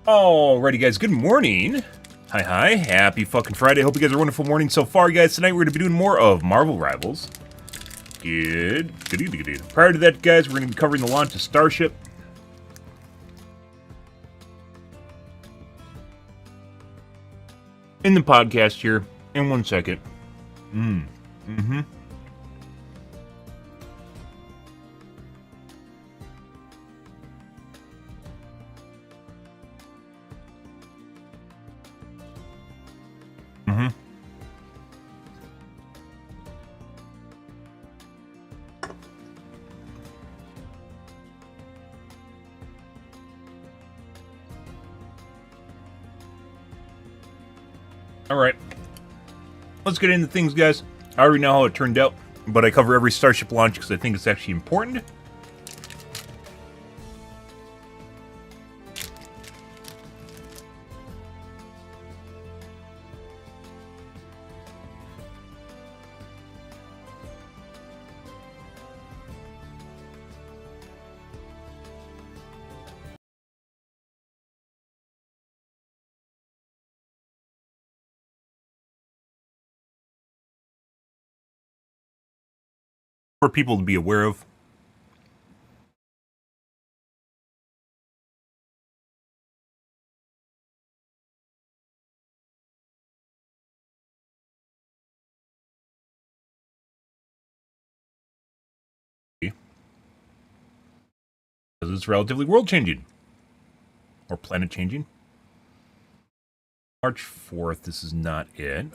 Alrighty, guys, good morning. Hi, happy fucking Friday. Hope you guys are wonderful morning so far, guys. Tonight we're going to be doing more of Marvel Rivals. Good. Prior to that, guys, we're going to be covering the launch of Starship. In the podcast here, in 1 second. Alright. Let's get into things, guys. I already know how it turned out, but I cover every Starship launch because I think it's actually important. For people to be aware of. Because it's relatively world-changing. Or planet-changing. March 4th, this is not it.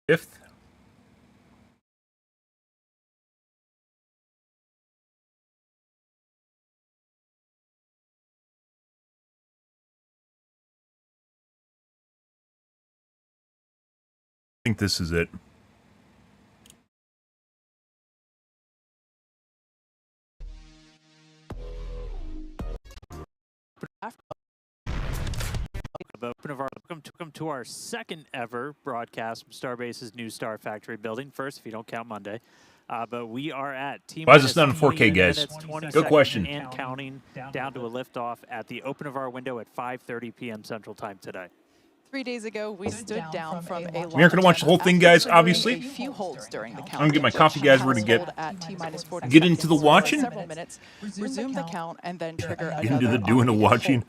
5th. I think this is it. Welcome to our second ever broadcast from Starbase's new Star Factory building. First, if you don't count Monday. But we are at T-minus. Why is this not in 4K, guys? Good question. And counting down to a liftoff at the open of our window at 5:30 p.m. Central Time today. 3 days ago, we stood down from a We aren't going to watch the whole thing, guys, obviously. A few holds during the count. I'm going to get my coffee, guys. We're going to get into the watching. Several minutes, resume the count, and then trigger Get into the doing the watching.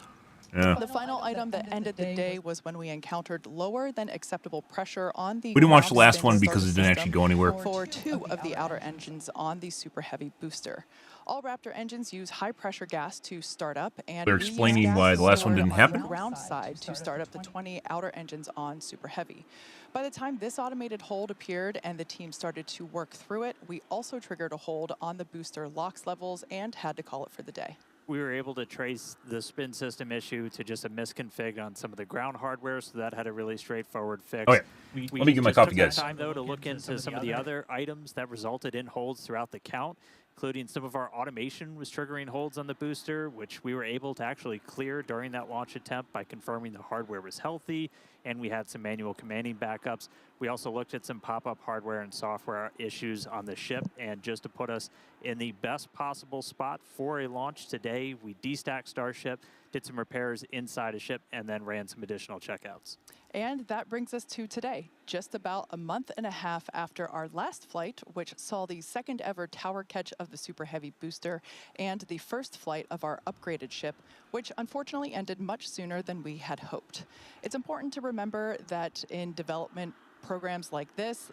Yeah. The final item that ended the day was when we encountered lower than acceptable pressure on the. We didn't watch the last one because it didn't actually go anywhere. For 2 of the outer engines on the Super Heavy booster. All Raptor engines use high pressure gas to start up, and they're explaining why the last one didn't happen. On the ground side to start up the 20 outer engines on Super Heavy. By the time this automated hold appeared and the team started to work through it, we also triggered a hold on the booster LOX levels and had to call it for the day. We were able to trace the spin system issue to just a misconfig on some of the ground hardware, so that had a really straightforward fix. Oh, yeah. Let me get my coffee, guys. Time, though, to look into some of the other items that resulted in holds throughout the count, including some of our automation was triggering holds on the booster, which we were able to actually clear during that launch attempt by confirming the hardware was healthy, and we had some manual commanding backups. We also looked at some pop-up hardware and software issues on the ship, and just to put us in the best possible spot for a launch today, we destacked Starship, did some repairs inside a ship, and then ran some additional checkouts. And that brings us to today, just about a month and a half after our last flight, which saw the second ever tower catch of the Super Heavy booster and the first flight of our upgraded ship, which unfortunately ended much sooner than we had hoped. It's important to remember that in development programs like this,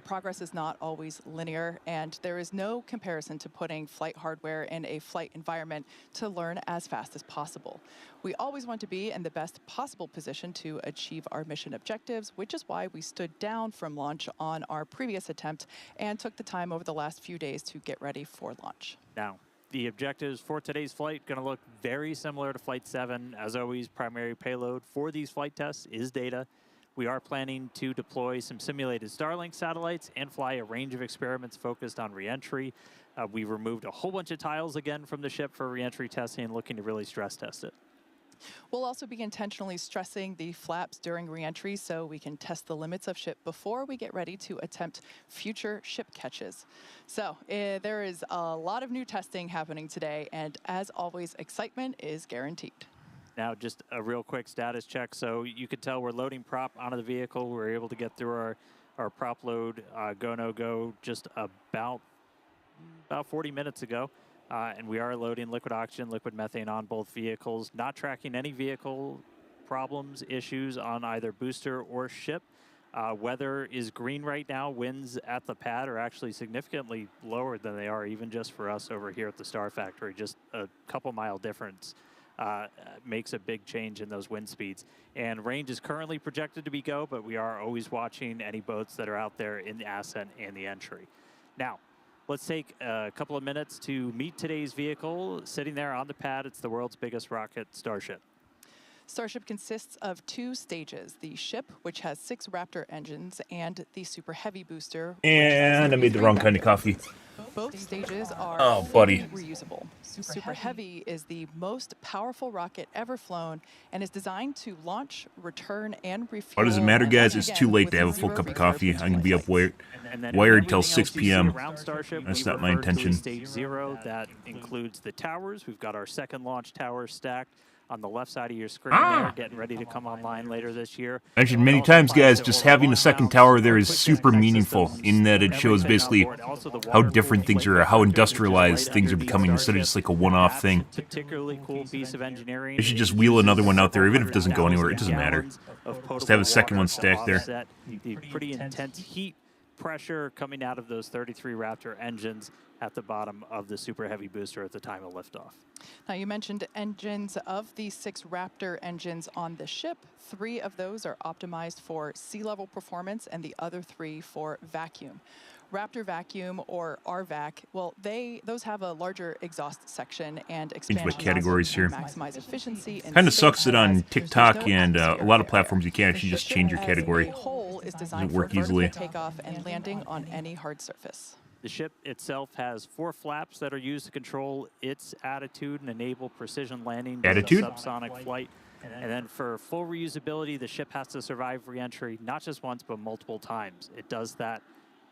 progress is not always linear, and there is no comparison to putting flight hardware in a flight environment to learn as fast as possible. We always want to be in the best possible position to achieve our mission objectives, which is why we stood down from launch on our previous attempt and took the time over the last few days to get ready for launch. Now, the objectives for today's flight going to look very similar to Flight 7. As always, primary payload for these flight tests is data. We are planning to deploy some simulated Starlink satellites and fly a range of experiments focused on reentry. We removed a whole bunch of tiles again from the ship for reentry testing, looking to really stress test it. We'll also be intentionally stressing the flaps during reentry so we can test the limits of ship before we get ready to attempt future ship catches. So there is a lot of new testing happening today, and as always, excitement is guaranteed. Now, just a real quick status check. So you could tell we're loading prop onto the vehicle. We're able to get through our prop load go, no go just about 40 minutes ago. And we are loading liquid oxygen, liquid methane on both vehicles, not tracking any vehicle problems, issues on either booster or ship. Weather is green right now. Winds at the pad are actually significantly lower than they are even just for us over here at the Star Factory. Just a couple mile difference makes a big change in those wind speeds. And range is currently projected to be go, but we are always watching any boats that are out there in the ascent and the entry. Now, let's take a couple of minutes to meet today's vehicle. Sitting there on the pad, it's the world's biggest rocket, Starship. Starship consists of 2 stages, the ship, which has 6 Raptor engines, and the Super Heavy booster. And I made the wrong kind of coffee. Both stages are buddy. reusable. Super Heavy is the most powerful rocket ever flown and is designed to launch, return, and refuel. What does it matter, guys? It's too late to have a full cup of coffee. I'm going to be up wired till 6 p.m. That's not my intention. Stage 0, that includes the towers. We've got our second launch tower stacked on the left side of your screen there, getting ready to come online later this year. Mentioned many times, guys, just having a second tower there is super meaningful in that it shows basically how different things are, how industrialized things are becoming instead of just like a one-off thing. Particularly cool piece of engineering. They should just wheel another one out there, even if it doesn't go anywhere. It doesn't matter. Just have a second one stacked there. The pretty intense heat pressure coming out of those 33 Raptor engines at the bottom of the Super Heavy booster at the time of liftoff. Now, you mentioned engines. Of the 6 Raptor engines on the ship, 3 of those are optimized for sea level performance and the other 3 for vacuum. Raptor Vacuum, or RVAC, well, those have a larger exhaust section and expansion categories here. Maximize efficiency. Kind of sucks that on TikTok and a lot of platforms you can't actually just change your category. Is designed Doesn't work for easily. Takeoff and landing on any hard surface. The ship itself has 4 flaps that are used to control its attitude and enable precision landing during subsonic flight. And then for full reusability, the ship has to survive re-entry not just once, but multiple times. It does that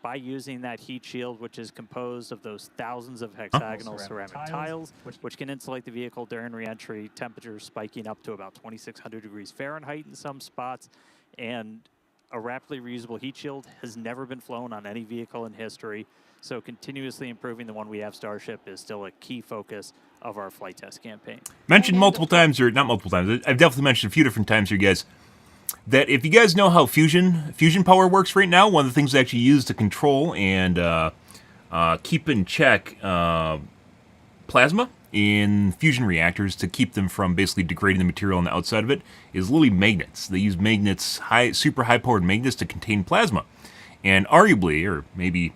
by using that heat shield, which is composed of those thousands of hexagonal ceramic tiles, which can insulate the vehicle during re-entry, temperatures spiking up to about 2,600 degrees Fahrenheit in some spots. And a rapidly reusable heat shield has never been flown on any vehicle in history. So continuously improving the one we have, Starship, is still a key focus of our flight test campaign. Mentioned multiple times, or not multiple times, I've definitely mentioned a few different times here, guys, that if you guys know how fusion power works right now, one of the things they actually use to control and keep in check plasma in fusion reactors to keep them from basically degrading the material on the outside of it is literally magnets. They use magnets, super high-powered magnets to contain plasma. And arguably, or maybe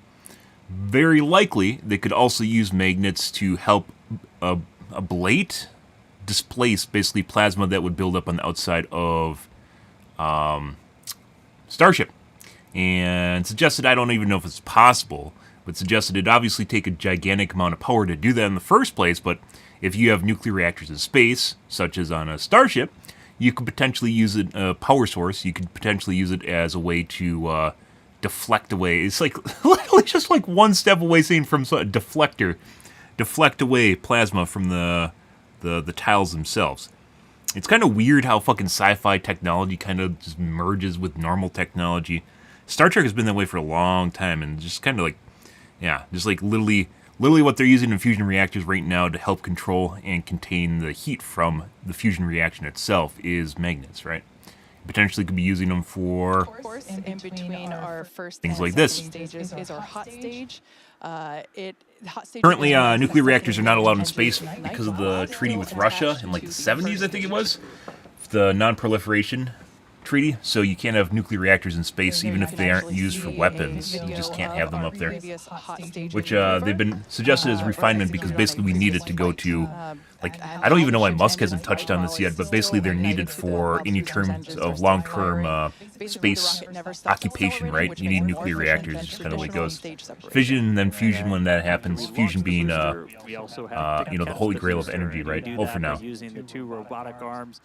very likely, they could also use magnets to help ablate, displace basically plasma that would build up on the outside of Starship. And suggested, I don't even know if it's possible, but suggested it'd obviously take a gigantic amount of power to do that in the first place, but if you have nuclear reactors in space, such as on a Starship, you could potentially use it, a power source, you could potentially use it as a way to deflect away. It's like literally just like one step away saying from a deflector, deflect away plasma from the tiles themselves. It's kind of weird how fucking sci-fi technology kind of just merges with normal technology. Star Trek has been that way for a long time, and just kind of like, yeah, just like literally what they're using in fusion reactors right now to help control and contain the heat from the fusion reaction itself is magnets, right? Potentially could be using them for, of course, in between our first things and like this. Stages is our hot stage. Hot stage Currently, nuclear reactors are not allowed in space because of the treaty with Russia in like the 70s, I think it was. The non-proliferation treaty, so you can't have nuclear reactors in space even if they aren't used for weapons. You just can't have them up there. Which they've been suggested as refinement because basically we need it to go to, like, I don't even know why Musk hasn't touched on this yet, but basically they're needed for any terms of long-term space occupation, right? You need nuclear reactors, it's just kind of the way it goes. Fission and then fusion when that happens. Fusion being, you know, the holy grail of energy, right? Oh, for now. Using the 2 robotic arms.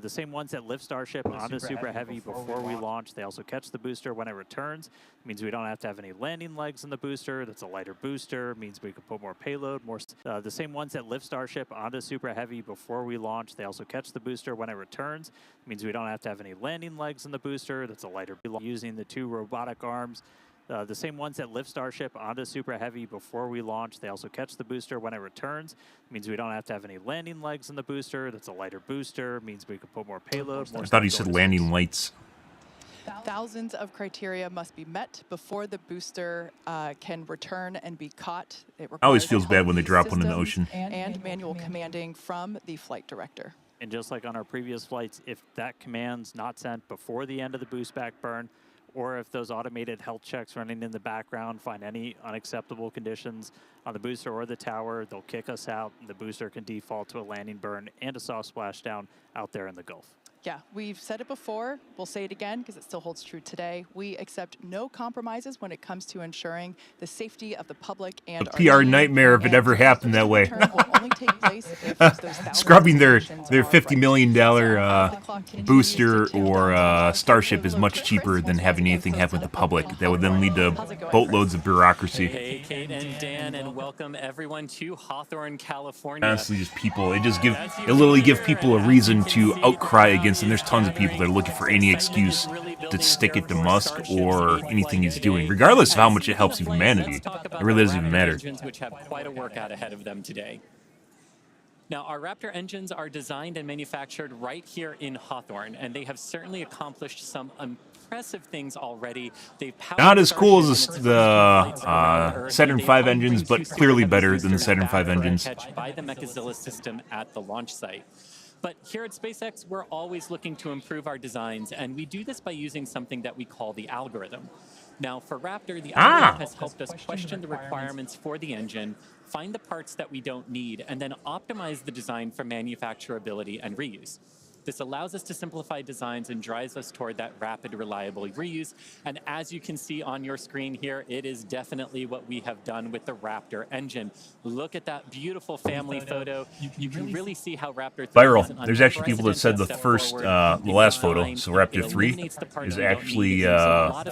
The same ones that lift Starship onto Super Heavy before we launch. They also catch the booster when it returns. It means we don't have to have any landing legs in the booster. That's a lighter booster. It means we can put more payload. The same ones that lift Starship onto Super Heavy before we launch. They also catch the booster when it returns. It means we don't have to have any landing legs in the booster. That's a lighter using the 2 robotic arms. The same ones that lift Starship onto Super Heavy before we launch. They also catch the booster when it returns. It means we don't have to have any landing legs in the booster. That's a lighter booster. It means we can put more payload. I thought he said landing lights. Thousands of criteria must be met before the booster can return and be caught. It always feels bad when they drop one in the ocean. And manual commanding from the flight director. And just like on our previous flights, if that command's not sent before the end of the boost back burn, or if those automated health checks running in the background find any unacceptable conditions on the booster or the tower, they'll kick us out, and the booster can default to a landing burn and a soft splashdown out there in the Gulf. Yeah, we've said it before. We'll say it again because it still holds true today. We accept no compromises when it comes to ensuring the safety of the public and a PR nightmare if it ever happened that way. Scrubbing their $50 million booster or Starship is much cheaper than having anything happen with the public. That would then lead to boatloads of bureaucracy. Hey, Kate and Dan, and welcome everyone to Hawthorne, California. Honestly, just people. It literally give people a reason to outcry against. And there's tons of people that are looking for any excuse to stick it to Musk or anything he's doing, regardless of how much it helps humanity. It really doesn't even matter. Which have quite a workout ahead of them today. Now, our Raptor engines are designed and manufactured right here in Hawthorne, and they have certainly accomplished some impressive things already. Not as cool as the Saturn V engines, but clearly better than the Saturn V engines. By the Mechazilla system at the launch site. But here at SpaceX, we're always looking to improve our designs, and we do this by using something that we call the algorithm. Now, for Raptor, the algorithm has helped us question the requirements for the engine, find the parts that we don't need, and then optimize the design for manufacturability and reuse. This allows us to simplify designs and drives us toward that rapid, reliable reuse. And as you can see on your screen here, it is definitely what we have done with the Raptor engine. Look at that beautiful family photo. You can really see how Raptor 3 viral. There's actually people that said the last photo, so Raptor 3, is actually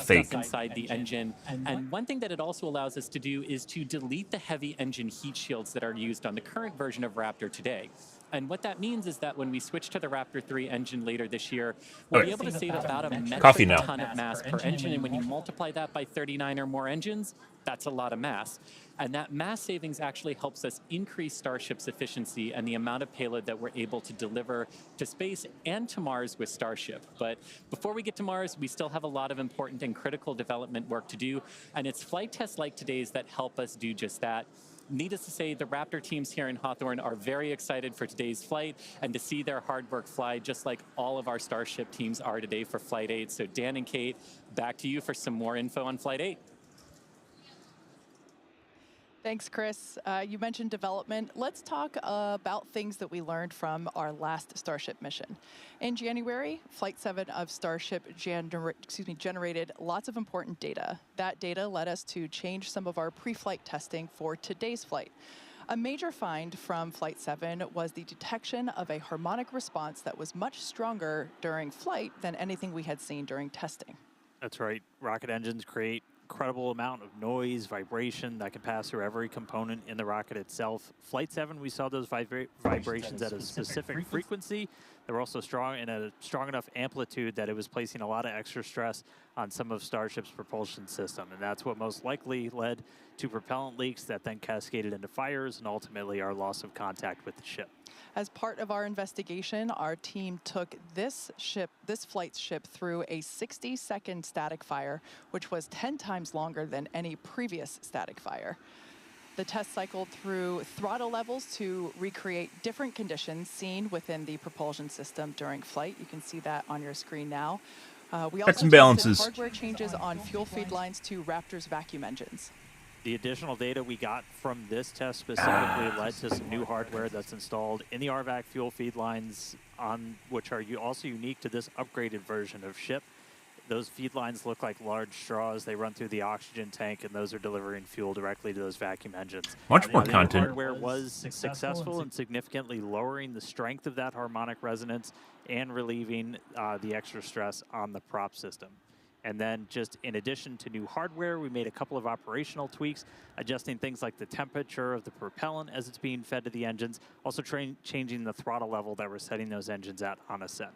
fake. Inside the engine. And one thing that it also allows us to do is to delete the heavy engine heat shields that are used on the current version of Raptor today. And what that means is that when we switch to the Raptor 3 engine later this year, we'll be able to save about a metric ton of mass per engine. And when you multiply that by 39 or more engines, that's a lot of mass. And that mass savings actually helps us increase Starship's efficiency and the amount of payload that we're able to deliver to space and to Mars with Starship. But before we get to Mars, we still have a lot of important and critical development work to do. And it's flight tests like today's that help us do just that. Needless to say, the Raptor teams here in Hawthorne are very excited for today's flight and to see their hard work fly, just like all of our Starship teams are today for Flight 8. So Dan and Kate, back to you for some more info on Flight 8. Thanks, Chris. You mentioned development. Let's talk about things that we learned from our last Starship mission. In January, Flight 7 of Starship generated lots of important data. That data led us to change some of our pre-flight testing for today's flight. A major find from Flight 7 was the detection of a harmonic response that was much stronger during flight than anything we had seen during testing. That's right. Rocket engines create incredible amount of noise, vibration that can pass through every component in the rocket itself. Flight 7, we saw those vibrations at a specific frequency. They were also strong in a strong enough amplitude that it was placing a lot of extra stress on some of Starship's propulsion system. And that's what most likely led to propellant leaks that then cascaded into fires and ultimately our loss of contact with the ship. As part of our investigation, our team took this flight's ship through a 60-second static fire, which was 10 times longer than any previous static fire. The test cycled through throttle levels to recreate different conditions seen within the propulsion system during flight. You can see that on your screen now. We Checks also and tested balances. hardware changes on fuel feed lines to Raptor's vacuum engines. The additional data we got from this test specifically led to some new hardware that's installed in the RVAC fuel feed lines, which are also unique to this upgraded version of ship. Those feed lines look like large straws. They run through the oxygen tank, and those are delivering fuel directly to those vacuum engines. Much more The content. hardware was successful in significantly lowering the strength of that harmonic resonance and relieving the extra stress on the prop system. And then just in addition to new hardware, we made a couple of operational tweaks, adjusting things like the temperature of the propellant as it's being fed to the engines, also changing the throttle level that we're setting those engines at on ascent.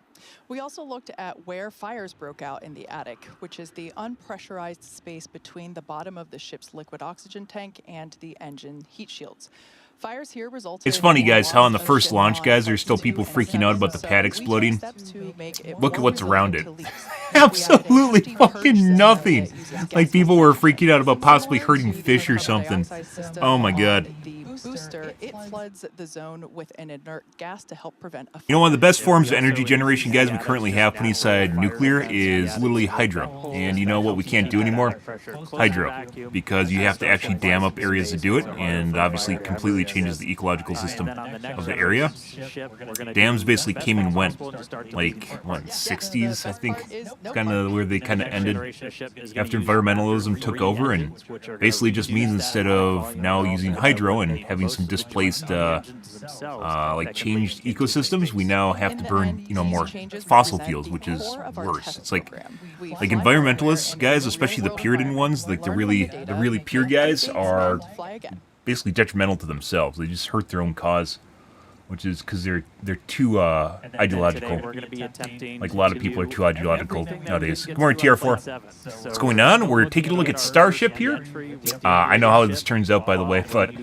We also looked at where fires broke out in the attic, which is the unpressurized space between the bottom of the ship's liquid oxygen tank and the engine heat shields. Fires here resulted. It's funny, guys, how on the in first launch, guys, there's still Flight people 2 and freaking out about the 7. pad So we took exploding. steps to make it Look at more what's around it. resilient to leaks. Absolutely We added a 50 purge fucking system nothing. that uses Like gases people were like freaking out about possibly similar hurting to the fish or carbon something. dioxide system Oh my on god. The booster, it floods the zone with an inert gas to help prevent a You know, one of the best Yeah, forms we of energy also generation, guys, we added currently just have putting natural aside fire nuclear events. is We added literally some hydro. holes And you that know what help we keep can't that do anymore? attic pressure close to Hydro. vacuum. Because you have to actually dam up areas to do it, and obviously Fire completely to changes the resist. ecological And system then on the next of the area. ship, we're gonna Dams do basically the best came and thing went. possible to start Like, deleting what, parts. 60s, I think? No Kind of where they The kind of next ended. generation ship is gonna After use environmentalism Raptor took 3 over, and engines, which are gonna basically just reduce means that instead high of volume now and using also hydro and eliminate having most some of the displaced joints on the engines themselves like that can changed leak into ecosystems, we space. now have to In the burn, end, you know, these more changes fossil represent fuels, the which is core of our worse. test It's like program. We like fly environmentalists, in a guys, real especially the world Puritan ones, environment, like the learn from the really data, pure make guys updates, are and fly again. basically detrimental to themselves. They just hurt their own cause, which is because they're too And then ideological. today we're going to be attempting Like a lot of to people are do too ideological everything that we nowadays. didn't Good morning, get to on TR4. Flight 7. So What's going on? We're taking a look at Starship here. I know how this turns out, by the way, but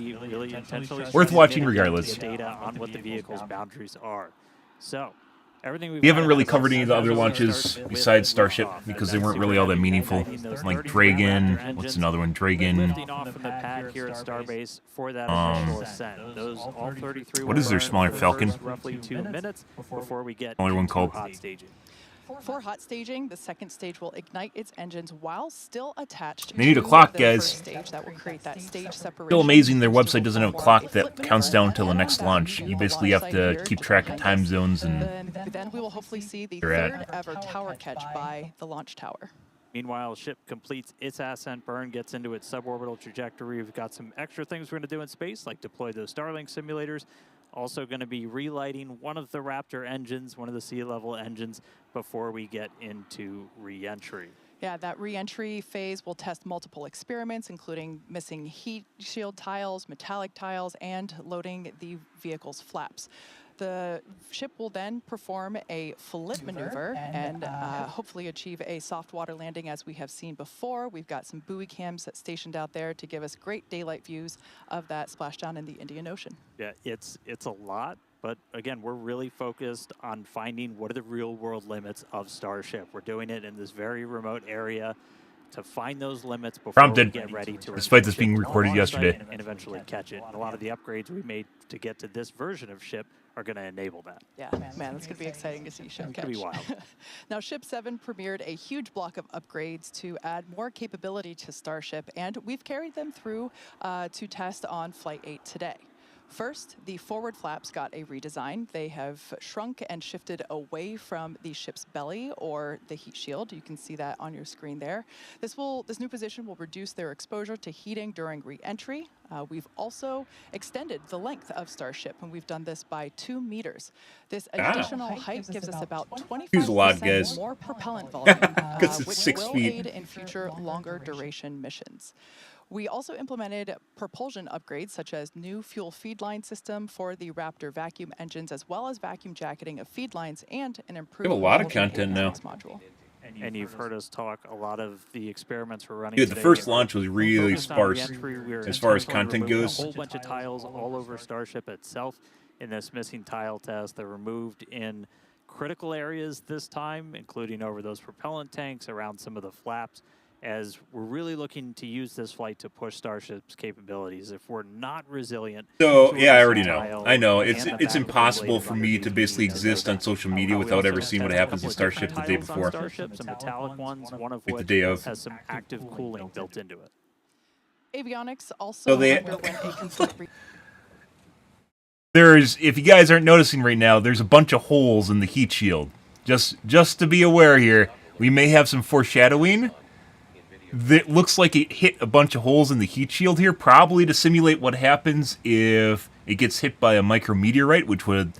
worth watching regardless. Data on what the vehicle's boundaries are. So everything We haven't really covered any of the other launches besides Starship because they weren't really all that meaningful. Like Dragon, what's another one? Dragon. Lifting off from the pad here at Starbase for that initial ascent. Those all 33 What is their smaller Falcon? Roughly 2 minutes before we get Another one into called? hot staging. For hot staging, the second stage will ignite its engines while still attached They need a to clock, the guys. first stage. That will create that stage separation. Still amazing their The booster website doesn't will have a perform clock flip that counts maneuver down till the and next that launch. will You be basically have launch to site keep here track to of protect time us. zones and Then we will hopefully see the You're at. third ever tower catch by the launch tower. Meanwhile, ship completes its ascent burn, gets into its suborbital trajectory. We've got some extra things we're going to do in space, like deploy those Starlink simulators. Also going to be relighting one of the Raptor engines, one of the sea level engines, before we get into re-entry. Yeah, that re-entry phase will test multiple experiments, including missing heat shield tiles, metallic tiles, and loading the vehicle's flaps. The ship will then perform a flip maneuver and hopefully achieve a soft water landing as we have seen before. We've got some buoy cams stationed out there to give us great daylight views of that splashdown in the Indian Ocean. Yeah, it's a lot, but again, we're really focused on finding what are the real world limits of Starship. We're doing it in this very remote area to find those limits before Prompted. we get ready to Despite this ship being to recorded launch site yesterday. and eventually catch it. And a lot of the upgrades we made to get to this version of ship are going to enable that. Yeah, man, that's going to be exciting to see ship It's catch. going to be wild. Now, Ship 7 premiered a huge block of upgrades to add more capability to Starship, and we've carried them through to test on Flight 8 today. First, the forward flaps got a redesign. They have shrunk and shifted away from the ship's belly or the heat shield. You can see that on your screen there. This new position will reduce their exposure to heating during re-entry. We've also extended the length of Starship, and we've done this by 2 meters. This additional height gives us about 25% more propellant volume, Because it's which 6 will feet. aid in future longer duration missions. We also implemented propulsion upgrades, such as new fuel feed line system for the Raptor vacuum engines, as well as vacuum jacketing of feed lines and an improved We have a lot of propulsion content now. avionics module. And you've heard us talk a lot of the experiments we're running. Dude, the today first are launch was really focused on sparse re-entry. We're as far as intentionally content removing goes. A whole bunch of tiles all over Starship itself in this missing tile test. They're removed in critical areas this time, including over those propellant tanks, around some of the flaps. as we're really looking to use this flight to push Starship's capabilities. If we're not resilient... So, to yeah, I a already know. versatile I know. and It's the fact that impossible we're for able me use to these basically beams, exist on social media we without also ever seeing what tested a happens in couple of Starship the different day titles on before. Starship, some metallic ones, one of Like the which day of. has some active cooling built into it. Avionics also So they- underwent a complete If you guys aren't noticing right now, there's a bunch of holes in the heat shield. Just to be aware here, we may have some foreshadowing. That looks like it hit a bunch of holes in the heat shield here, probably to simulate what happens if it gets hit by a micrometeorite, which would...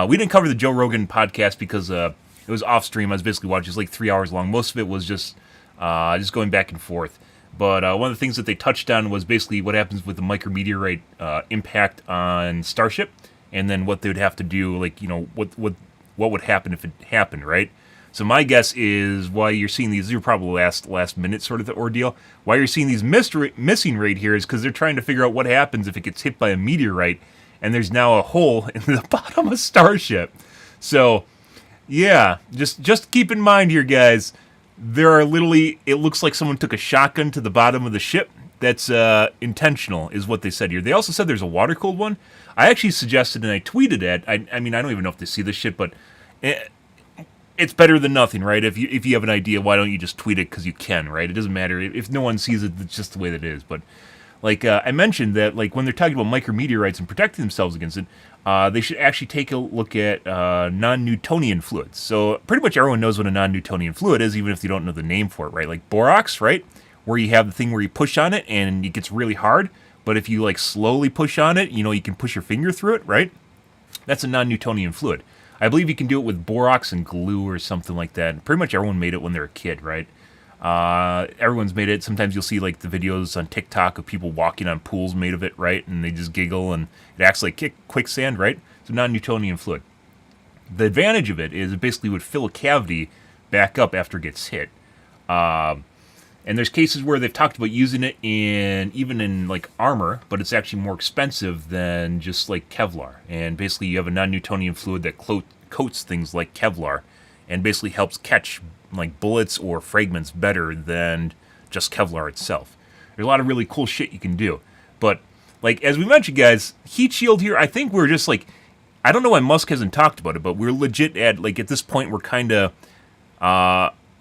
we didn't cover the Joe Rogan podcast because it was off stream. I was basically watching. It was like 3 hours long. Most of it was just going back and forth. But one of the things that they touched on was basically what happens with the micrometeorite impact on Starship, and then what they would have to do, like, you know, what would happen if it happened, right? So my guess is why you're seeing these are probably last minute sort of the ordeal. Why you're seeing these missing right here is because they're trying to figure out what happens if it gets hit by a meteorite, and there's now a hole in the bottom of Starship. So, yeah, just keep in mind here, guys. There are literally, it looks like someone took a shotgun to the bottom of the ship. That's intentional, is what they said here. They also said there's a water-cooled one. I actually suggested, and I tweeted it. I mean, I don't even know if they see this shit, but it's better than nothing, right? If you have an idea, why don't you just tweet it because you can, right? It doesn't matter. If no one sees it, it's just the way that it is. But, like, I mentioned that, like, when they're talking about micrometeorites and protecting themselves against it, they should actually take a look at non-Newtonian fluids. So pretty much everyone knows what a non-Newtonian fluid is, even if they don't know the name for it, right? Like borax, right? Where you have the thing where you push on it and it gets really hard. But if you, like, slowly push on it, you know, you can push your finger through it, right? That's a non-Newtonian fluid. I believe you can do it with borax and glue or something like that. Pretty much everyone made it when they were a kid, right? Everyone's made it. Sometimes you'll see, like, the videos on TikTok of people walking on pools made of it, right? And they just giggle, and it acts like quicksand, right? It's a non-Newtonian fluid. The advantage of it is it basically would fill a cavity back up after it gets hit. And there's cases where they've talked about using it even in like armor, but it's actually more expensive than just like Kevlar. And basically you have a non-Newtonian fluid that coats things like Kevlar and basically helps catch like bullets or fragments better than just Kevlar itself. There's a lot of really cool shit you can do. But like as we mentioned, guys, heat shield here, I think we're just like, I don't know why Musk hasn't talked about it, but we're legit at this point we're kind of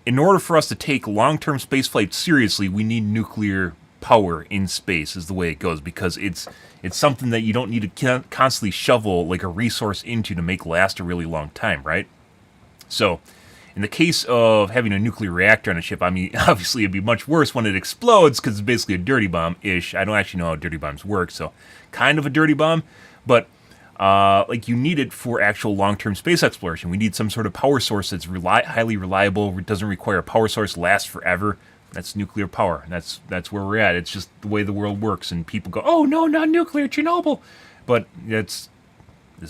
in order for us to take long-term spaceflight seriously, we need nuclear power in space, is the way it goes, because it's something that you don't need to constantly shovel like a resource into to make last a really long time, right? So, in the case of having a nuclear reactor on a ship, I mean, obviously it'd be much worse when it explodes because it's basically a dirty bomb-ish. I don't actually know how dirty bombs work, so kind of a dirty bomb, but like you need it for actual long-term space exploration. We need some sort of power source that's highly reliable. It doesn't require a power source lasts forever. That's nuclear power. That's where we're at. It's just the way the world works. And people go, "Oh no, not nuclear, Chernobyl." But it's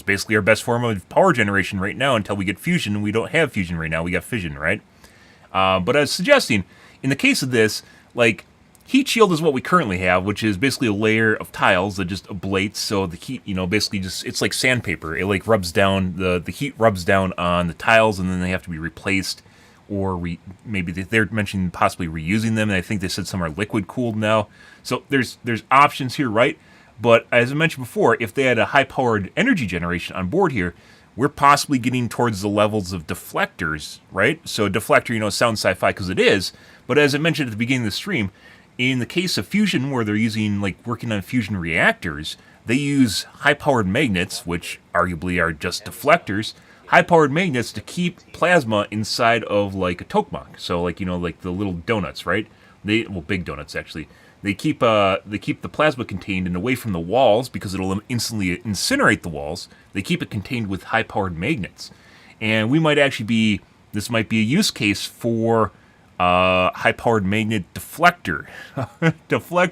basically our best form of power generation right now until we get fusion. And we don't have fusion right now. We got fission, right? But I was suggesting, in the case of this, like, heat shield is what we currently have, which is basically a layer of tiles that just ablates, so the heat, you know, basically just, it's like sandpaper. It like rubs down, the heat rubs down on the tiles, and then they have to be replaced, or maybe they're mentioning possibly reusing them, and I think they said some are liquid cooled now. So there's options here, right? But as I mentioned before, if they had a high-powered energy generation on board here, we're possibly getting towards the levels of deflectors, right? So deflector, you know, sounds sci-fi because it is, but as I mentioned at the beginning of the stream, in the case of fusion, where they're using, like, working on fusion reactors, they use high-powered magnets, which arguably are just deflectors, high-powered magnets to keep plasma inside of, like, a tokamak. So, like, you know, like the little donuts, right? Big donuts, actually. They keep the plasma contained and away from the walls because it'll instantly incinerate the walls. They keep it contained with high-powered magnets. And this might be a use case for high-powered magnet deflector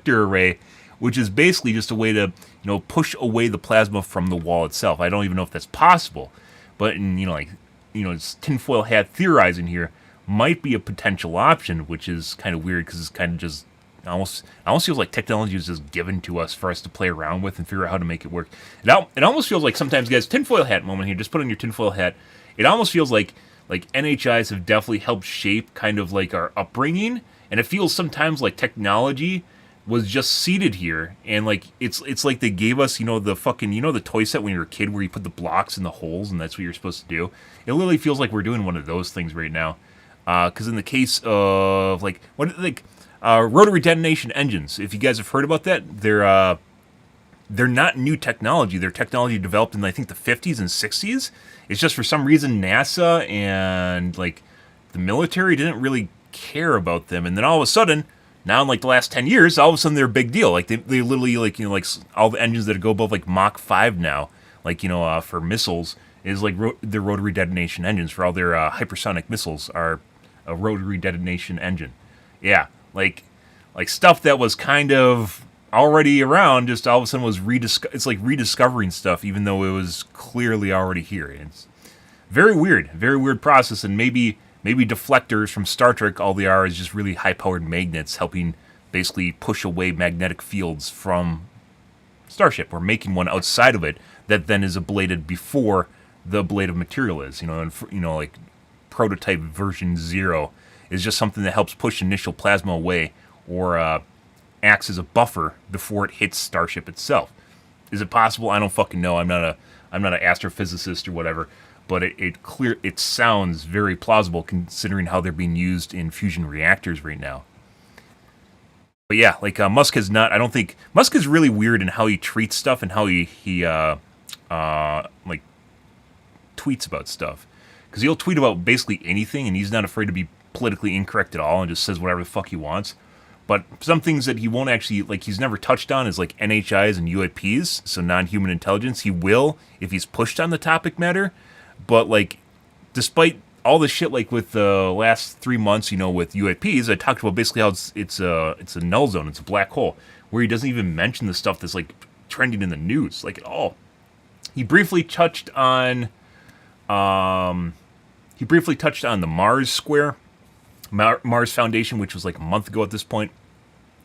array, which is basically just a way to, you know, push away the plasma from the wall itself. I don't even know if that's possible, but it's tinfoil hat theorizing here might be a potential option, which is kind of weird because it's kind of just almost feels like technology is just given to us for us to play around with and figure out how to make it work. It almost feels like sometimes, guys, tinfoil hat moment here. Just put on your tinfoil hat. It almost feels like NHIs have definitely helped shape kind of like our upbringing, and And it feels sometimes like technology was just seated here, and like it's like they gave us, you know, the fucking, you know, the toy set when you were a kid where you put the blocks in the holes and that's what you're supposed to do. It literally feels like we're doing one of those things right now. Because in the case of rotary detonation engines, if you guys have heard about that, they're not new technology. They're technology developed in, I think, the 50s and 60s. It's just for some reason NASA and like the military didn't really care about them, and then all of a sudden, now in like the last 10 years, all of a sudden they're a big deal. Like they literally, like, you know, like all the engines that go above like Mach 5 now, like, you know, for missiles is like their rotary detonation engines for all their hypersonic missiles are a rotary detonation engine. Yeah, like stuff that was kind of already around, just all of a sudden was it's like rediscovering stuff, even though it was clearly already here. It's very weird process, and maybe deflectors from Star Trek, all they are is just really high-powered magnets helping basically push away magnetic fields from Starship, or making one outside of it that then is ablated before the ablative material is. You know, and you know, like prototype version 0 is just something that helps push initial plasma away, or acts as a buffer before it hits Starship itself. Is it possible? I don't fucking know. I'm not an astrophysicist or whatever. But it sounds very plausible considering how they're being used in fusion reactors right now. But yeah, like Musk has not. I don't think Musk is really weird in how he treats stuff and how he like tweets about stuff. Because he'll tweet about basically anything, and he's not afraid to be politically incorrect at all, and just says whatever the fuck he wants. But some things that he won't actually, like, he's never touched on is like NHIs and UAPs, so non-human intelligence. He will if he's pushed on the topic matter. But, like, despite all the shit, like, with the last 3 months, you know, with UAPs, I talked about basically how it's a null zone, it's a black hole, where he doesn't even mention the stuff that's, like, trending in the news, like, at all. He briefly touched on, the Mars Square, Mars Foundation, which was, like, a month ago at this point.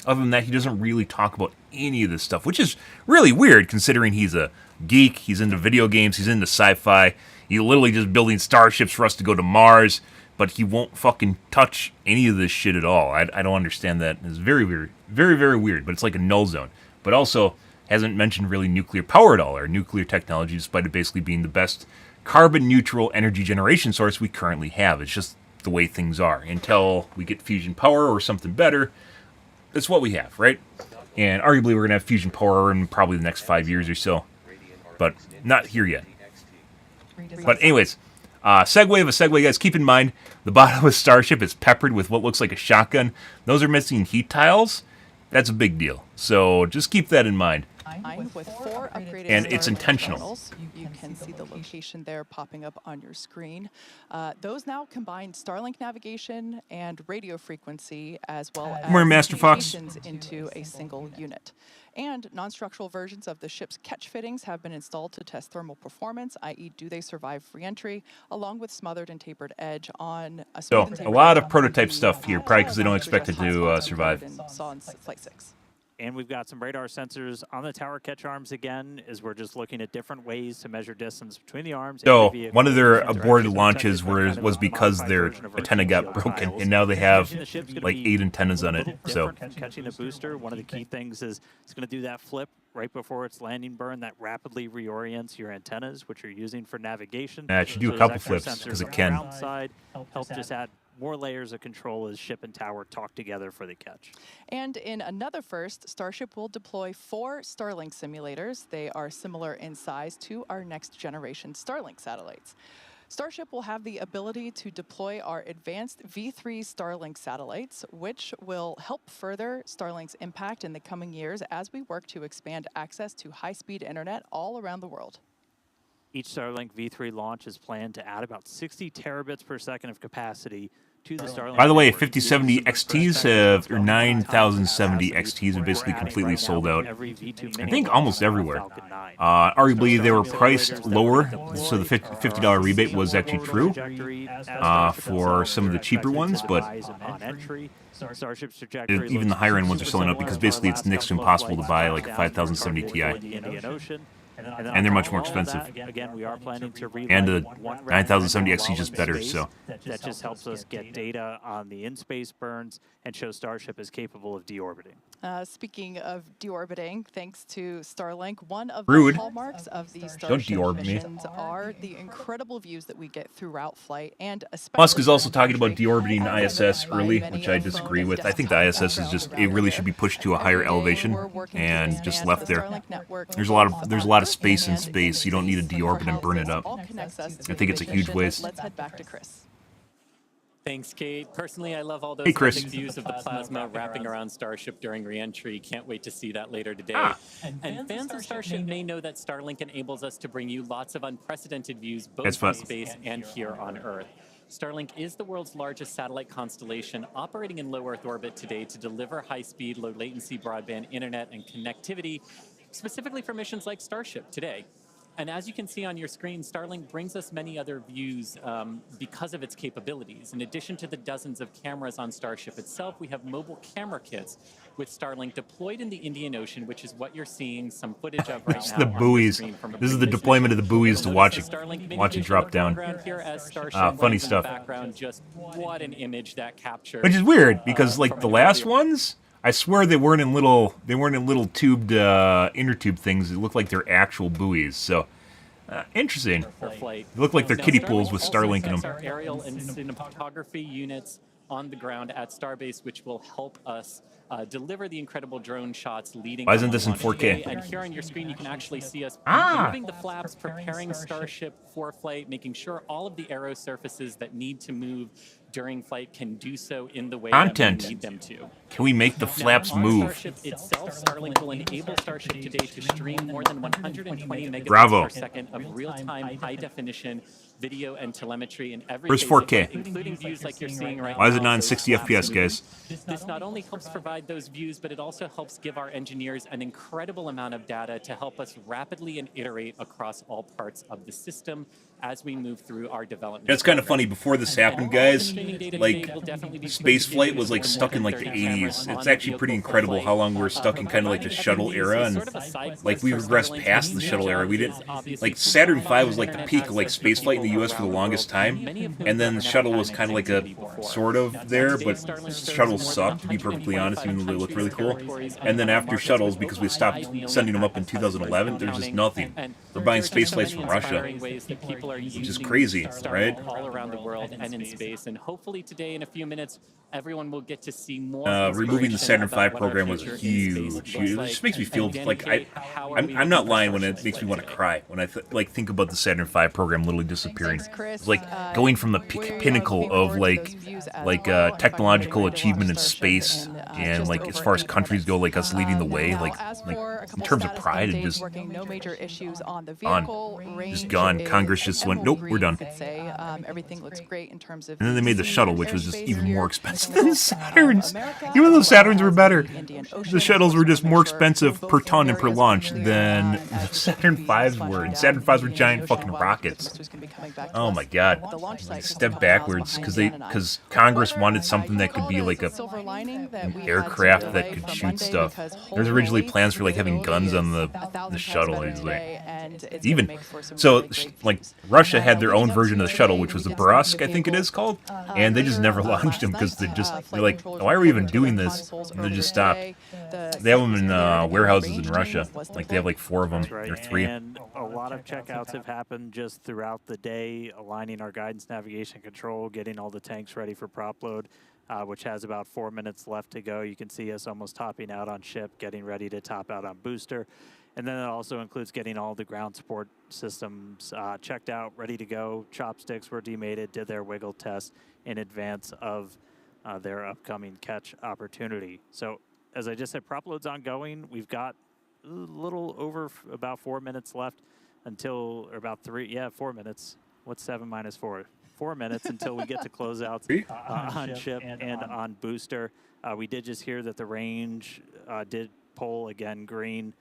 Other than that, he doesn't really talk about any of this stuff, which is really weird, considering he's a geek, he's into video games, he's into sci-fi. He's literally just building starships for us to go to Mars, but he won't fucking touch any of this shit at all. I don't understand that. It's very weird. Very, very weird, but it's like a null zone. But also hasn't mentioned really nuclear power at all, or nuclear technology, despite it basically being the best carbon-neutral energy generation source we currently have. It's just the way things are. Until we get fusion power or something better, that's what we have, right? And arguably we're going to have fusion power in probably the next 5 years or so, but not here yet. But anyways, segue of a segue, guys. Keep in mind, the bottom of Starship is peppered with what looks like a shotgun. Those are missing heat tiles. That's a big deal. So just keep that in mind. With 4 upgraded and it's Starlink intentional. terminals, you can see the location there popping up on your screen. Those now combine Starlink navigation and radio frequency, as well as Master Fox. communications into a single unit. And non-structural versions of the ship's catch fittings have been installed to test thermal performance, i.e. do they survive re-entry, along with smothered and tapered edge on a So, smooth and a tapered lot edge of prototype on stuff the, here, probably because they don't expect it to survive. saw in Flight 6. And we've got some radar sensors on the tower catch arms again, as we're just looking at different ways to measure distance between the arms. So, one of their aborted launches was because their antenna got broken, and now they have like 8 antennas on it. So, catching the booster, one of the key things is it's going to do that flip right before its landing burn that rapidly reorients your antennas, which you're using for navigation. it should do a couple flips because it can. Side, help just add more layers of control as ship and tower talk together for the catch. And in another first, Starship will deploy 4 Starlink simulators. They are similar in size to our next generation Starlink satellites. Starship will have the ability to deploy our advanced V3 Starlink satellites, which will help further Starlink's impact in the coming years as we work to expand access to high-speed internet all around the world. Each Starlink V3 launch is planned to add about 60 terabits per second of capacity to the Starlink. By the way, network. 5070 XTs have, or 9070 XTs are basically completely sold out. I think almost everywhere. Arguably, they were priced lower, so the $50 rebate was actually true for some of the cheaper ones, but even the higher end ones are selling out because basically it's next to impossible to buy like a 5070 Ti. And they're much more expensive. Again, we are planning to relight And the one 9070 round XT is just better, space. so. That just helps us get data on the in-space burns and show Starship is capable of deorbiting. Speaking of deorbiting, thanks to Starlink, one of Rude. the hallmarks of the Don't Starship deorbit me. missions are the incredible views that we get throughout flight, and especially Musk is also talking about entry, deorbiting as ISS evidenced by early, many which I of disagree phones with. I think the desktop ISS is photos just, around it really there. should be pushed to a Every higher day elevation we're working to and just expand left the there. Starlink network There's a lot of Earth, space in and space. You don't need to space deorbit for and burn how it this up. all connects us to I think it's a the huge mission. waste. Let's head back to Chris. Thanks, Kate. Personally, I love all those Hey, Chris. epic views of the plasma wrapping around Starship during re-entry. Can't wait to see that later today. Ah. And fans of Starship may know that Starlink enables us to bring you lots of unprecedented views That's both fun. in space and here on Earth. Starlink is the world's largest satellite constellation operating in low Earth orbit today to deliver high-speed, low-latency broadband internet and connectivity, specifically for missions like Starship today. And as you can see on your screen, Starlink brings us many other views because of its capabilities. In addition to the dozens of cameras on Starship itself, we have mobile camera kits with Starlink deployed in the Indian Ocean, which is what you're seeing some footage of right It's now. the on your buoys. screen from a This is the previous deployment of mission. the buoys to You'll watch notice it, the Starlink mini watch it dish drop in the down. background here as Starship Funny lands in stuff. the background. Just what an image that captured. Which is weird because like from the an last earlier- ones, I swear they weren't in little tubed inner tube things. It looked like they're actual buoys. So interesting. for flight. They look like they're Now, kiddie Starlink pools with also Starlink in sets them. our aerial and cinematography units on the ground at Starbase, which will help us deliver the incredible drone shots leading. Why isn't up this to in launch 4K? day. And here on your screen, you can actually see us removing the flaps, preparing Starship for flight, making sure all of the aero surfaces that need to move during flight can do so in the way Content. that we need them to. Can we make the flaps Now, on move? Starship itself, Starlink will enable Starship today to stream more than 120 megabits Bravo. per second of real-time, high-definition video and telemetry in every Where's phase of 4K? flight, including views like you're seeing right now. Why is it not in those 60 flaps FPS, moving. guys? This not only helps provide those views, but it also helps give our engineers an incredible amount of data to help us rapidly and iterate across all parts of the system as we move through our development. That's kind of funny. Before this happened, guys, like like space flight was like stuck in like the 80s. It's actually pretty incredible how long we're stuck in kind of like the shuttle era, and like we regressed past the shuttle era. We didn't like Saturn V was like the peak of like space flight in the U.S. for the longest time, and then the shuttle was kind of like a sort of there, but shuttles sucked to be perfectly honest, even though they look really cool. And then after shuttles, because we stopped sending them up in 2011, there's just nothing. They're buying space flights from Russia, which is crazy, right? All around the world and in space, and hopefully today in a few minutes, everyone will get to see more. Removing the Saturn inspiration V about what our program was future in huge. space It looks just makes me like. feel And like Kate, how are we I'm not making lying when it Starship makes me flight want to today? cry when I think about the Saturn V program literally disappearing. Thanks, Chris. It's like going from the We are pinnacle looking of forward to those views as like well. technological In fact, we're ready to achievement in launch Starship space in, and just like over as far as 8 countries go, like us leading the way, Now, like as for a in couple terms of status pride, and updates, just working no major issues on the gone. vehicle. Range Just gone. is Congress just went, emerald nope, we're green, done. you could say. Everything looks great in terms of And then they made the sea shuttle, and which was just airspace even here more in expensive the than Gulf of Saturns. America, Even though as Saturns well were as better, the Indian the Ocean. shuttles were just Make more sure expensive both per ton and per areas are launch moving than on, the as Saturn we V's splash were. And down Saturn in V's the were Indian giant Ocean fucking while rockets. the boosters can be coming back to Oh us. my god. The launch site just a Step couple miles backwards behind because Dan and I. Congress Weather, wanted something you that could could call be it like a silver lining that we had to aircraft that delay could from shoot Monday stuff. because There's originally holy plans for like having guns on the visibility is shuttle. 1,000 It's times like better today, and it's gonna even make for some so really great like views. Russia had their own Leading up version to of the shuttle, today, which was the we tested Brusque, I the think it vehicle, is called, and they just later, never launched last them because they night, just flight they're like, controllers why are we even reported to doing their this? consoles And they earlier just stopped. today. They have them in The warehouses in range Russia. was Like they have like 4 of them. That's right. Or 3. And a lot of checkouts have happened just throughout the day, aligning our guidance, navigation, control, getting all the tanks ready for prop load, which has about 4 minutes left to go. You can see us almost topping out on ship, getting ready to top out on booster. And then it also includes getting all the ground support systems checked out, ready to go. Chopsticks were demated, did their wiggle test in advance of their upcoming catch opportunity. So as I just said, prop load's ongoing. We've got a little over about 4 minutes left until, or about 4 minutes. What's 7 minus 4? 4 minutes until we get to closeouts on ship and on booster. We did just hear that the range did pull again green.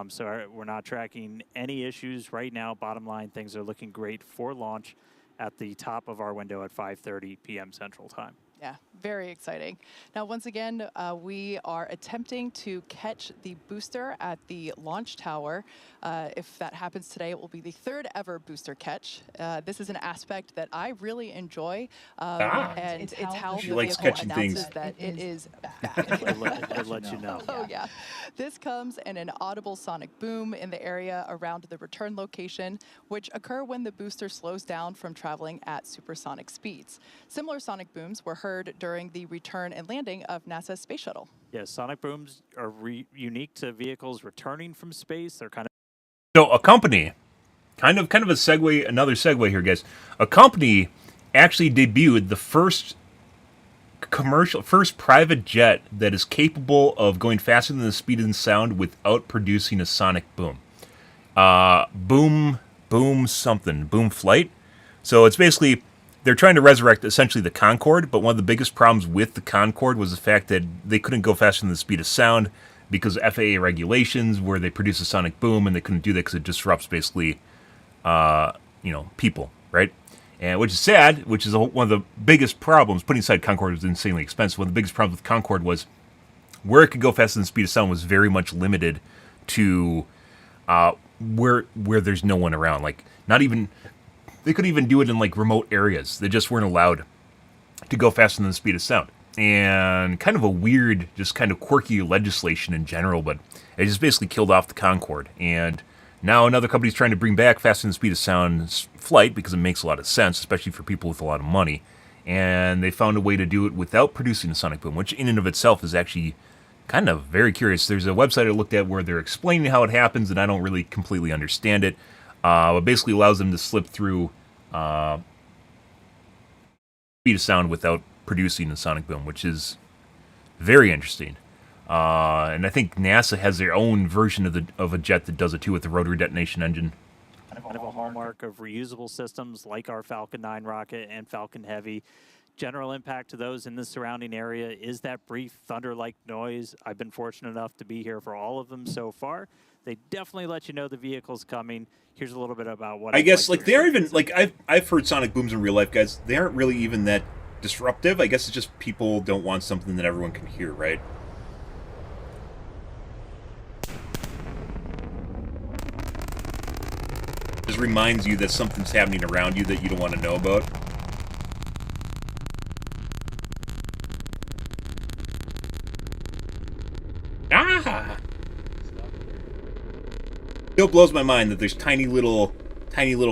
So we're not tracking any issues right now. Bottom line, things are looking great for launch at the top of our window at 5:30 p.m. Central Time. Yeah, Very exciting. Now, once again, we are attempting to catch the booster at the launch tower. If that happens today, it will be the 3rd ever booster catch. This is an aspect that I really enjoy, and it's how She the likes vehicle catching announces things. that it is back. It lets you know. Oh, yeah. This comes in an audible sonic boom in the area around the return location, which occur when the booster slows down from traveling at supersonic speeds. Similar sonic booms were heard during the return and landing of NASA's space shuttle. Yes, sonic booms are unique to vehicles returning from space. They're kind of So a company, kind of a segue, another segue here, guys. A company actually debuted the first private jet that is capable of going faster than the speed of sound without producing a sonic boom. Boom flight. So it's basically, they're trying to resurrect essentially the Concorde, but one of the biggest problems with the Concorde was the fact that they couldn't go faster than the speed of sound because of FAA regulations where they produce a sonic boom, and they couldn't do that because it disrupts basically, people, right? And which is sad, which is one of the biggest problems. Putting aside Concorde was insanely expensive. One of the biggest problems with Concorde was where it could go faster than the speed of sound was very much limited to where there's no one around. Like, not even, they couldn't even do it in like remote areas. They just weren't allowed to go faster than the speed of sound. And kind of a weird, just kind of quirky legislation in general, but it just basically killed off the Concorde. And now another company's trying to bring back faster than the speed of sound flight because it makes a lot of sense, especially for people with a lot of money. And they found a way to do it without producing a sonic boom, which in and of itself is actually kind of very curious. There's a website I looked at where they're explaining how it happens, and I don't really completely understand it. It basically allows them to slip through speed of sound without producing a sonic boom, which is very interesting. And I think NASA has their own version of a jet that does it too with the rotary detonation engine. kind of a hallmark of reusable systems like our Falcon 9 rocket and Falcon Heavy. General impact to those in the surrounding area is that brief thunder-like noise. I've been fortunate enough to be here for all of them so far. They definitely let you know the vehicle's coming. Here's a little bit about what I guess like they aren't even like I've heard sonic booms in real life, guys. They aren't really even that disruptive. I guess it's just people don't want something that everyone can hear, right? Just reminds you that something's happening around you that you don't want to know about. Ah! Still blows my mind that there's tiny little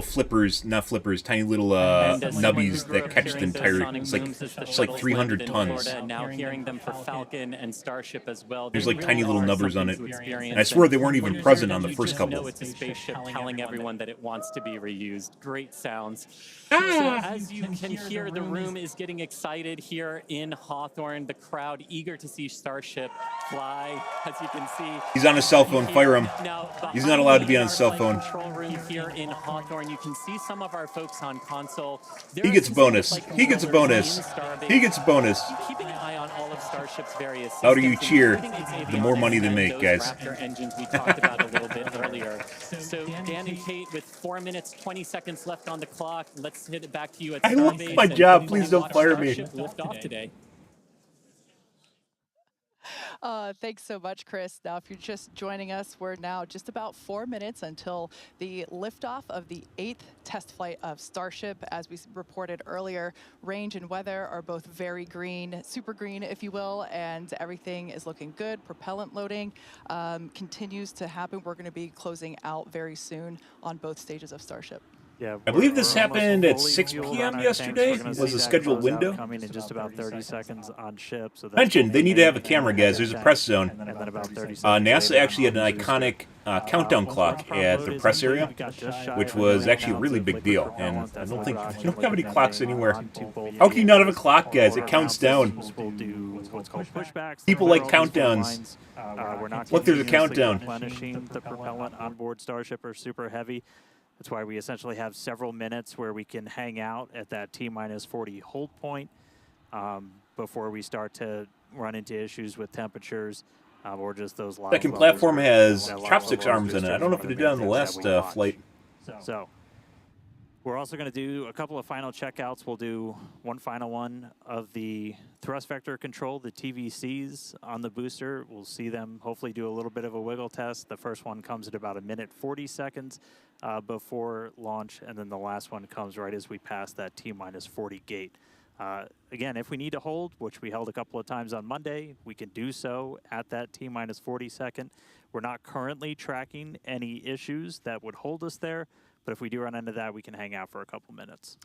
flippers, not flippers, tiny little nubbies that catch the entire. It's like 300 tons. Now hearing them for Falcon and Starship as well. There's like tiny little nubbers on it, and I swear they weren't even present on the first couple. No, it's a spaceship telling everyone that it wants to be reused. Great sounds. Ah! So as you can hear, the room is getting excited here in Hawthorne. The crowd eager to see Starship fly, as you can see. He's on his cell phone. Fire him. He's not allowed to be on his cell phone. Control room here in Hawthorne. You can see some of our folks on console. He gets a bonus. He gets a bonus. He gets a bonus. Keeping an eye on all of Starship's various systems, How do you cheer? including its The more money they avionics make, and guys. those Raptor engines we talked about a little bit earlier. So Dan and Kate, with 4 minutes 20 seconds left on the clock, let's hit it back to you at I love Starbase my and job. Please don't watch fire me. Starship lift off today. Thanks so much, Chris. Now, if you're just joining us, we're now just about 4 minutes until the liftoff of the 8th test flight of Starship. As we reported earlier, range and weather are both very green, super green, if you will, and everything is looking good. Propellant loading continues to happen. We're going to be closing out very soon on both stages of Starship. Yeah, I believe this we're almost happened at fully 6 fueled p.m. on our yesterday. tanks. We're gonna Was see a that scheduled close out window. coming in just about 30 seconds on ship. So that's Mentioned, they need to have a fully camera, guys. There's a press zone. And then about 30 seconds NASA later, actually had an on iconic countdown clock at the press area, which was actually a really big deal. And I don't think you don't have any clocks anywhere. How can you not have a clock, guys? It counts down. We'll do what's called pushbacks. People like countdowns. We're not Look, there's a continuously countdown. replenishing the propellant on board Starship or super heavy. That's why we essentially have several minutes where we can hang out at that T-minus 40 hold point before we start to run into issues with temperatures or just those live Second levels platform where has that chopsticks level arms in it. I boosters don't know if are it did one on the of last things that we watch. flight. So We're also going to do a couple of final checkouts. We'll do one final one of the thrust vector control, the TVCs on the booster. We'll see them hopefully do a little bit of a wiggle test. The first one comes at about 1:40 before launch, and then the last one comes right as we pass that T-40 gate. Again, if we need to hold, which we held a couple of times on Monday, we can do so at that T-40. We're not currently tracking any issues that would hold us there, but if we do run into that, we can hang out for a couple minutes.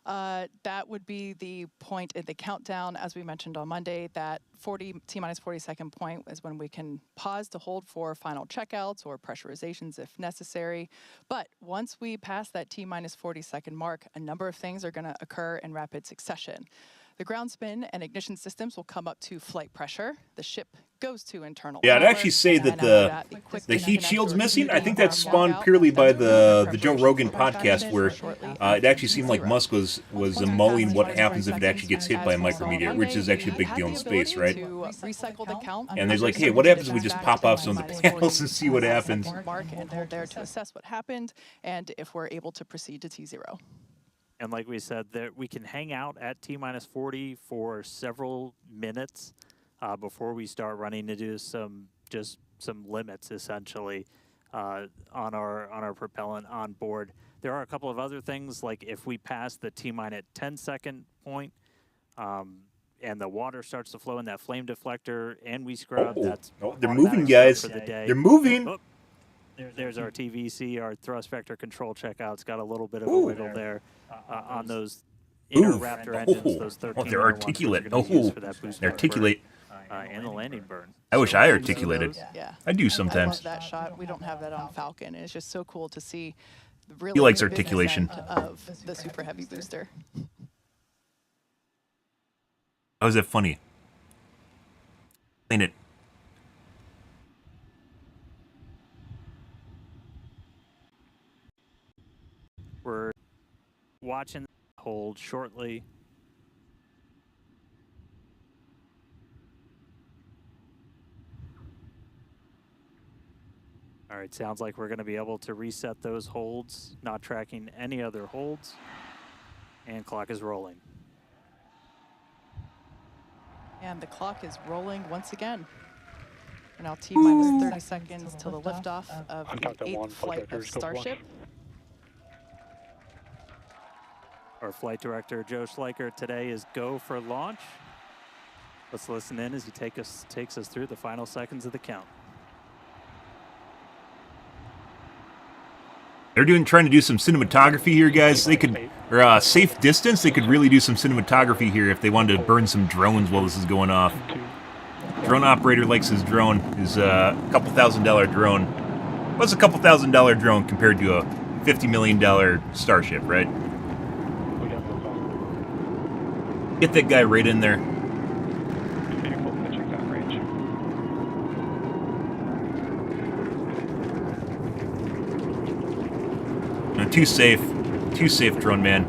That would be the point in the countdown, as we mentioned on Monday. That T-40 point is when we can pause to hold for final checkouts or pressurizations if necessary. But once we pass that T-40 mark, a number of things are going to occur in rapid succession. The ground spin and ignition systems will come up to flight pressure. The ship goes to internal. Yeah, I'd actually say that the heat shield's missing. I think that's spawned purely by the Joe Rogan podcast, where it actually seemed like Musk was mulling what happens if it actually gets hit by a micrometeor, which is actually a big deal in space, right? And there's like, hey, what happens if we just pop off some of the panels and see what happens? And they're there to assess what happened and if we're able to proceed to T0. And like we said, that we can hang out at T-40 for several minutes before we start running to do some limits, essentially, on our propellant on board. There are a couple of other things, like if we pass the T-10 point and the water starts to flow in that flame deflector and we scrub, they're moving, guys. They're moving. Oh, there's our TVC, our thrust vector control checkout. It's got a little bit of a wiggle there on those inner Raptor engines, those 13. They're articulate. They're articulate. And the landing burn. I wish I articulated. Yeah. I do I sometimes. love that shot. We don't have that on Falcon. It's just so cool to see the really He likes big articulation. ascent of the Super Heavy booster. How is that funny? Ain't it? We're watching hold shortly. All right, sounds like we're going to be able to reset those holds, not tracking any other holds. And clock is rolling. And the clock is rolling once again. We're now T-minus 30 seconds till the liftoff of the 8th flight of Starship. Our flight director, Joe Schleicher, today is go for launch. Let's listen in as he takes us through the final seconds of the count. They're trying to do some cinematography here, guys. They could, or safe distance. They could really do some cinematography here if they wanted to burn some drones while this is going off. Drone operator likes his drone. His couple $1,000 drone. What's a couple $1,000 drone compared to a $50 million Starship, right? Get that guy right in there. Too safe, drone man.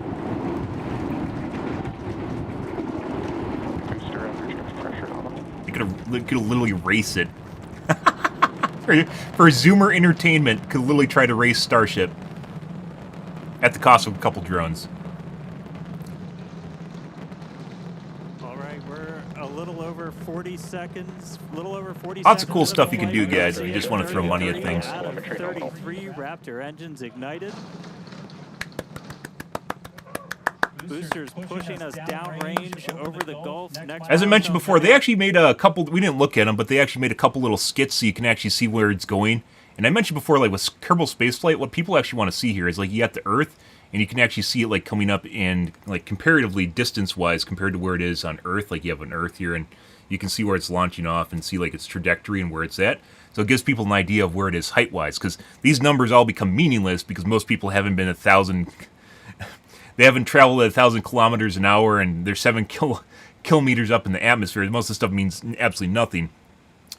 You could literally race it. for Zoomer entertainment, could literally try to race Starship at the cost of a couple drones. All right, we're a little over 40 seconds. Lots of cool stuff you can do, guys, if you just want to throw money at things. Out of 33 Raptor engines ignited. Boosters pushing us downrange over the Gulf. As I mentioned before, they actually made a couple, we didn't look at them, but they actually made a couple little skits so you can actually see where it's going. And I mentioned before, like with Kerbal Spaceflight, what people actually want to see here is like you got the Earth, and you can actually see it like coming up and like comparatively distance-wise compared to where it is on Earth. Like you have an Earth here, and you can see where it's launching off and see like its trajectory and where it's at. So it gives people an idea of where it is height-wise, because these numbers all become meaningless because most people haven't been 1,000... They haven't traveled at 1,000 kilometers an hour, and they're 7 kilometers up in the atmosphere. Most of the stuff means absolutely nothing.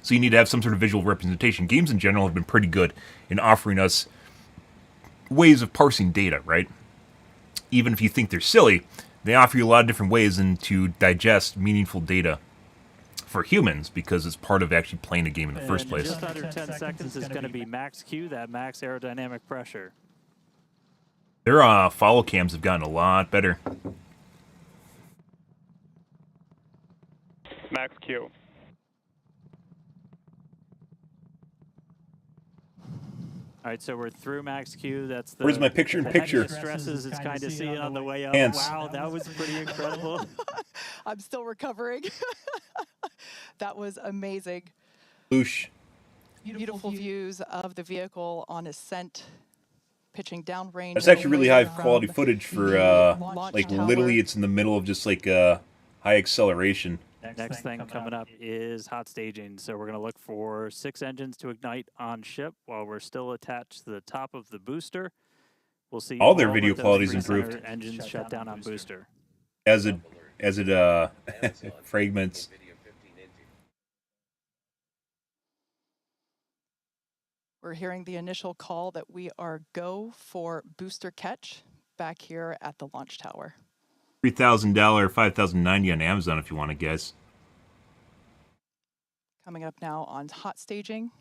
So you need to have some sort of visual representation. Games in general have been pretty good in offering us ways of parsing data, right? Even if you think they're silly, they offer you a lot of different ways to digest meaningful data for humans, because it's part of actually playing a game in the first place. Just under 10 seconds is going to be max Q, that max aerodynamic pressure. Their follow cams have gotten a lot better. Max Q. All right, so we're through max Q. That's the. Where's my picture in picture? The stresses is kind of seeing on the way up. Hands. Wow, that was pretty incredible. I'm still recovering. That was amazing. Boosh. Beautiful views of the vehicle on ascent, pitching downrange. That's actually really high from quality footage for, the launch like, tower. literally it's in the middle of just, like, high acceleration. Next thing coming up is hot staging. So we're going to look for 6 engines to ignite on ship while we're still attached to the top of the booster. We'll see All their but video those quality's 3 center improved. Engines shut down on booster. As it fragments. We're hearing the initial call that we are go for booster catch back here at the launch tower. $3,000, $5,090 on Amazon if you want to guess. Coming up now on hot staging.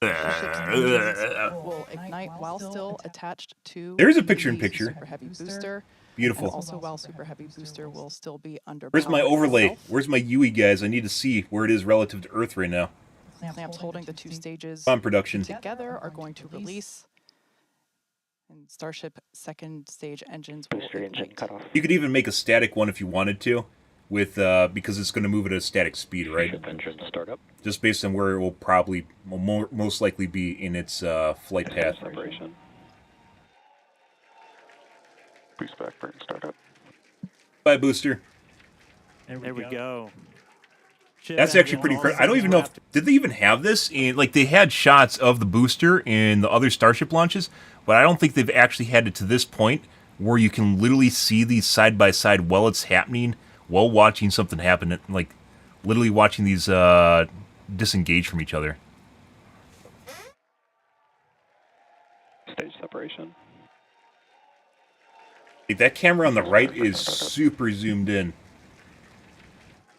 Will ignite while still attached to. There's a picture-in-picture. Super heavy booster. Beautiful. And also, while super heavy booster will still be under. Where's my power overlay? itself. Where's my UE, guys? I need to see where it is relative to Earth right now. Clamps holding the 2 stages On production. together are going to release. And Starship second stage engines will Booster engine ignite. cut off. You could even make a static one if you wanted to, with because it's going to move at a static speed, right? Ship engine startup. Just based on where it will probably, most likely be in its flight path. Separation. Boost back burn startup. Bye, booster. There we go. Ship That's actually engine pretty all incredible. I don't even know if, did they even have this in, like, they had shots of the booster in the other Starship launches, but I don't think they've actually had it to this point where you can literally see these side by side while it's happening, while watching something happen, like literally watching these disengage from each other. Stage separation. Like, that camera on the right is super zoomed in.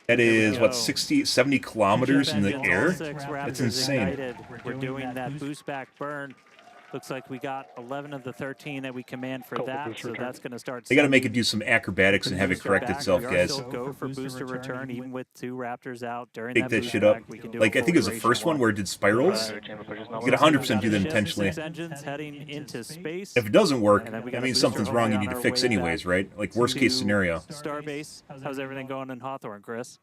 That is, what, 60, 70 kilometers in the Engines, all air? 6 That's Raptors insane. ignited. We're doing that boost back burn. Looks like we got 11 of the 13 that we command for that, so that's going to start. They got to make it do some acrobatics and have it correct itself, guys. Still go for booster return, even with 2 Raptors out during Take that shit up. Like, I think it was the first one where it did spirals. You could 100% do that intentionally. 6 engines heading into space. If it doesn't work, And then we that got a means booster something's wrong you on need to our fix way anyways, back right? Like, worst case to scenario. Starbase. How's everything going in Hawthorne, Chris?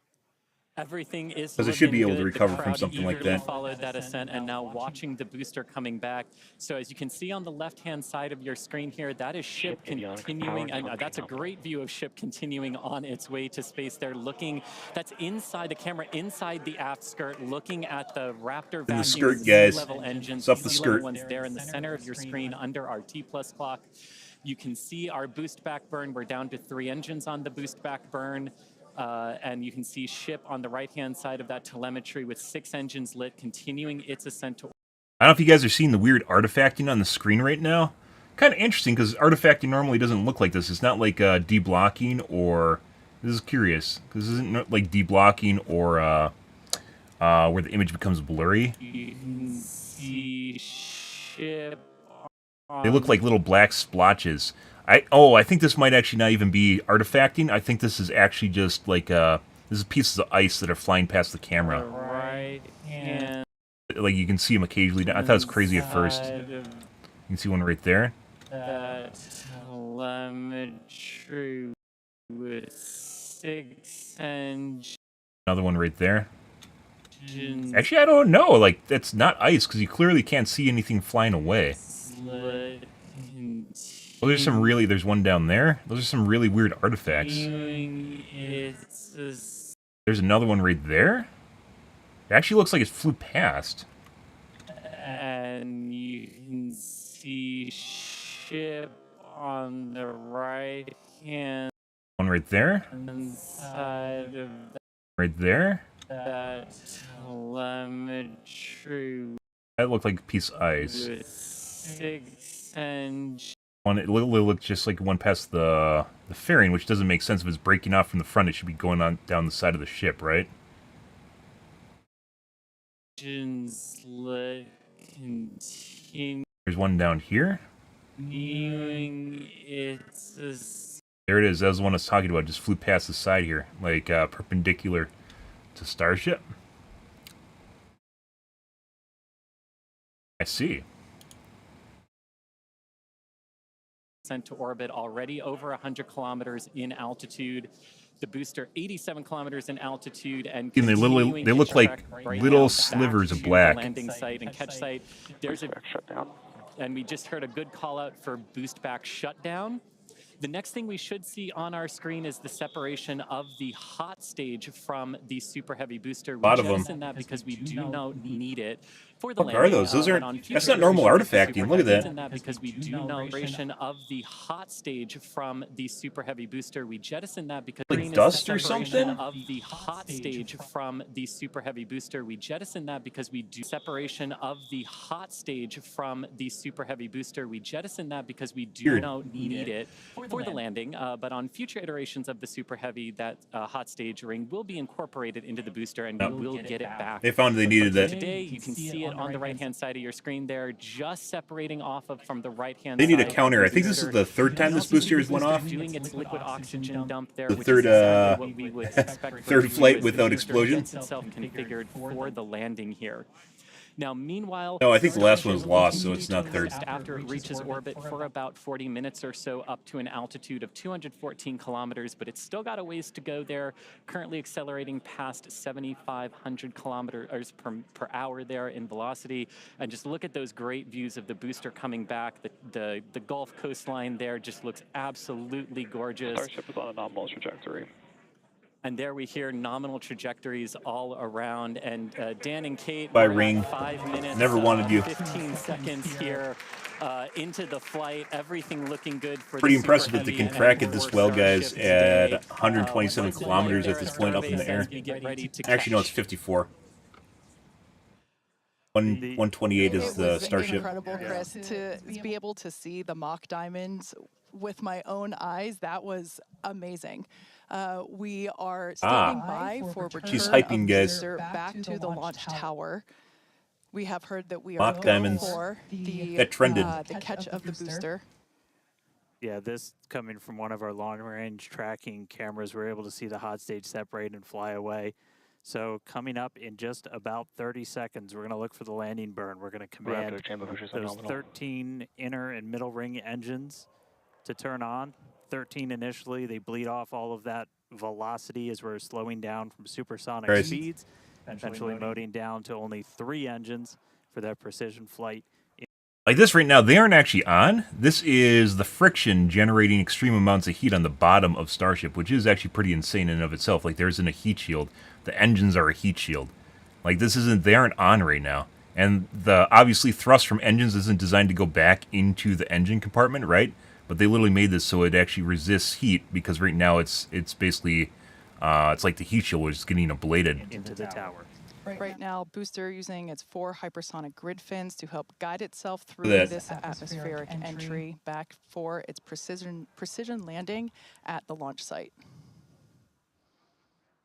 Everything is 'Cause it should be looking able to good. The recover from crowd something like eagerly that. Followed that ascent and now watching the booster coming back. So as you can see on the left-hand side of your screen here, that is ship continuing, and that's a great view of ship continuing on its way to space. They're looking, that's inside the camera, inside the aft skirt, looking at the Raptor the vacuum skirt, guys. sea-level engines. It's up the sea-level skirt. ones there in the center of your screen under our T+ clock. You can see our boost back burn. We're down to 3 engines on the boost back burn. And you can see ship on the right-hand side of that telemetry with 6 engines lit, continuing its ascent to. I don't know if you guys are seeing the weird artifacting on the screen right now. Kind of interesting, because artifacting normally doesn't look like this. It's not like deblocking or... This is curious, because this isn't like deblocking or where the image becomes blurry. You can see ship. They look like little black splotches. I think this might actually not even be artifacting. I think this is actually just like this is pieces of ice that are flying past the camera. Right hand. Like you can see them occasionally. I thought it was crazy at first. You can see one right there. That telemetry with 6 engines. Another one right there. Actually, I don't know. Like that's not ice because you clearly can't see anything flying away. Well, there's some really. There's one down there. Those are some really weird artifacts. There's another one right there. It actually looks like it flew past. And you can see ship on the right hand One right there. side of Right there. that telemetry That looked like a piece of ice. with 6 engines. One, it literally looked just like one past the fairing, which doesn't make sense. If it's breaking off from the front, it should be going on down the side of the ship, right? Lit continue. There's one down here. It's There it is. That was the one I was talking about. Just flew past the side here, like perpendicular to Starship. I see. sent to orbit already, over 100 kilometers in altitude. The booster 87 kilometers in altitude, and they look like little slivers of black. Landing site and catch site. There's a shutdown. And we just heard a good call out for boost back shutdown. The next thing we should see on our screen is the separation of the hot stage from the super heavy booster. A lot of them. That because we do not need it for the What are those? Those aren't. That's not normal artifacting. Look at that. Because we do know separation of the hot stage from the super heavy booster. We jettison that because like dust or something. Of the hot stage from the super heavy booster. We jettison that because we do separation of the hot stage from the super heavy booster. We jettison that because we do not need it for the landing, but on future iterations of the Super Heavy, that hot stage ring will be incorporated into the booster, and we will get it back. They found they needed that. Today, you can see it on the right-hand side of your screen there, just separating off of from the right-hand side. They need a counter. I think this is the third time this booster has went off. Doing its liquid oxygen dump there, The which third, is what we would expect third flight without explosion. Itself configured for the landing here. Now, meanwhile... No, I think the last one was lost, so it's not third. After it reaches orbit for about 40 minutes or so, up to an altitude of 214 kilometers, but it's still got a ways to go there, currently accelerating past 7,500 kilometers per hour there in velocity. And just look at those great views of the booster coming back. The Gulf coastline there just looks absolutely gorgeous. Starship is on a nominal trajectory. And there we hear nominal trajectories all around. And Dan and Kate, by ring. 5 minutes. Never wanted you. 15 seconds here into the flight. Everything looking good for. Pretty impressive that they can crack it this well, guys. At 127 kilometers at this point up in the air. Actually, no, it's 54. 128 is the Starship. Incredible, Chris, to be able to see the mock diamonds with my own eyes. That was amazing. We are standing by for return She's hyping, guys. Back to the launch tower. We have heard that we are Mock diamonds. for the, That trended. The catch of the booster. Yeah, this coming from one of our long-range tracking cameras, we're able to see the hot stage separate and fly away. So coming up in just about 30 seconds, we're going to look for the landing burn. We're going to command those 13 inner and middle ring engines to turn on. 13 initially, they bleed off all of that velocity as we're slowing down from supersonic speeds, eventually moding down to only 3 engines for that precision flight. Like this right now, they aren't actually on. This is the friction generating extreme amounts of heat on the bottom of Starship, which is actually pretty insane in and of itself. Like there isn't a heat shield. The engines are a heat shield. Like this isn't, they aren't on right now. And the obviously thrust from engines isn't designed to go back into the engine compartment, right? But they literally made this so it actually resists heat, because right now it's basically it's like the heat shield was getting ablated into the tower. Right now, booster using its 4 hypersonic grid fins to help guide itself through this atmospheric entry back for its precision landing at the launch site.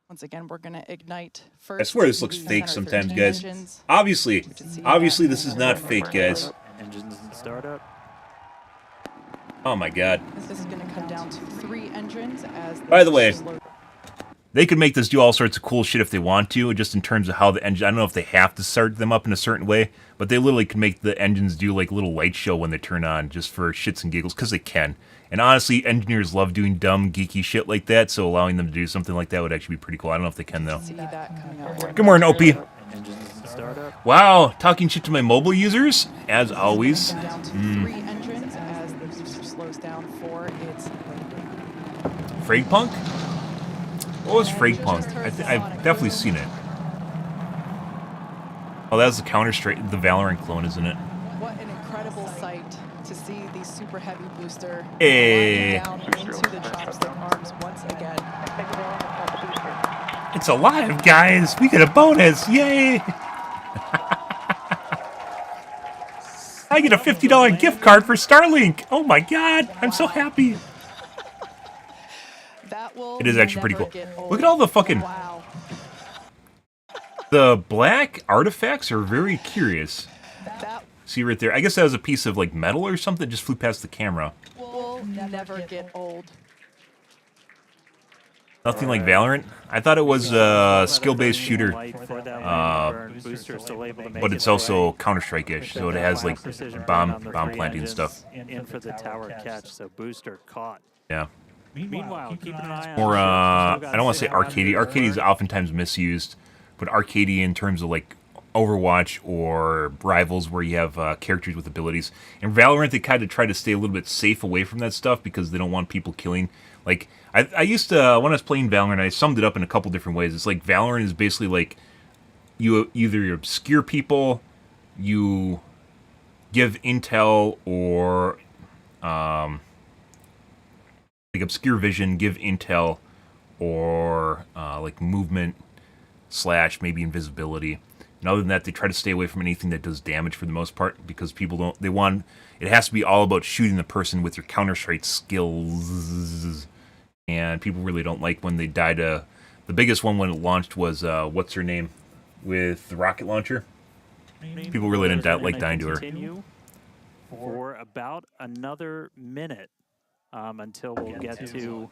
Once again, we're going to ignite first. I swear this looks fake sometimes, guys. Obviously this is not fake, guys. Engines and startup. Oh my god. This is going to come down to 3 engines as. By the way, they could make this do all sorts of cool shit if they want to, just in terms of how the engine. I don't know if they have to start them up in a certain way, but they literally can make the engines do like a little light show when they turn on, just for shits and giggles, because they can. And honestly, engineers love doing dumb, geeky shit like that, so allowing them to do something like that would actually be pretty cool. I don't know if they can, though. Good morning, Opie. Wow, talking shit to my mobile users, as always. Frag Punk? What was Frag Punk? I've definitely seen it. Oh, that was the Counter-Strike, the Valorant clone, isn't it? What an incredible sight to see the super heavy booster down into the chopstick arms once again. It's alive, guys! We get a bonus! Yay! I get a $50 gift card for Starlink! Oh my god! I'm so happy! It is actually pretty cool. Look at all the fucking... Wow. The black artifacts are very curious. See right there. I guess that was a piece of like metal or something that just flew past the camera. Will never get old. Nothing like Valorant. I thought it was a skill-based shooter, but it's also Counter-Strike-ish, so it has like bomb planting and stuff. In for the tower catch, so Booster caught. Yeah. Meanwhile, keeping an eye on. Or I don't want to say arcadey. Arcadey is oftentimes misused, but arcadey in terms of like Overwatch or Rivals, where you have characters with abilities. In Valorant, they kind of try to stay a little bit safe away from that stuff because they don't want people killing. Like I used to when I was playing Valorant, I summed it up in a couple different ways. It's like Valorant is basically like you either obscure people, you give intel, or like obscure vision, give intel, or like movement / maybe invisibility. And other than that, they try to stay away from anything that does damage for the most part because people don't. They want it has to be all about shooting the person with your Counter-Strike skills, and people really don't like when they die to. The biggest one when it launched was what's her name with the rocket launcher. People really didn't like dying to her. For about another minute until we'll get to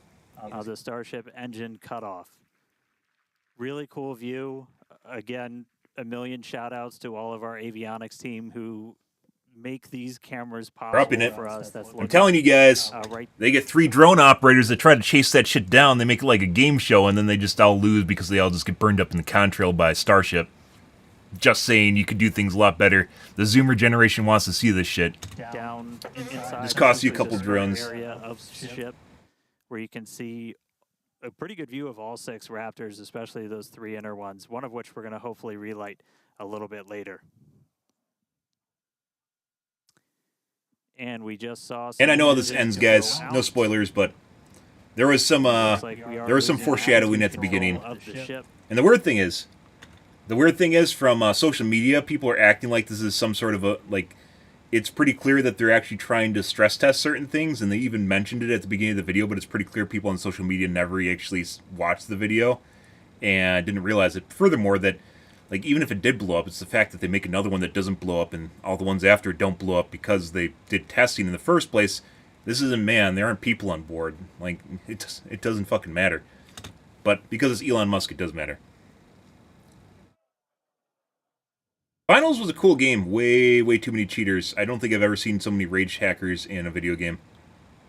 the Starship engine cutoff. Really cool view. Again, a million shout outs to all of our avionics team who make these cameras possible for us. I'm telling you guys, they get 3 drone operators that try to chase that shit down. They make it like a game show, and then they just all lose because they all just get burned up in the contrail by a Starship. Just saying, you could do things a lot better. The Zoomer generation wants to see this shit. Down inside. Just cost you a couple drones. Area of ship where you can see a pretty good view of all 6 Raptors, especially those 3 inner ones, one of which we're going to hopefully relight a little bit later. And we just saw. And I know how this ends, guys. No spoilers, but there was some foreshadowing at the beginning. And the weird thing is, from social media, people are acting like this is some sort of a like. It's pretty clear that they're actually trying to stress test certain things, and they even mentioned it at the beginning of the video. But it's pretty clear people on social media never actually watched the video and didn't realize it. Furthermore, that like even if it did blow up, it's the fact that they make another one that doesn't blow up, and all the ones after don't blow up because they did testing in the first place. This isn't man; there aren't people on board. Like it doesn't fucking matter. But because it's Elon Musk, it does matter. Finals was a cool game. Way too many cheaters. I don't think I've ever seen so many rage hackers in a video game.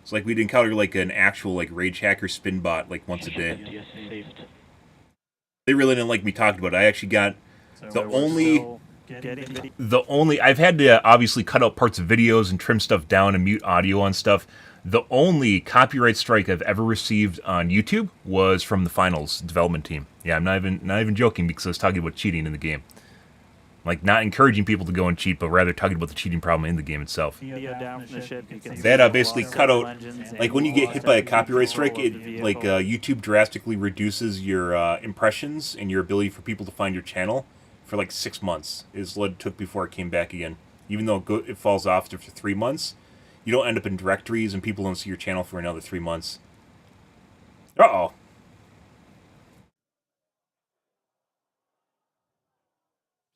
It's like we'd encounter like an actual like rage hacker spin bot like once a day. They really didn't like me talking about it. I actually got the only I've had to obviously cut out parts of videos and trim stuff down and mute audio on stuff. The only copyright strike I've ever received on YouTube was from the Finals development team. Yeah, I'm not even joking because I was talking about cheating in the game. Like, not encouraging people to go and cheat, but rather talking about the cheating problem in the game itself. That basically cut out, like, when you get hit by a copyright strike, YouTube drastically reduces your impressions and your ability for people to find your channel for, like, 6 months, is what it took before it came back again. Even though it falls off after 3 months, you don't end up in directories and people don't see your channel for another 3 months. Uh-oh.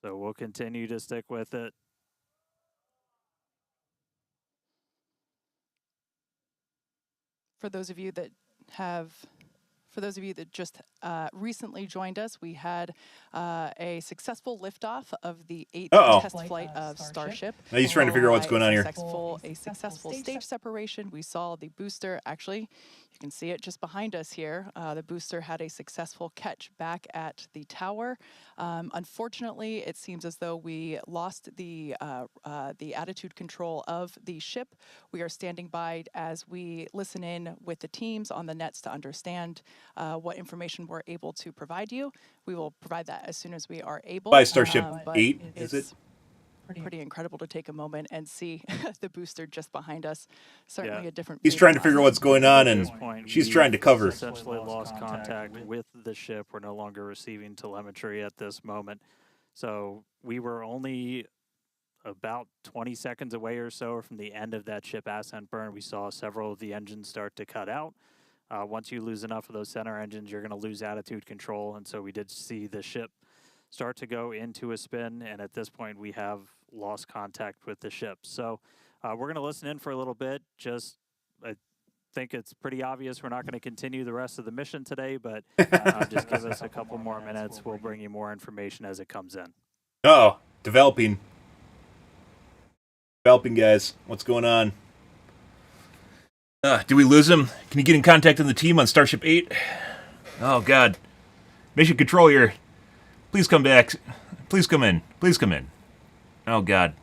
So we'll continue to stick with it. For those of you that just recently joined us, we had a successful liftoff of the 8th test flight of Starship. Now he's trying to figure out what's going on here. A successful stage separation. We saw the booster, actually, you can see it just behind us here. The booster had a successful catch back at the tower. Unfortunately, it seems as though we lost the attitude control of the ship. We are standing by as we listen in with the teams on the nets to understand what information we're able to provide you. We will provide that as soon as we are able. By Starship 8, is it? Pretty incredible to take a moment and see the booster just behind us. Certainly a different. He's trying to figure out what's going on, and she's trying to cover. Essentially lost contact with the ship. We're no longer receiving telemetry at this moment. So we were only about 20 seconds away or so from the end of that ship ascent burn. We saw several of the engines start to cut out. Once you lose enough of those center engines, you're going to lose attitude control, and so we did see the ship start to go into a spin, and at this point we have lost contact with the ship. So we're going to listen in for a little bit. I think it's pretty obvious we're not going to continue the rest of the mission today, but just give us a couple more minutes. We'll bring you more information as it comes in. Oh, developing. Developing, guys. What's going on? Do we lose him? Can you get in contact with the team on Starship 8? Oh, God. Mission control here. Please come back. Please come in. Please come in. Oh, God.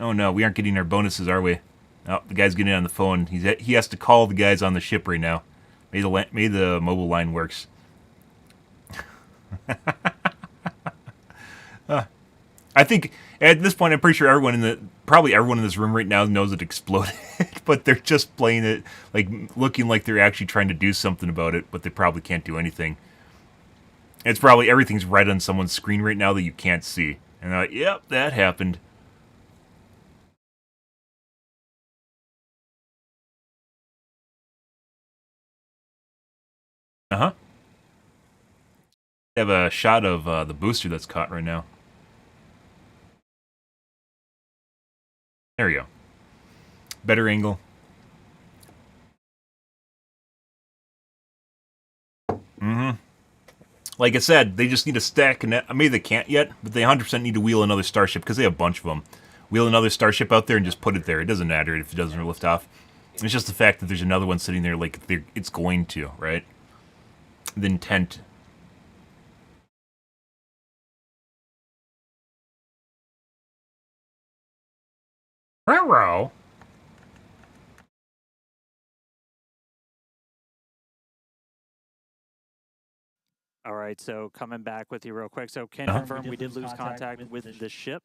Oh, no. We aren't getting our bonuses, are we? Oh, the guy's getting on the phone. He has to call the guys on the ship right now. Maybe the mobile line works. I think at this point, I'm pretty sure probably everyone in this room right now knows it exploded, but they're just playing it, like looking like they're actually trying to do something about it, but they probably can't do anything. It's probably everything's red on someone's screen right now that you can't see, and they're like, "Yep, that happened." I have a shot of the booster that's caught right now. There we go. Better angle. Like I said, they just need a stack, and maybe they can't yet, but they 100% need to wheel another starship, because they have a bunch of them. Wheel another starship out there and just put it there. It doesn't matter if it doesn't lift off. It's just the fact that there's another one sitting there like it's going to, right? The intent. Row. All right, so coming back with you real quick. So can confirm we did lose contact with the ship.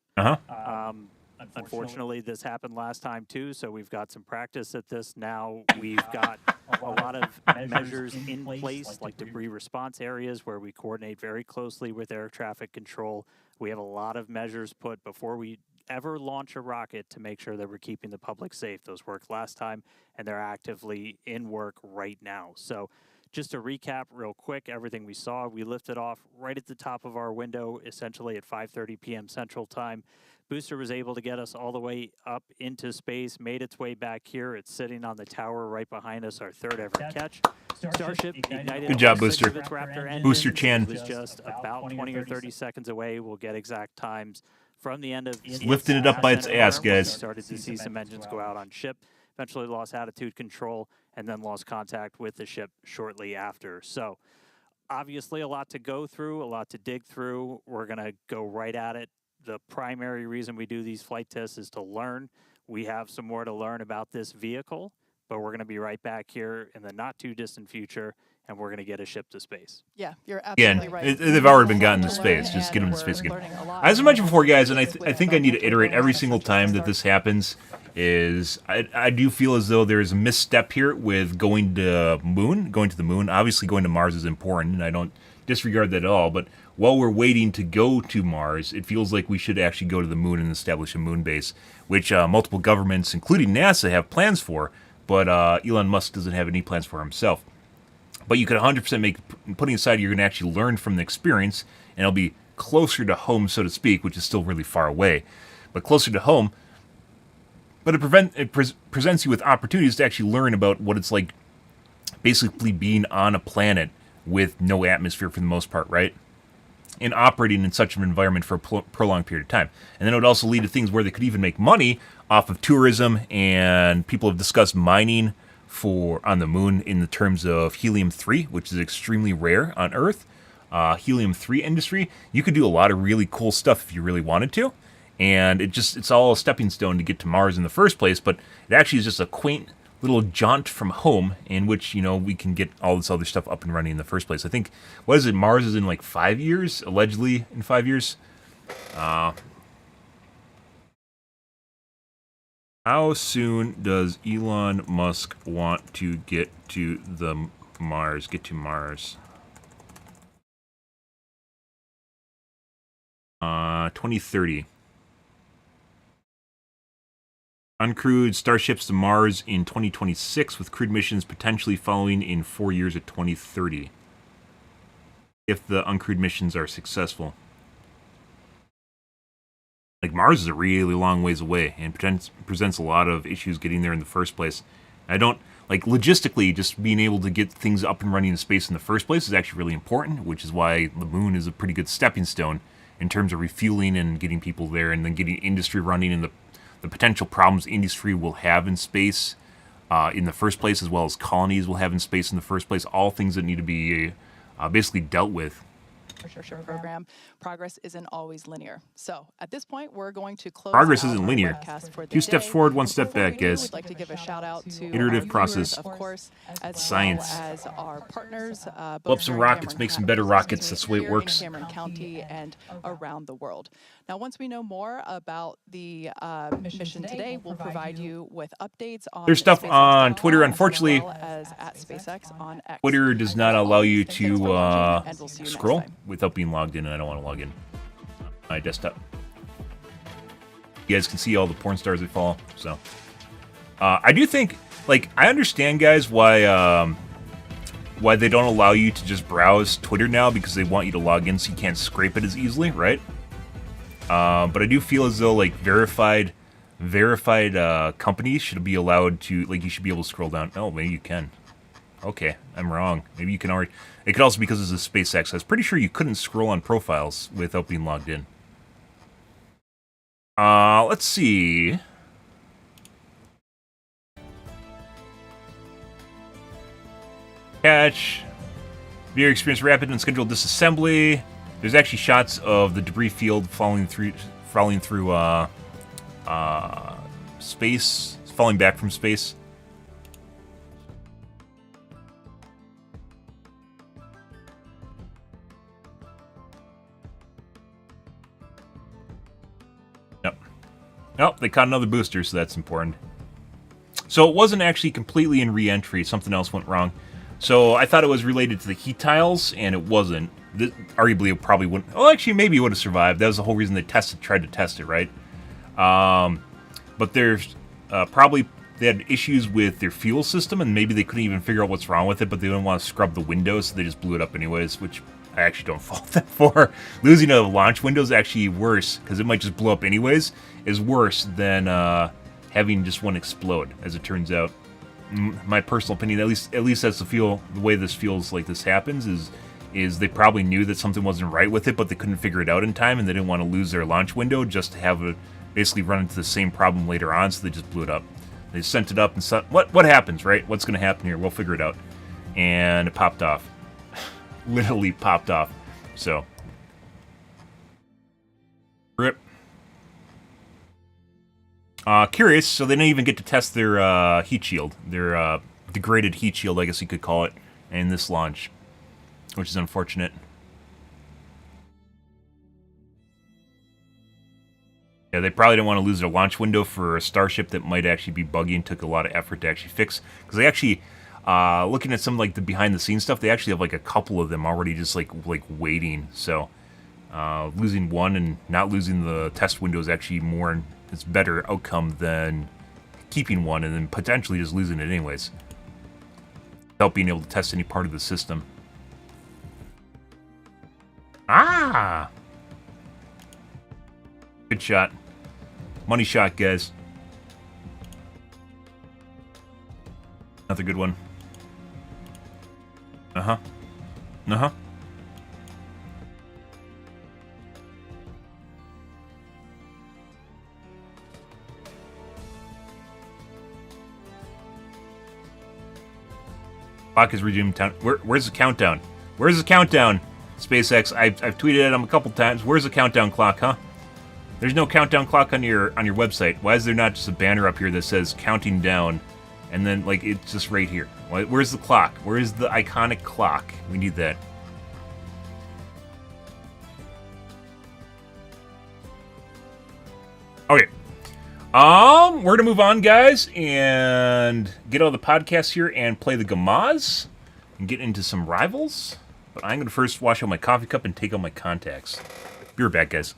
Unfortunately, this happened last time too, so we've got some practice at this now. We've got a lot of measures in place, like debris response areas where we coordinate very closely with air traffic control. We have a lot of measures put before we ever launch a rocket to make sure that we're keeping the public safe. Those worked last time, and they're actively in work right now. So just to recap real quick, everything we saw, we lifted off right at the top of our window, essentially at 5:30 p.m. Central Time. Booster was able to get us all the way up into space, made its way back here. It's sitting on the tower right behind us, our third ever catch. Starship ignited. Good job, Booster. Booster Chan was just about 20 or 30 seconds away. We'll get exact times from the end of lifting it up by its ass, guys. We started to see some engines go out on ship. Eventually lost attitude control and then lost contact with the ship shortly after. So obviously a lot to go through, a lot to dig through. We're going to go right at it. The primary reason we do these flight tests is to learn. We have some more to learn about this vehicle, but we're going to be right back here in the not too distant future, and we're going to get a ship to space. Yeah, you're absolutely right. They've already been gotten to space. Just get them to space again. As I mentioned before, guys, and I think I need to iterate every single time that this happens, is I do feel as though there's a misstep here with going to the moon. Obviously, going to Mars is important, and I don't disregard that at all, but while we're waiting to go to Mars, it feels like we should actually go to the moon and establish a moon base, which multiple governments, including NASA, have plans for, but Elon Musk doesn't have any plans for himself. But you could 100% make, putting aside you're going to actually learn from the experience, and it'll be closer to home, so to speak, which is still really far away, but closer to home. But it presents you with opportunities to actually learn about what it's like basically being on a planet with no atmosphere for the most part, right? And operating in such an environment for a prolonged period of time. And then it would also lead to things where they could even make money off of tourism, and people have discussed mining on the moon in the terms of helium-3, which is extremely rare on Earth. Helium-3 industry, you could do a lot of really cool stuff if you really wanted to. And it's all a stepping stone to get to Mars in the first place, but it actually is just a quaint little jaunt from home in which, we can get all this other stuff up and running in the first place. I think, Mars is in like 5 years, allegedly in 5 years. How soon does Elon Musk want to get to Mars? 2030. Uncrewed starships to Mars in 2026, with crewed missions potentially following in 4 years at 2030. If the uncrewed missions are successful. Like, Mars is a really long ways away and presents a lot of issues getting there in the first place. I don't, like, logistically, just being able to get things up and running in space in the first place is actually really important, which is why the moon is a pretty good stepping stone in terms of refueling and getting people there and then getting industry running and the potential problems industry will have in space in the first place, as well as colonies will have in space in the first place. All things that need to be basically dealt with. Program. Progress isn't always linear. So at this point, we're going to close. Progress out isn't our linear. webcast for the 2 steps day. forward, 1 step Before back, we do, guys. we'd like to give a shout out to Iterative our process. viewers, of course, as Science. well as our partners. Blow up some rockets, make some better rockets. That's the way it works. In Cameron County and around the world. Now, once we know more about the mission today, we'll provide you with updates on. There's stuff on Twitter. Unfortunately, as well as at SpaceX on X. Twitter does not allow you Thanks for watching, to and we'll see you next scroll time. without being logged in, and I don't want to log in. My desktop. You guys can see all the porn stars that follow. So, I do think, like, I understand, guys, why they don't allow you to just browse Twitter now, because they want you to log in so you can't scrape it as easily, right? But I do feel as though, like, verified companies should be allowed to, like, you should be able to scroll down. Oh, maybe you can. Okay, I'm wrong. Maybe you can already. It could also be because this is SpaceX. I was pretty sure you couldn't scroll on profiles without being logged in. Let's see. Catch. Video experience rapid and scheduled disassembly. There's actually shots of the debris field falling through space, falling back from space. Oh, they caught another booster, so that's important. So it wasn't actually completely in re-entry. Something else went wrong. So I thought it was related to the heat tiles, and it wasn't. Arguably, it probably wouldn't. Well, actually, maybe it would have survived. That was the whole reason they tried to test it, right? But there's probably they had issues with their fuel system, and maybe they couldn't even figure out what's wrong with it, but they didn't want to scrub the windows, so they just blew it up anyways, which I actually don't fault them for. Losing a launch window is actually worse, because it might just blow up anyways, is worse than having just one explode, as it turns out. My personal opinion, at least that's the way this feels like this happens, is they probably knew that something wasn't right with it, but they couldn't figure it out in time, and they didn't want to lose their launch window just to have it basically run into the same problem later on, so they just blew it up. They sent it up and said, what happens, right? What's going to happen here? We'll figure it out. And it popped off. Literally popped off. So. Rip. Curious, so they didn't even get to test their heat shield. Their degraded heat shield, I guess you could call it, in this launch. Which is unfortunate. Yeah, they probably didn't want to lose their launch window for a starship that might actually be buggy and took a lot of effort to actually fix. Because they actually, looking at some like the behind-the-scenes stuff, they actually have like a couple of them already just like waiting. So losing one and not losing the test window is actually it's better outcome than keeping one and then potentially just losing it anyways, without being able to test any part of the system. Ah! Good shot. Money shot, guys. Another good one. Uh-huh. Uh-huh. Clock is resumed. Where's the countdown? Where's the countdown? SpaceX, I've tweeted at them a couple times. Where's the countdown clock, huh? There's no countdown clock on your website. Why is there not just a banner up here that says counting down, and then like it's just right here? Where's the clock? Where's the iconic clock? We need that. Okay. We're gonna move on, guys, and get all the podcasts here and play the Gamaz and get into some rivals. But I'm gonna first wash out my coffee cup and take out my contacts. Be right back, guys.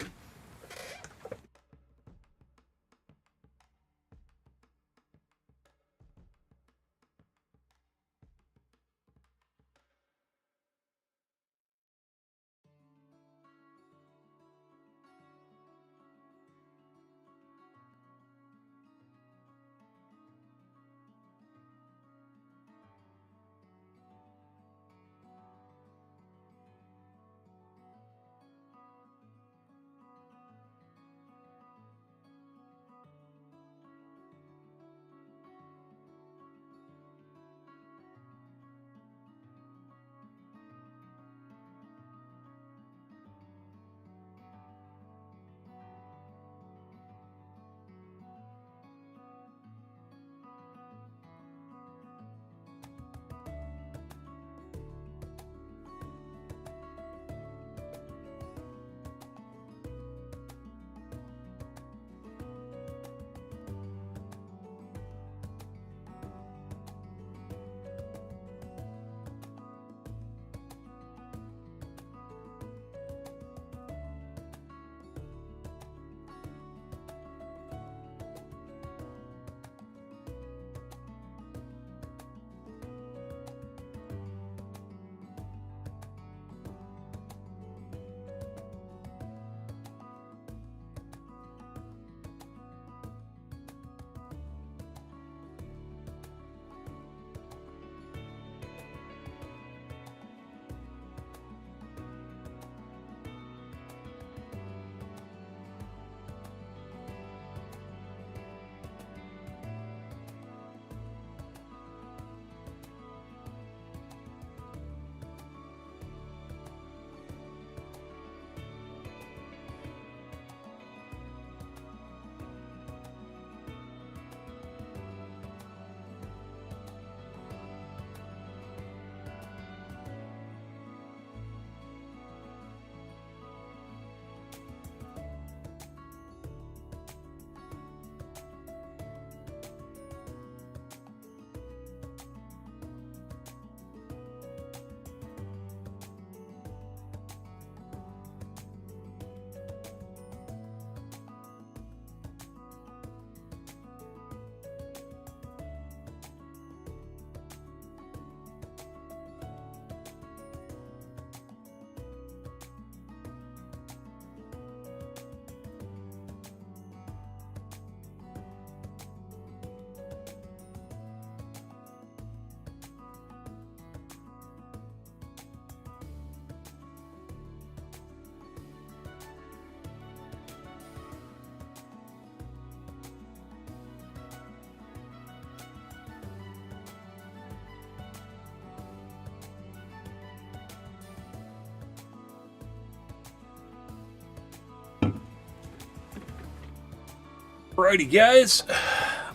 Alrighty, guys.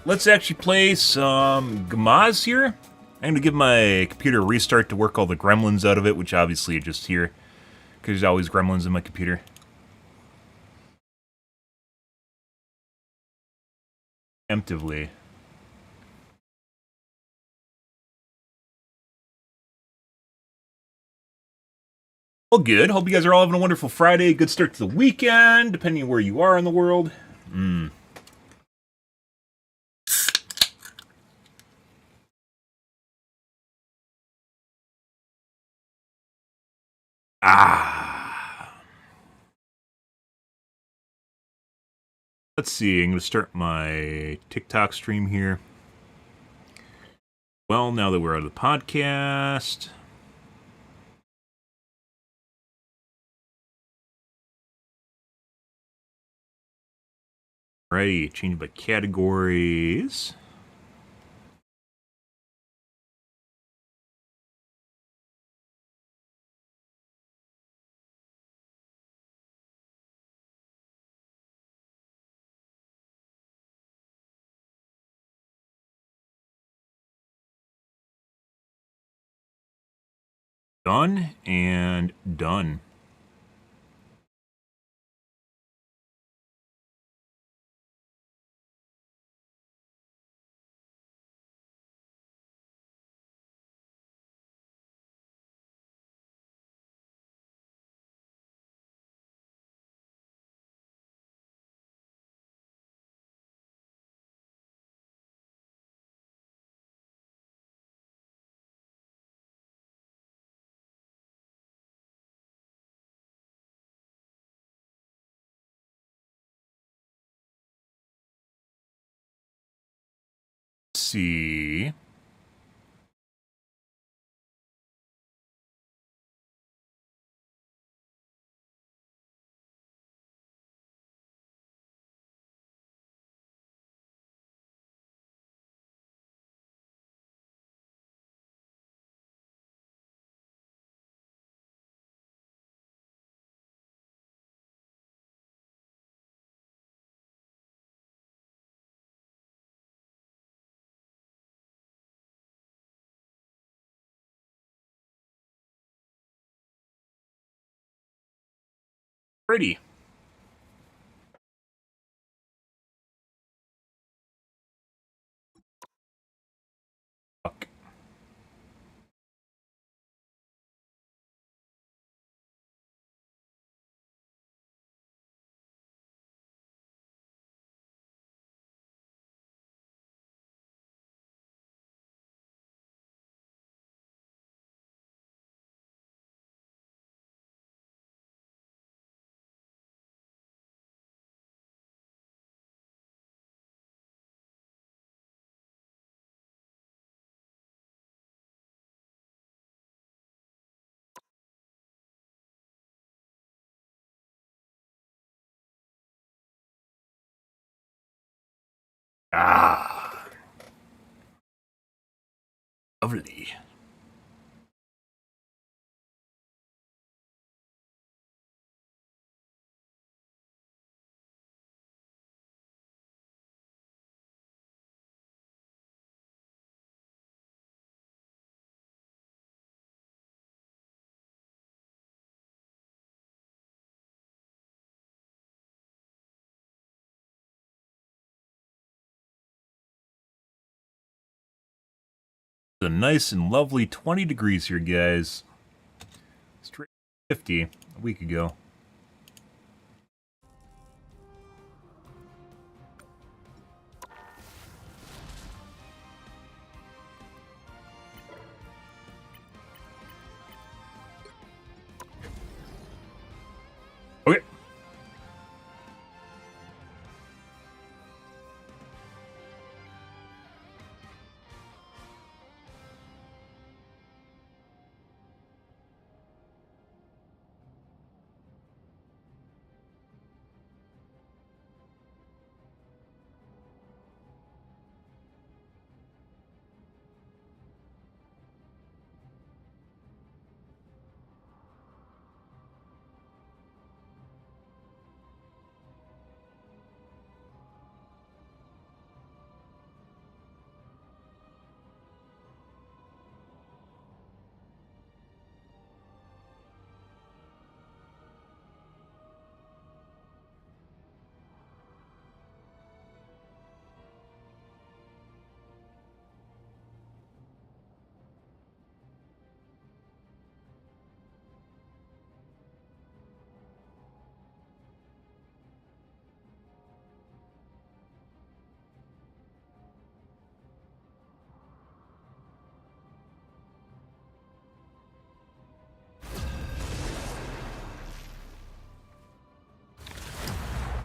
Let's actually play some Gamaz here. I'm going to give my computer a restart to work all the gremlins out of it, which obviously are just here, because there's always gremlins in my computer. Tentatively. Well, good. Hope you guys are all having a wonderful Friday. Good start to the weekend, depending on where you are in the world. Let's see. I'm going to start my TikTok stream here. Well, now that we're out of the podcast... Alrighty, change by categories. Done and done. Let's see. Pretty. Fuck. Ah. Lovely. It's a nice and lovely 20 degrees here, guys. Straight 50 a week ago. Okay.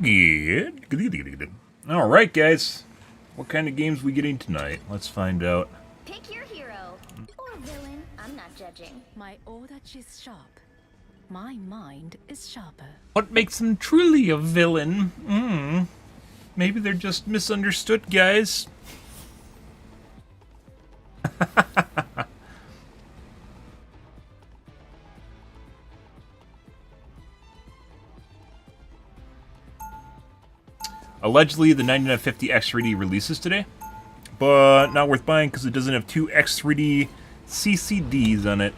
Good. Good. All right, guys. What kind of games we getting tonight? Let's find out. Pick your hero or villain. I'm not judging. My odachi is sharp. My mind is sharper. What makes them truly a villain? Maybe they're just misunderstood, guys. Allegedly, the 9950 X3D releases today, but not worth buying because it doesn't have two X3D CCDs on it.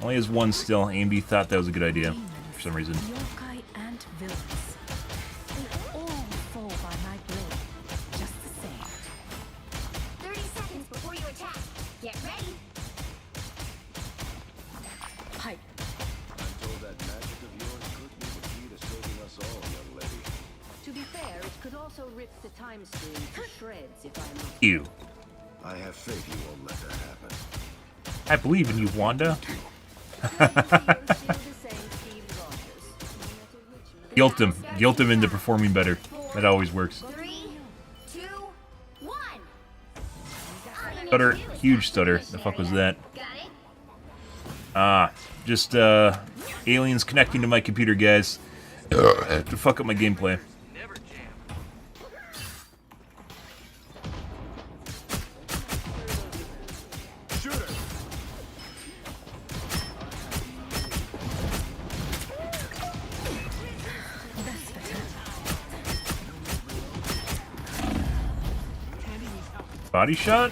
Only has one still. AMD thought that was a good idea for some reason. Yokai and villains. They all fall by my blade. Just the same. 30 seconds before you attack. Get ready. Pipe. I'm told that magic of yours could be the key to saving us all, young lady. To be fair, it could also rip the time stream to shreds if I must. Ew. I have faith you won't let that happen. I believe in you, Wanda. Guilt him into performing better. That always works. 3, 2, 1. Stutter, huge stutter. The fuck was that? Got it? Just aliens connecting to my computer, guys. To fuck up my gameplay. Body shot?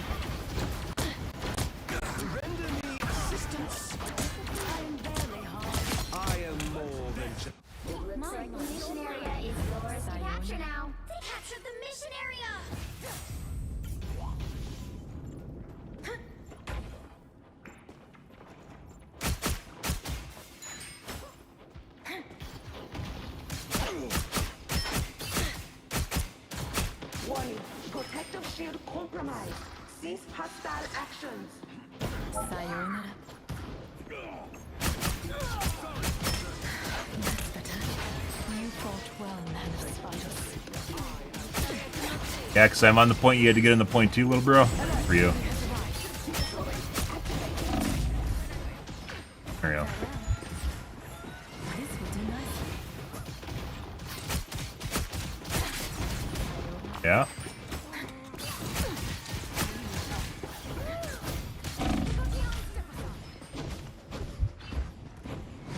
Looks like the mission area is yours to capture now. They captured the mission area! Warning, protective shield compromised. Cease hostile actions. Sayonara. That's better. You fought well, man of spiders. Yeah, because I'm on the point. You had to get on the point too, little bro. For you. There we go. This will do nicely. Yeah.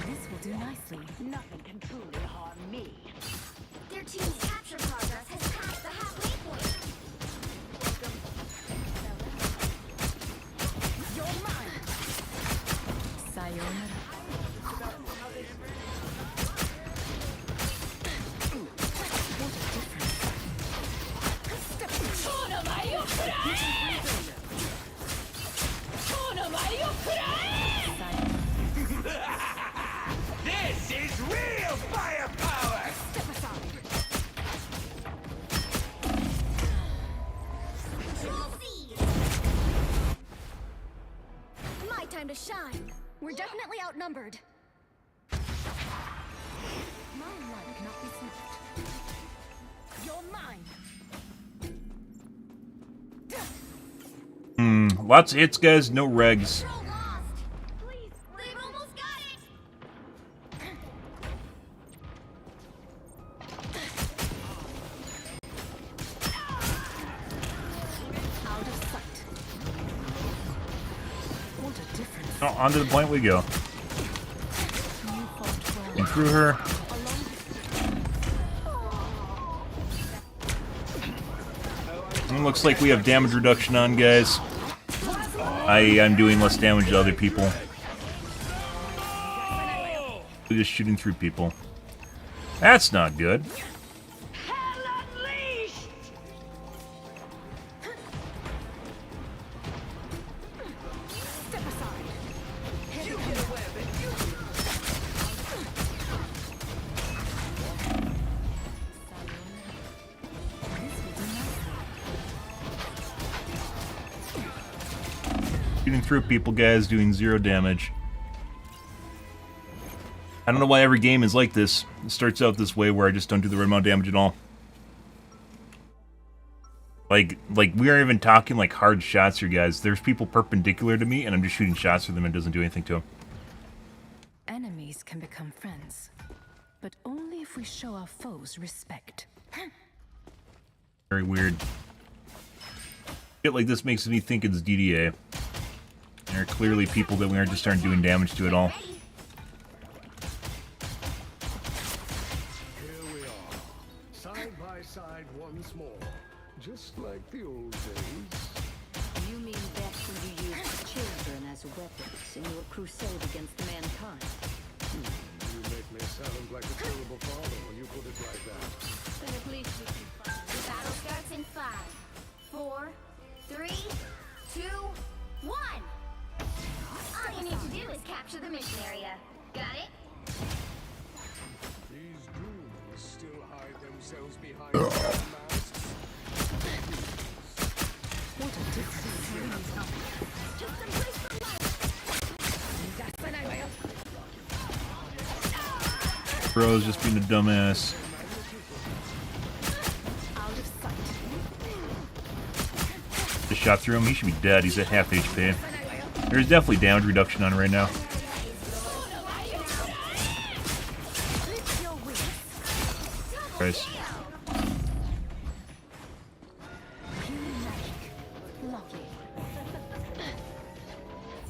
This will do nicely. Nothing can truly harm me. Their team's capture progress has passed the halfway point. You're mine. Sayonara. What a difference. This is real firepower! Step aside. My time to shine. We're definitely outnumbered. My light cannot be snuffed. You're mine. Lots of hits, guys. No regs. Control lost. Please, they've almost got it. Out of sight. What a difference. Oh, onto the point we go. You fought well. And through her. It looks like we have damage reduction on, guys. I'm doing less damage to other people. We're just shooting through people. That's not good. Hell unleashed! Step aside. You get away with it. Shooting through people, guys, doing 0 damage. I don't know why every game is like this. It starts out this way where I just don't do the right amount of damage at all. Like we aren't even talking like hard shots here, guys. There's people perpendicular to me, and I'm just shooting shots for them, and it doesn't do anything to them. Enemies can become friends, but only if we show our foes respect. Very weird. Shit like this makes me think it's DDA. There are clearly people that we aren't doing damage to at all. Here we are, side by side once more, just like the old days. You mean back when you used children as weapons in your crusade against mankind? You make me sound like a terrible father when you put it like that. Then at least we can find. The battle starts in 5, 4, 3, 2, 1. All you need to do is capture the mission area. Got it? These goons still hide themselves behind their masks. What a difference. Just some place for life. Bro's just being a dumbass. Just shot through him. He should be dead. He's at half HP. There's definitely damage reduction on right now. Christ.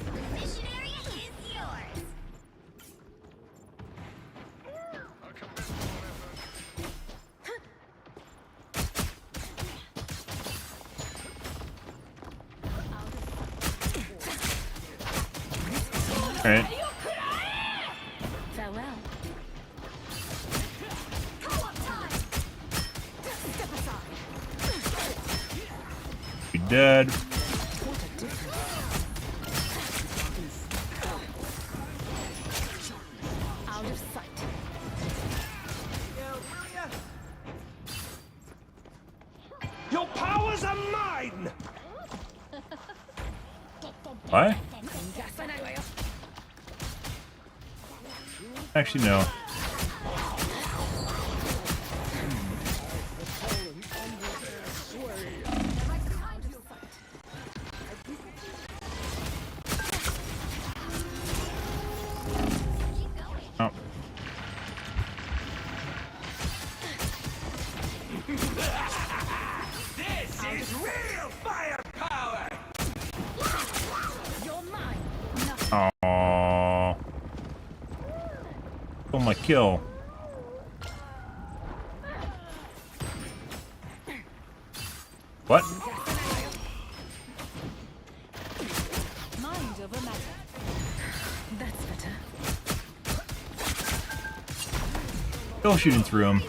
The mission area is yours. Alright. Farewell. Be dead. What a difference. Out of sight. Your powers are mine! Why? Actually, no. Oh. This is real firepower! You're mine. Aww. Oh, my kill. What? Mind over matter. That's better. Still shooting through him.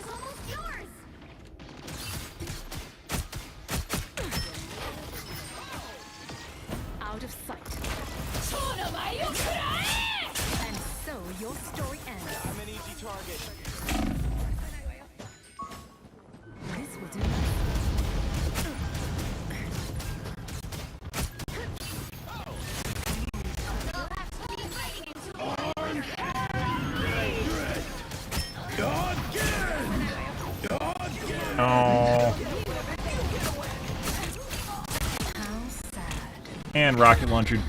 Out of sight. And so your story ends. I'm an easy target. This will do. Oh. How sad. And rocket launcher.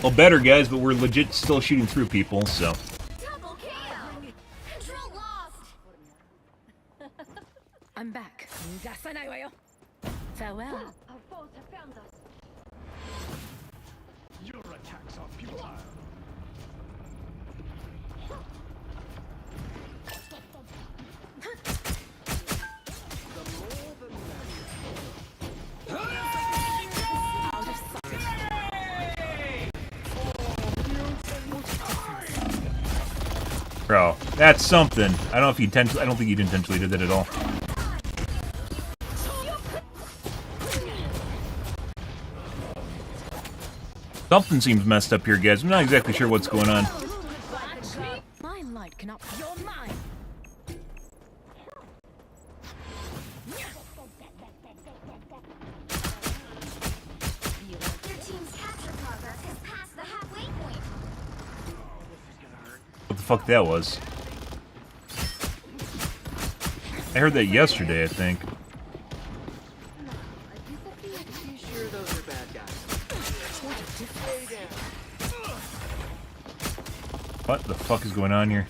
Well, better, guys, but we're legit still shooting through people, so. Double kill. Control lost. I'm back. Farewell. Our foes have found us. Your attacks are futile. Out of sight. Bro, that's something. I don't know if you intentionally. I don't think you intentionally did that at all. Something seems messed up here, guys. I'm not exactly sure what's going on. My light cannot. You're mine. Your team's capture progress has passed the halfway point. fuck that was. I heard that yesterday, I think. What the fuck is going on here?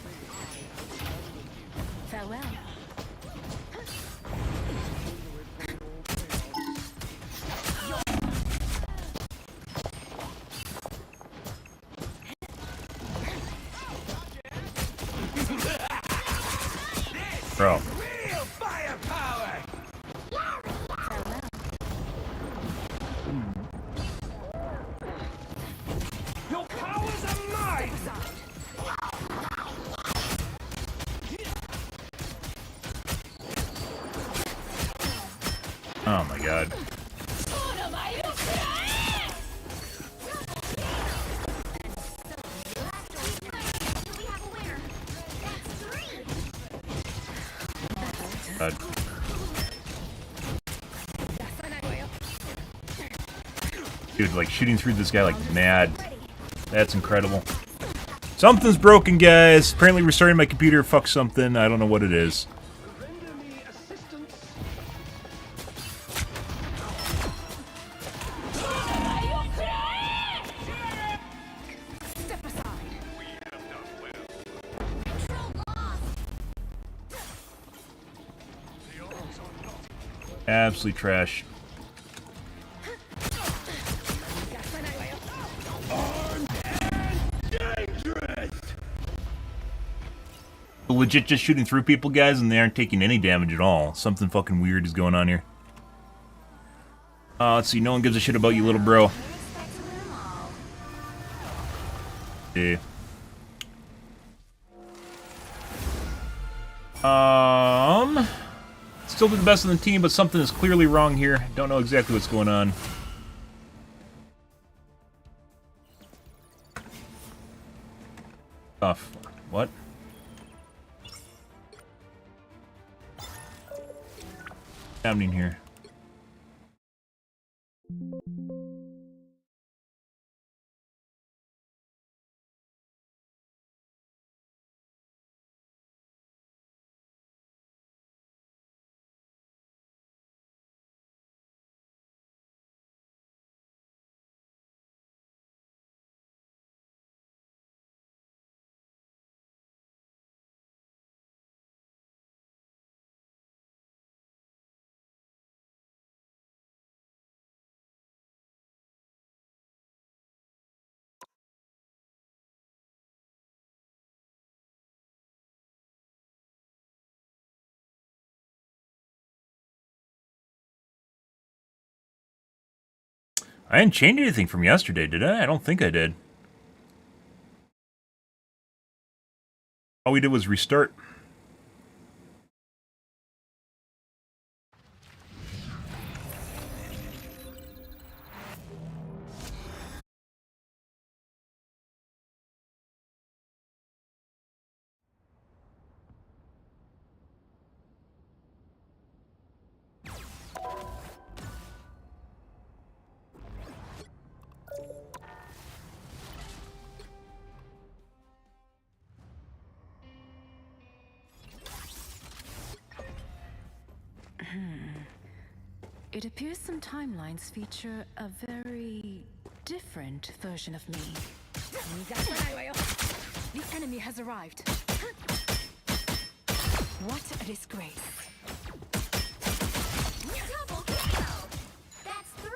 Farewell. Bro. Real firepower! Your powers are mine! Oh my god. God. Dude, like shooting through this guy like mad. That's incredible. Something's broken, guys. Apparently restarting my computer fucked something. I don't know what it is. Render me assistance. Step aside. Absolutely trash. Legit just shooting through people, guys, and they aren't taking any damage at all. Something fucking weird is going on here. Let's see, no one gives a shit about you, little bro. Yeah. Still do the best on the team, but something is clearly wrong here. Don't know exactly what's going on. Tough. What? What's happening here? I didn't change anything from yesterday, did I? I don't think I did. All we did was restart. It appears some timelines feature a very different version of me. The enemy has arrived. What a disgrace. Double kill! That's 3!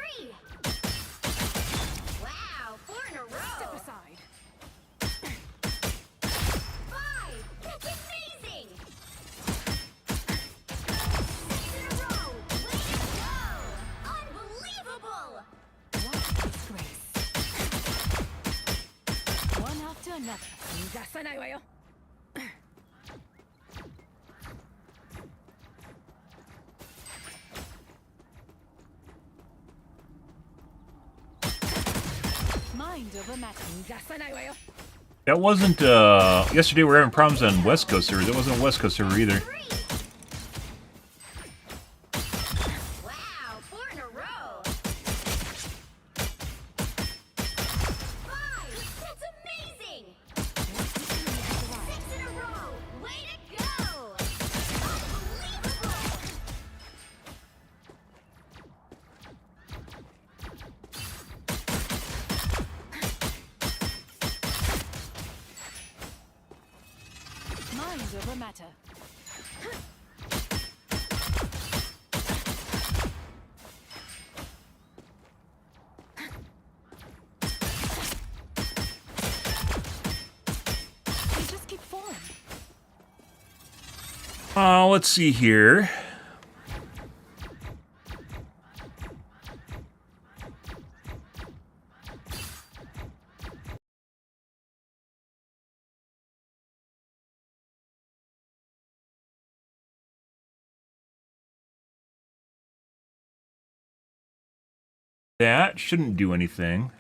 Wow, 4 in a row! Step aside. 5! That's amazing! 6 in a row! Way to go! Unbelievable! What a disgrace. One after another. Mind over matter. That wasn't, yesterday we were having problems on West Coast server. That wasn't a West Coast server either. 3! Wow, 4 in a row! 5! That's amazing! 6 Mind over matter. They just keep falling. Let's see here. That shouldn't do anything.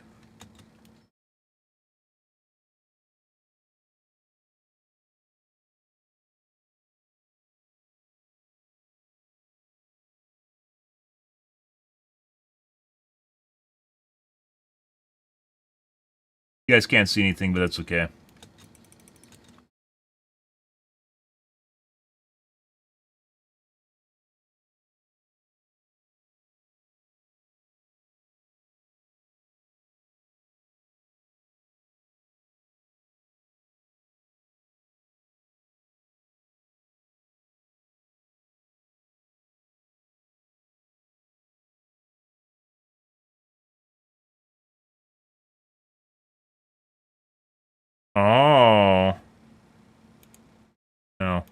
You guys can't see anything, but that's okay. Oh. No.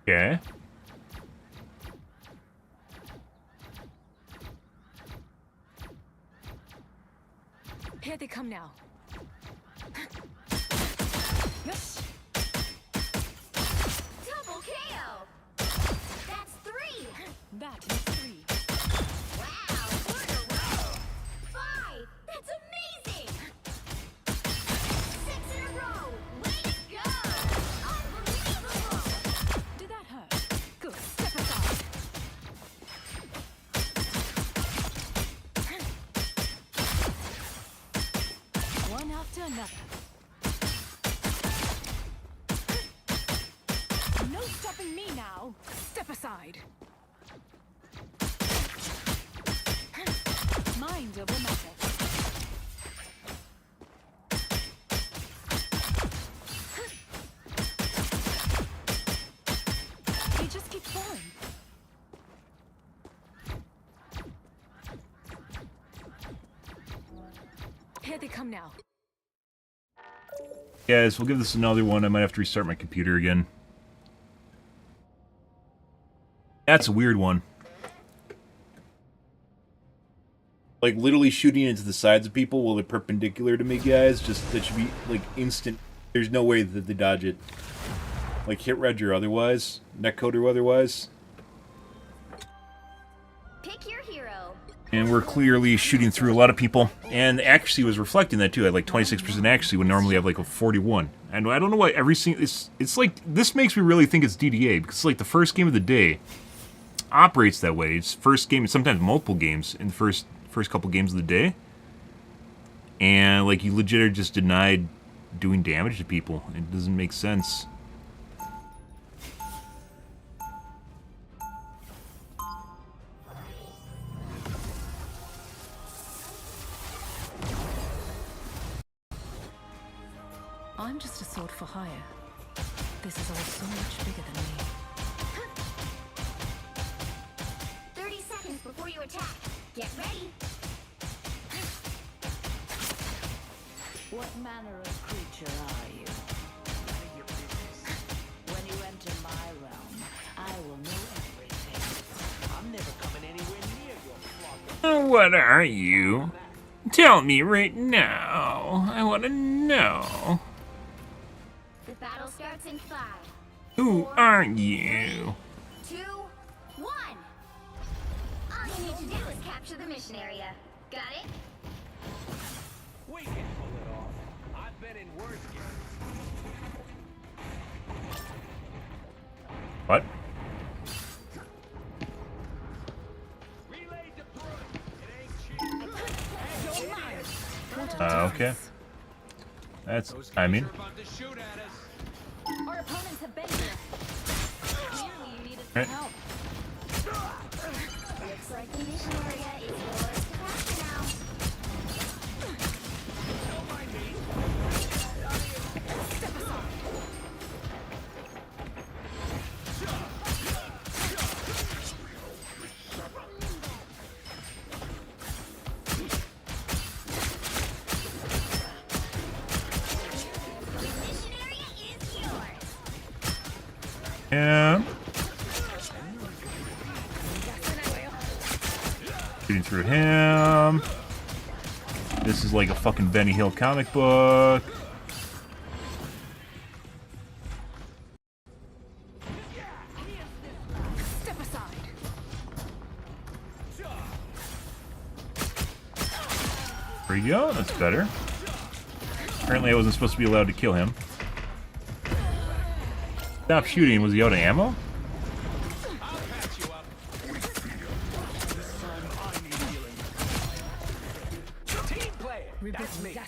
Okay. Here they come now. Yes. Double KO! That's 3! That is 3. Wow, 4 in a row! 5! That's amazing! 6 in a row! Way to go! Unbelievable! Did that hurt? Good. Step aside. One after another. No stopping me now. Step aside. Mind over matter. They just keep falling. Here they come now. Guys, we'll give this another one. I might have to restart my computer again. That's a weird one. Like, literally shooting into the sides of people while they're perpendicular to me, guys. Just, that should be, like, instant. There's no way that they dodge it. Like, hit reg or otherwise. Netcode or otherwise. Pick your hero. And we're clearly shooting through a lot of people. And the accuracy was reflecting that, too. I had, like, 26% accuracy when normally I have, like, a 41. And I don't know why every single... It's like... This makes me really think it's DDA. Because it's like the first game of the day operates that way. It's first game, sometimes multiple games in the first couple games of the day. And, like, you legit are just denied doing damage to people. It doesn't make sense. I'm just a sword for hire. This is all so much bigger than me. 30 seconds before you attack. Get ready. What manner of creature are you? None of your business. When you enter my realm, I will know everything. I'm never coming anywhere near your flock. What are you? Tell me right now. I want to know. The battle starts in 5. Who are you? 2, 1. capture the mission area. Got it? We can pull it off. I've been in worse games. What? Relay deployed. It ain't cheap. Okay. That's, I mean, About to shoot at us. Our opponents have been here. Clearly you needed some Right. help. Looks like the mission area is yours to capture now. Don't mind me. Step aside. The mission area is yours. yeah. Shooting through him. This is like a fucking Benny Hill comic book. Step aside. There you go. That's better. Apparently I wasn't supposed to be allowed to kill him. Stop shooting. Was he out of ammo? I'll patch you up. Team player. That's me.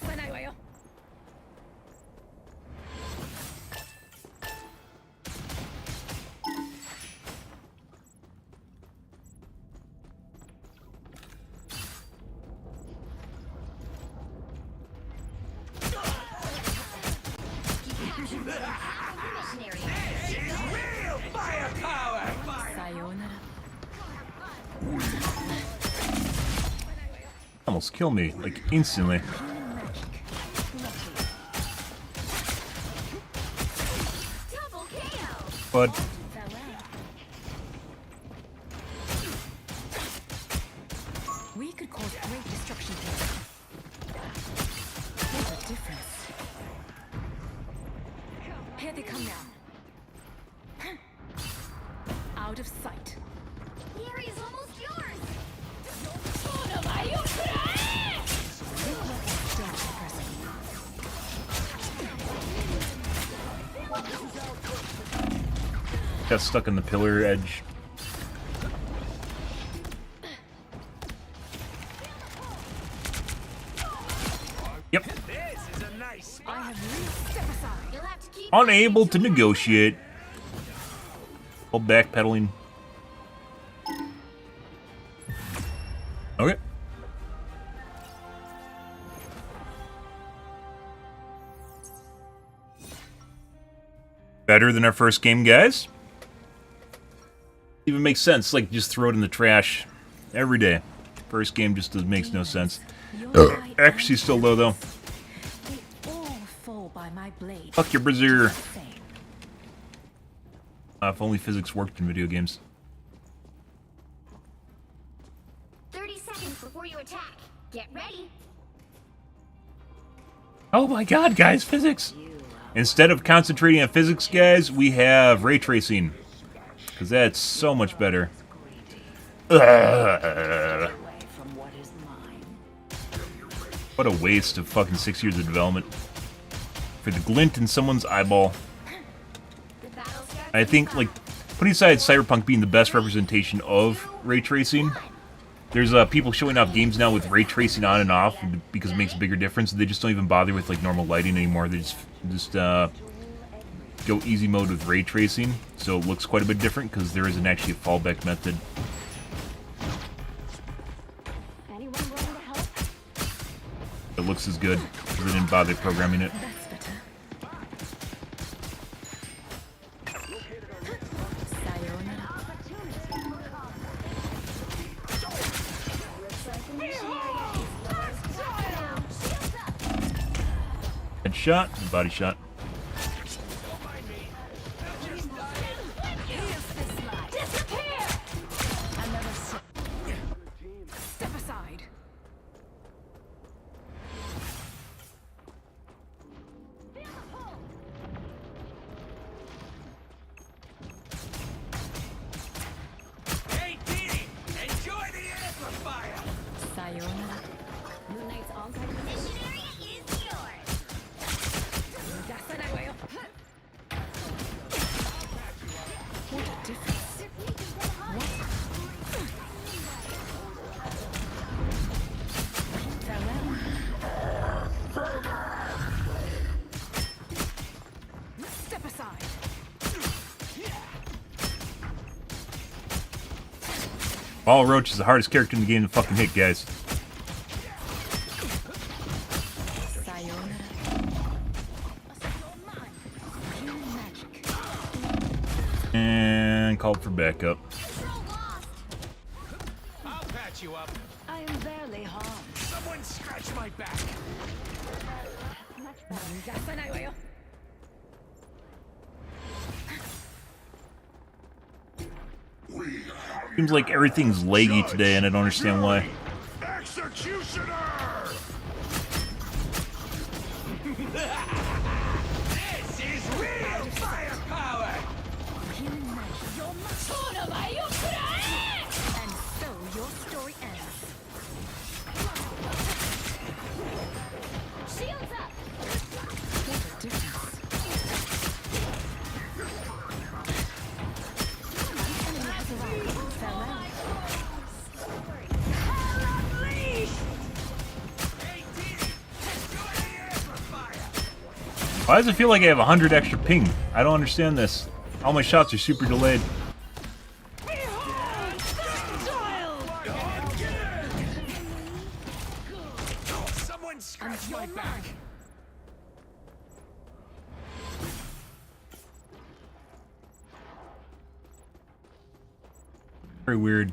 Real firepower. Sayonara. Almost killed me, like, instantly. Double KO. But We could cause great destruction here. What a difference. Here they come now. Out of sight. The area's almost yours. got stuck in the pillar edge. Yep. This is a nice I have step aside. You'll have to keep Unable to negotiate. While backpedaling. Okay. Better than our first game, guys. Even makes sense. Like, just throw it in the trash every day. First game just makes no sense. Accuracy's still low, though. They all fall by my blade. Fuck your brazier. Same. If only physics worked in video games. 30 seconds before you attack. Get ready. Oh my god, guys, physics! Instead of concentrating on physics, guys, we have ray tracing. Because that's so much better. What a waste of fucking 6 years of development. For the glint in someone's eyeball. I think, like, putting aside Cyberpunk being the best representation of ray tracing, there's people showing off games now with ray tracing on and off because it makes a bigger difference. They just don't even bother with, like, normal lighting anymore. They just go easy mode with ray tracing, so it looks quite a bit different because there isn't actually a fallback method. Anyone willing to help? It looks as good because they didn't bother programming it. That's better. Sayonara. Looks like the mission area is yours to capture now. Shields up. Headshot, body shot. Disappear! Another step aside. Hey, Dee, enjoy the amplifier. Ball Roach is the hardest character in the game to fucking hit, guys. And called for backup. I'll patch you up. I am barely harmed. Someone scratch my back. Seems like everything's laggy today, and I don't understand why. Executioner! This is real firepower. And so your story ends. Shields up! What a difference. Enemy has arrived. Farewell. Why does it feel like I have 100 extra ping? I don't understand this. All my shots are super delayed. Someone scratch my back. Very weird.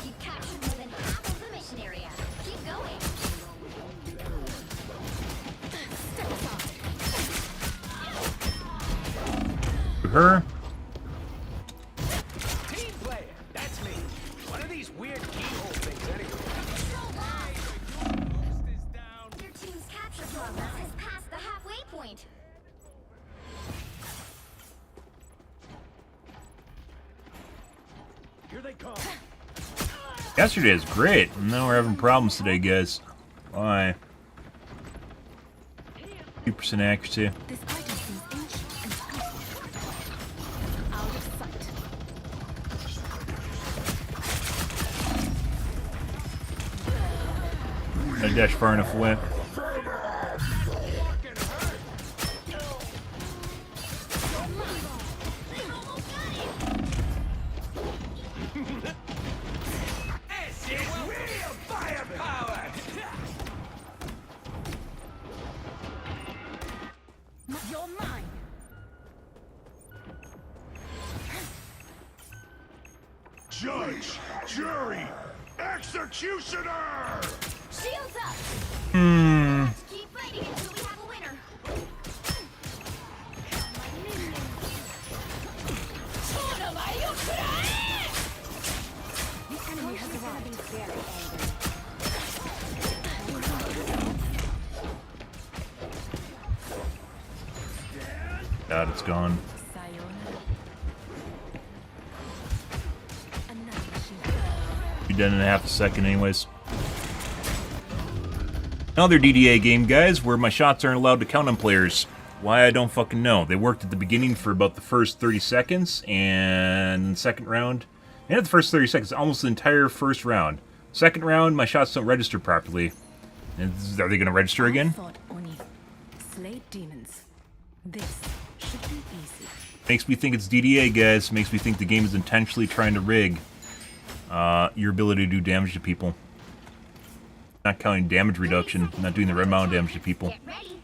You captured more than half of the mission area. Keep going. Step aside. Her. Team player, that's me. What are these weird keyhole things anyway? Your team's capture progress has passed the halfway point. Here they come. Yesterday was great, and now we're having problems today, guys. Why? 2% accuracy. This item seems ancient and powerful. Out of sight. I dash far enough away. This is real firepower. You're mine. Judge, jury, executioner! Shields up! Keep fighting until we have a winner. The enemy has arrived. God, it's gone. Sayonara. Another shield. Be done in half a second anyways. Another DDA game, guys, where my shots aren't allowed to count on players. Why, I don't fucking know. They worked at the beginning for about the first 30 seconds, and second round, and at the first 30 seconds, almost the entire first round. Second round, my shots don't register properly. And are they going to register again? I thought Oni slayed demons. This should be easy. Makes me think it's DDA, guys. Makes me think the game is intentionally trying to rig your ability to do damage to people. Not counting damage reduction, not doing the red amount of damage to people. Get ready.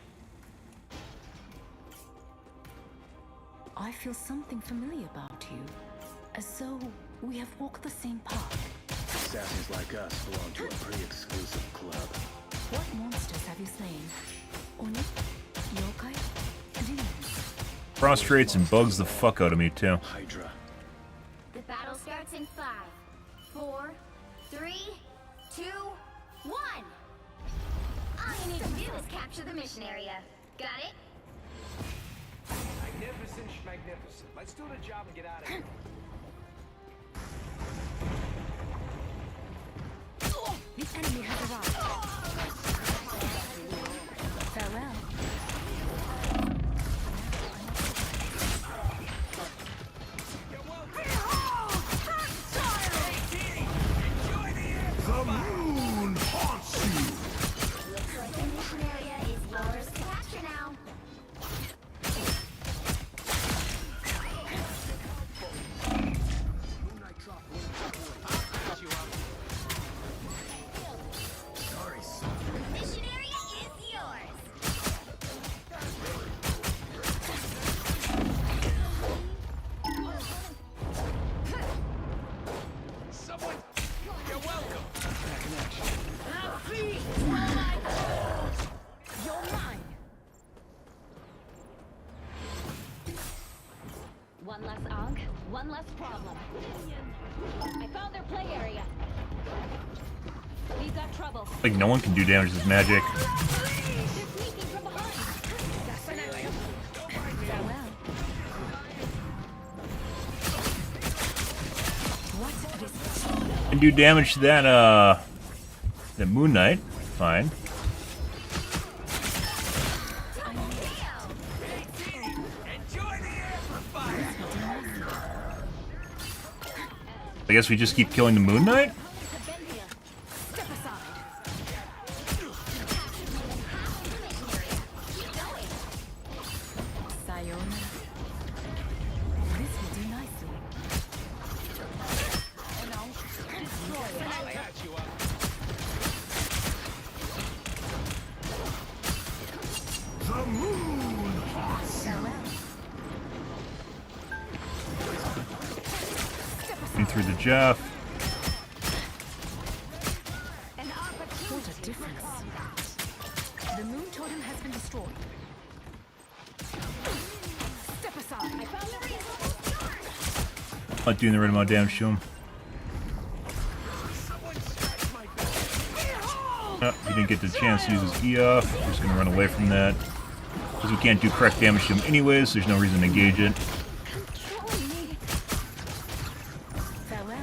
I feel something familiar about you. As though we have walked the same path. Assassins like us belong to a pretty exclusive club. What monsters have you slain? Oni, yokai, demons. Frustrates and bugs the fuck out of me, too. Hydra. The battle starts in 5, 4, 3, 2, 1. All you need to do is capture the mission area. Got it? Magnificent schmagnificent. Let's do the job and get out of here. The enemy has arrived. Farewell. The moon haunts you! Looks like the mission area is yours to capture now. one less problem. I found their play area. We've got trouble. Like, no one can do damage to this magic. They're sneaking from behind. Farewell. What risk? Can do damage to that Moon Knight. Fine. I guess we just keep killing the Moon Knight? Step aside. Sayonara. This will do nicely. I got you up. The moon haunts you. In through the Jeff. What a difference. The moon totem has been destroyed. Step aside. I found the reason. Not doing the right amount of damage to him. Oh, he didn't get the chance to use his E off. We're just gonna run away from that. Because we can't do correct damage to him anyways, so there's no reason to engage it. Farewell.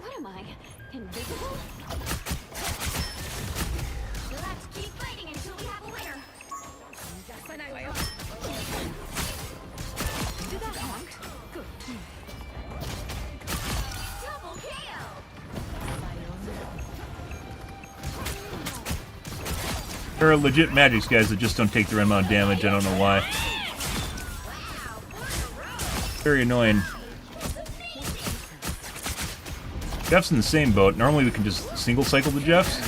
What am I? Invisible? Let's keep fighting until we have a winner. Did that hunt? Good. Double KO. There are legit magics guys that just don't take the right amount of damage. I don't know why. Very annoying. Jeff's in the same boat. Normally we can just single cycle the Jeffs.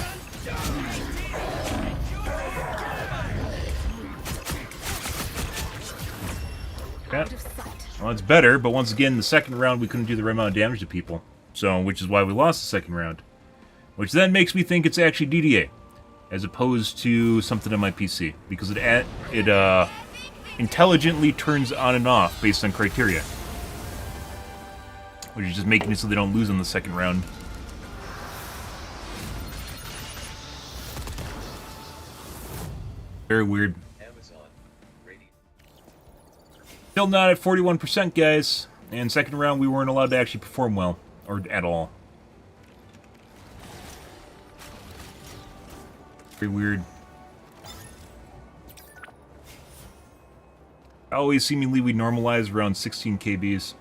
Okay. Well, it's better, but once again, the second round we couldn't do the right amount of damage to people. So, which is why we lost the second round. Which then makes me think it's actually DDA, as opposed to something on my PC, because it intelligently turns on and off based on criteria, which is just making it so they don't lose in the second round. Very weird. Still not at 41%, guys. And second round, we weren't allowed to actually perform well, or at all. Very weird. Always seemingly we normalize around 16 KBs.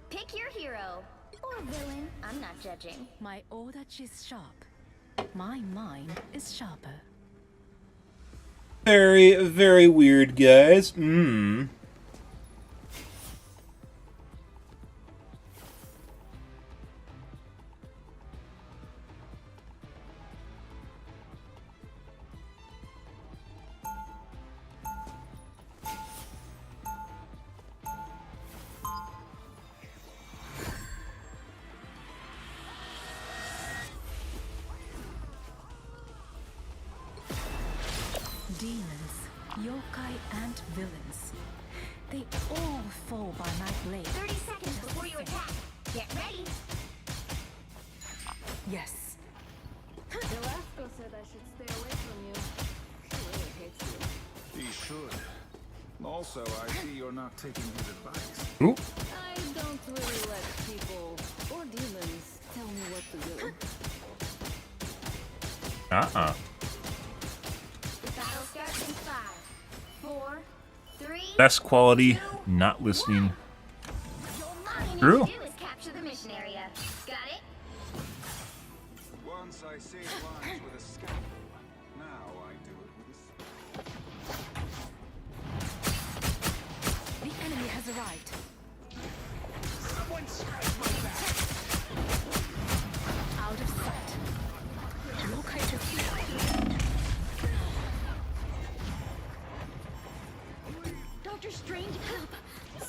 Pick your hero. Or villain. I'm not judging. My odachi is sharp. My mind is sharper. Very, very weird, guys. Mmm. Demons, yokai, and villains. They all fall by my blade. 30 seconds before you attack. Get ready. Yes. Velasco said I should stay away from you. He really hates you. He should. Also, I see you're not taking his advice. Ooh. I don't really let people or demons tell me what to do. The battle starts in 5, 4, 3. Best quality, not listening. All you need True. to do is capture the mission area. Got it? Once I saved lives with a scalpel. Now I do it with a The enemy has arrived. Out of sight. Yokai to fear. Dr. Strange, help! So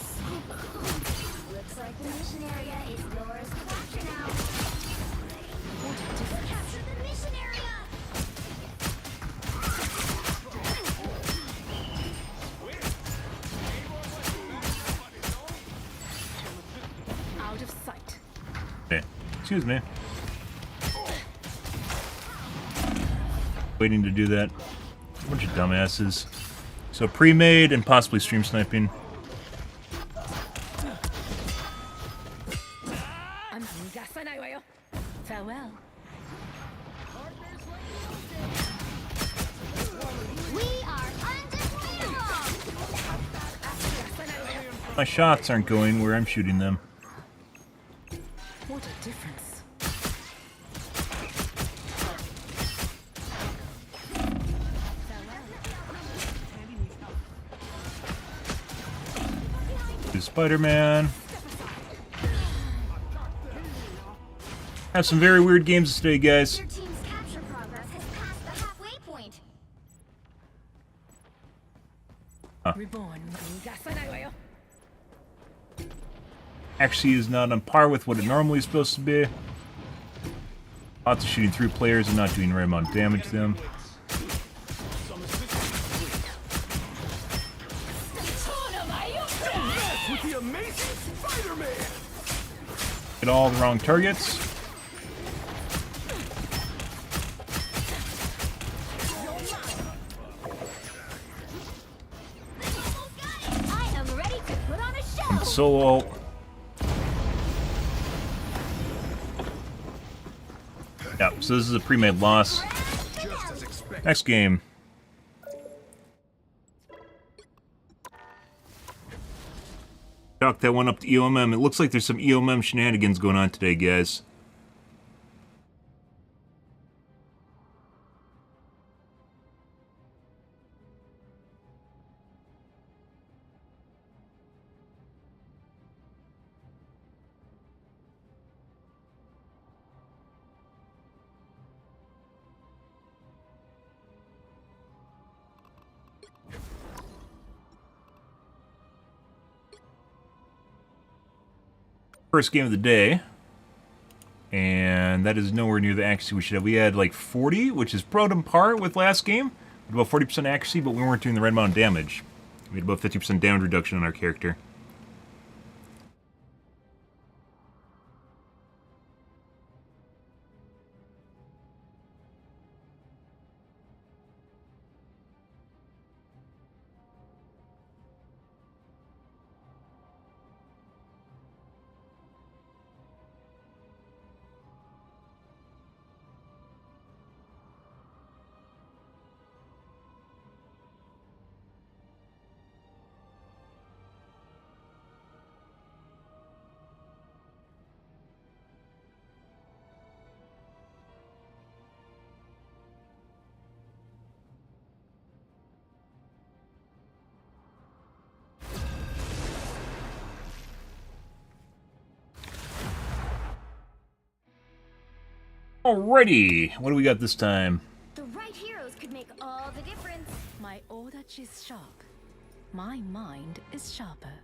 close. Looks like the mission area is yours to capture now. Capture the mission area! Out of sight. Okay. Excuse me. Waiting to do that. A bunch of dumbasses. So pre-made and possibly stream sniping. Farewell. We are undefeatable! My shots aren't going where I'm shooting them. What a difference. Do Spider-Man. Have some very weird games today, guys. Your team's capture progress has passed the halfway point. Reborn. Actually is not on par with what it normally is supposed to be. Lots of shooting through players and not doing the right amount of damage to them. With the amazing Spider-Man! Get all the wrong targets. I am ready to put on a show! And solo. Yep, so this is a pre-made loss. Next game. Chalk that one up to EOMM. It looks like there's some EOMM shenanigans going on today, guys. First game of the day, and that is nowhere near the accuracy we should have. We had like 40, which is pro on par with last game, with about 40% accuracy, but we weren't doing the right amount of damage. We had about 50% damage reduction on our character. Alrighty, what do we got this time? The right heroes could make all the difference. My audach is sharp. My mind is sharper.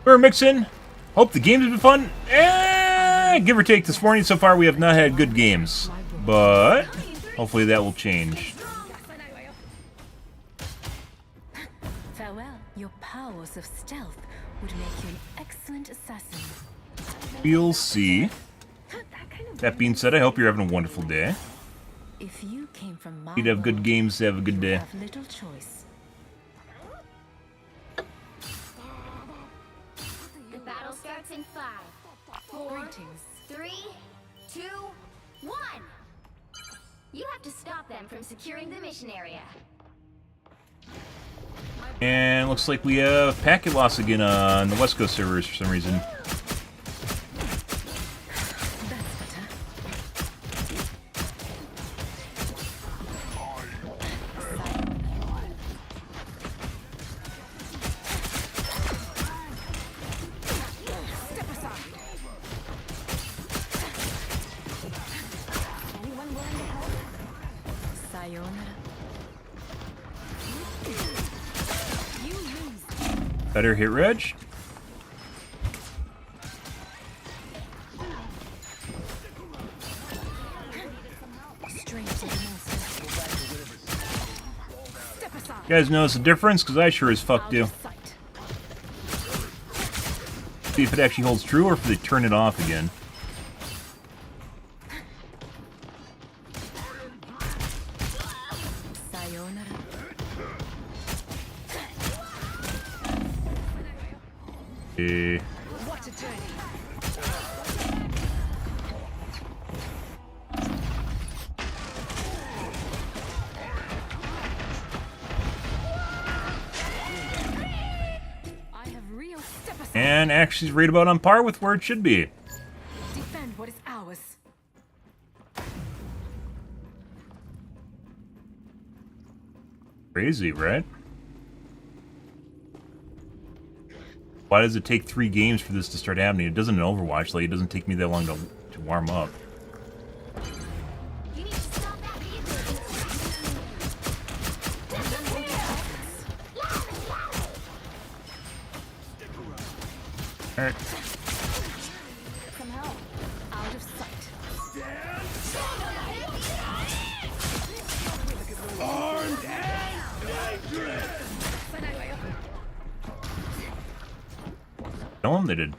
We're mixing. Hope the games have been fun. Give or take this morning, so far we have not had good games. But hopefully that will change. Farewell. Your powers of stealth would make you an excellent assassin. We'll see. That being said, I hope you're having a wonderful day. If you came from my You'd have good games to have a good day. you have little choice. The battle starts in 5, 4, Greetings. 3, 2, 1. You have to stop them from securing the mission area. And looks like we have packet loss again on the West Coast servers for some reason. Better hit reg. You guys notice the difference? Because I sure as fuck do. See if it actually holds true or if they turn it off again. What a journey. And actually right about on par with where it should be. Defend what is ours. Crazy, right? Why does it take 3 games for this to start happening? It doesn't in Overwatch, like it doesn't take me that long to warm up. You need to stop that vehicle. Alright. Some help. Out of sight. Armed and dangerous! Tell them they did.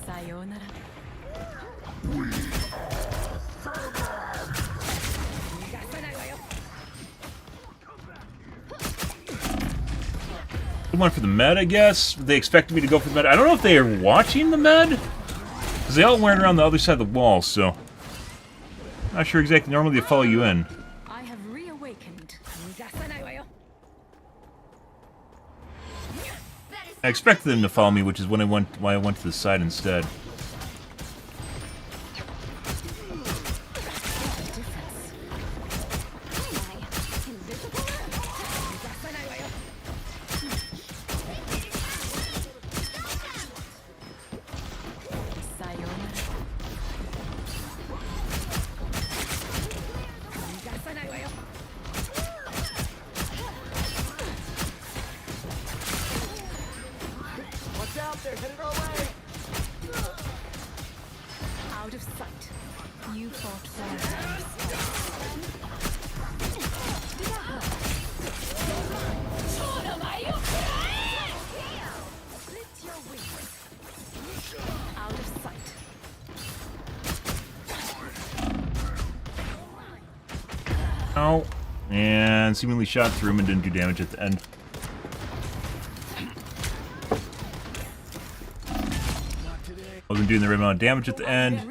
Sayonara. One for the med, I guess. They expected me to go for the med. I don't know if they are watching the med, because they all went around the other side of the wall, so not sure exactly. Normally they follow you in. I have reawakened. I expected them to follow me, which is when why I went to the side instead. Watch out, they're headed our way! Out of sight. You fought well. Split your wings. Out of sight. Oh, and seemingly shot through him and didn't do damage at the end. Wasn't doing the right amount of damage at the end.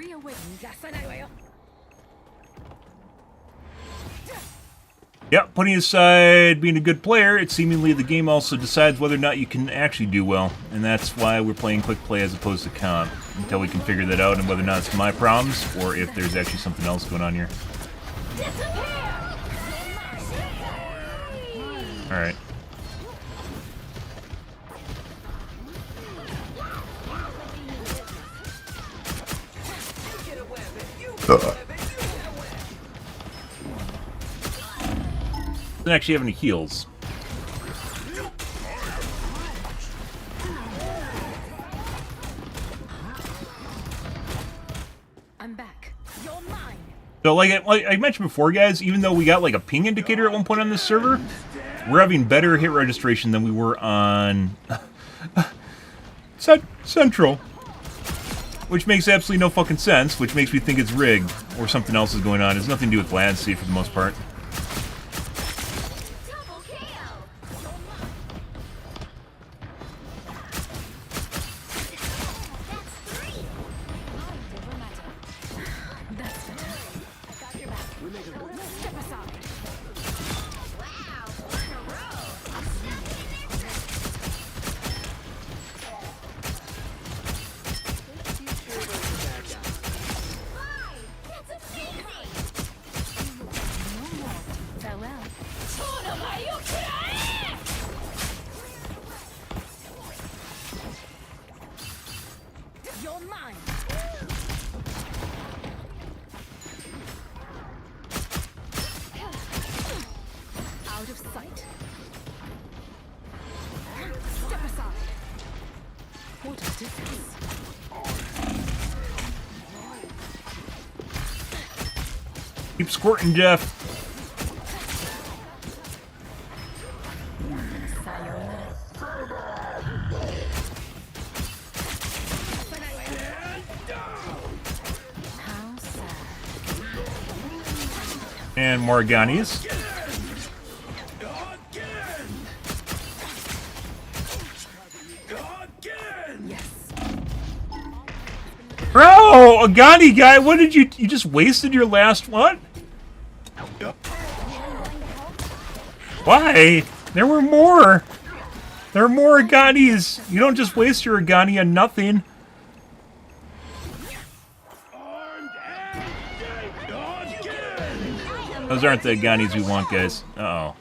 Yep, putting aside being a good player, it's seemingly the game also decides whether or not you can actually do well. And that's why we're playing quick play as opposed to comp. Until we can figure that out and whether or not it's my problems or if there's actually something else going on here. Alright. Doesn't actually have any heals. I'm back. You're mine. So like I mentioned before, guys, even though we got like a ping indicator at one point on this server, we're having better hit registration than we were on Central. Which makes absolutely no fucking sense, which makes me think it's rigged or something else is going on. It's nothing to do with latency for the most part. You're mine. Out of sight. Step aside. What a distance. Keep squirting, Jeff. And Morganis. Bro, Agani guy, what did you just wasted your last what? Why? There were more. There are more Aganis. You don't just waste your Agani on nothing. Those aren't the Aganis we want, guys. Uh-oh.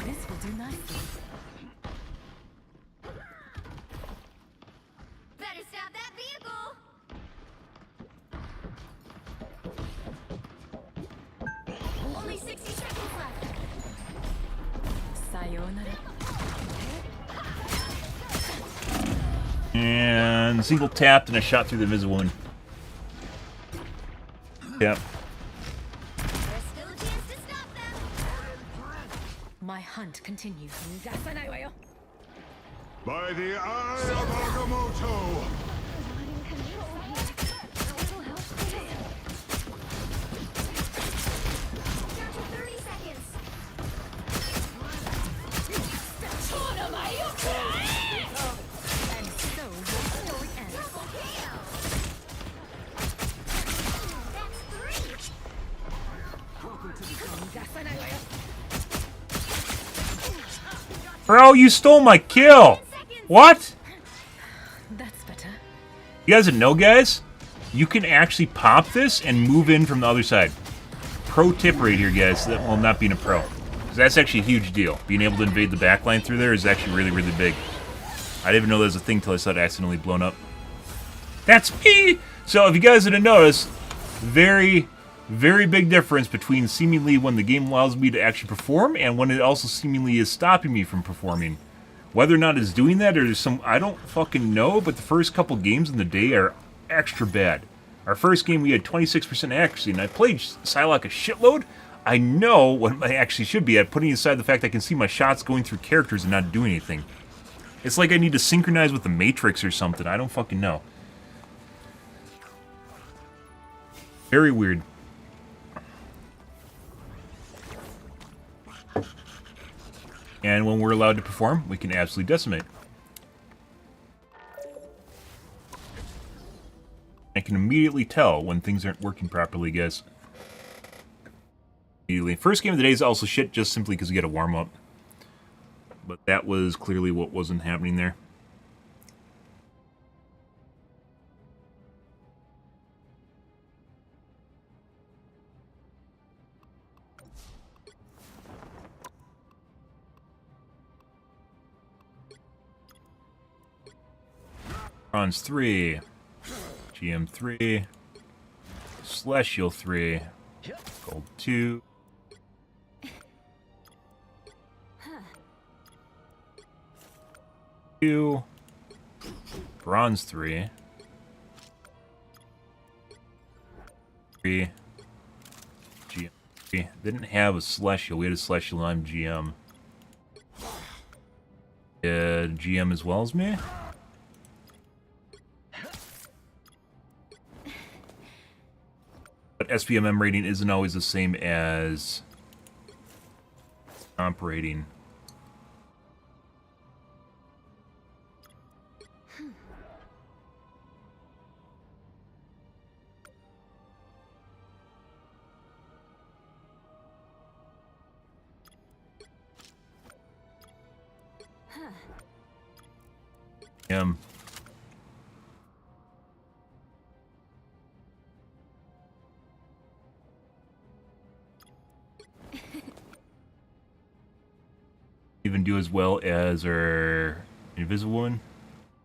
This will do nicely. Better stop that vehicle! Only 60 seconds left. Sayonara. And single tapped and a shot through the invisible one. Yep. My hunt continues. By the eye of Agamotto! Bro, you stole my kill! What? That's better. You guys didn't know, guys? You can actually pop this and move in from the other side. Pro tip right here, guys. That, well, not being a pro. Because that's actually a huge deal. Being able to invade the backline through there is actually really, really big. I didn't even know that was a thing until I saw it accidentally blown up. That's me! So if you guys didn't notice, very, very big difference between seemingly when the game allows me to actually perform and when it also seemingly is stopping me from performing. Whether or not it's doing that or there's some, I don't fucking know, but the first couple games in the day are extra bad. Our first game we had 26% accuracy, and I played Psylocke a shitload. I know what I actually should be at, putting aside the fact I can see my shots going through characters and not doing anything. It's like I need to synchronize with the Matrix or something. I don't fucking know. Very weird. And when we're allowed to perform, we can absolutely decimate. I can immediately tell when things aren't working properly, guys. Immediately. First game of the day is also shit just simply because we got to warm up. But that was clearly what wasn't happening there. Bronze 3. GM 3. Celestial 3. Gold 2. Two. Bronze 3. 3. GM 3. Didn't have a Celestial. We had a Celestial. I'm GM. GM as well as me? But SPMM rating isn't always the same as comp rating. Even do as well as our invisible one,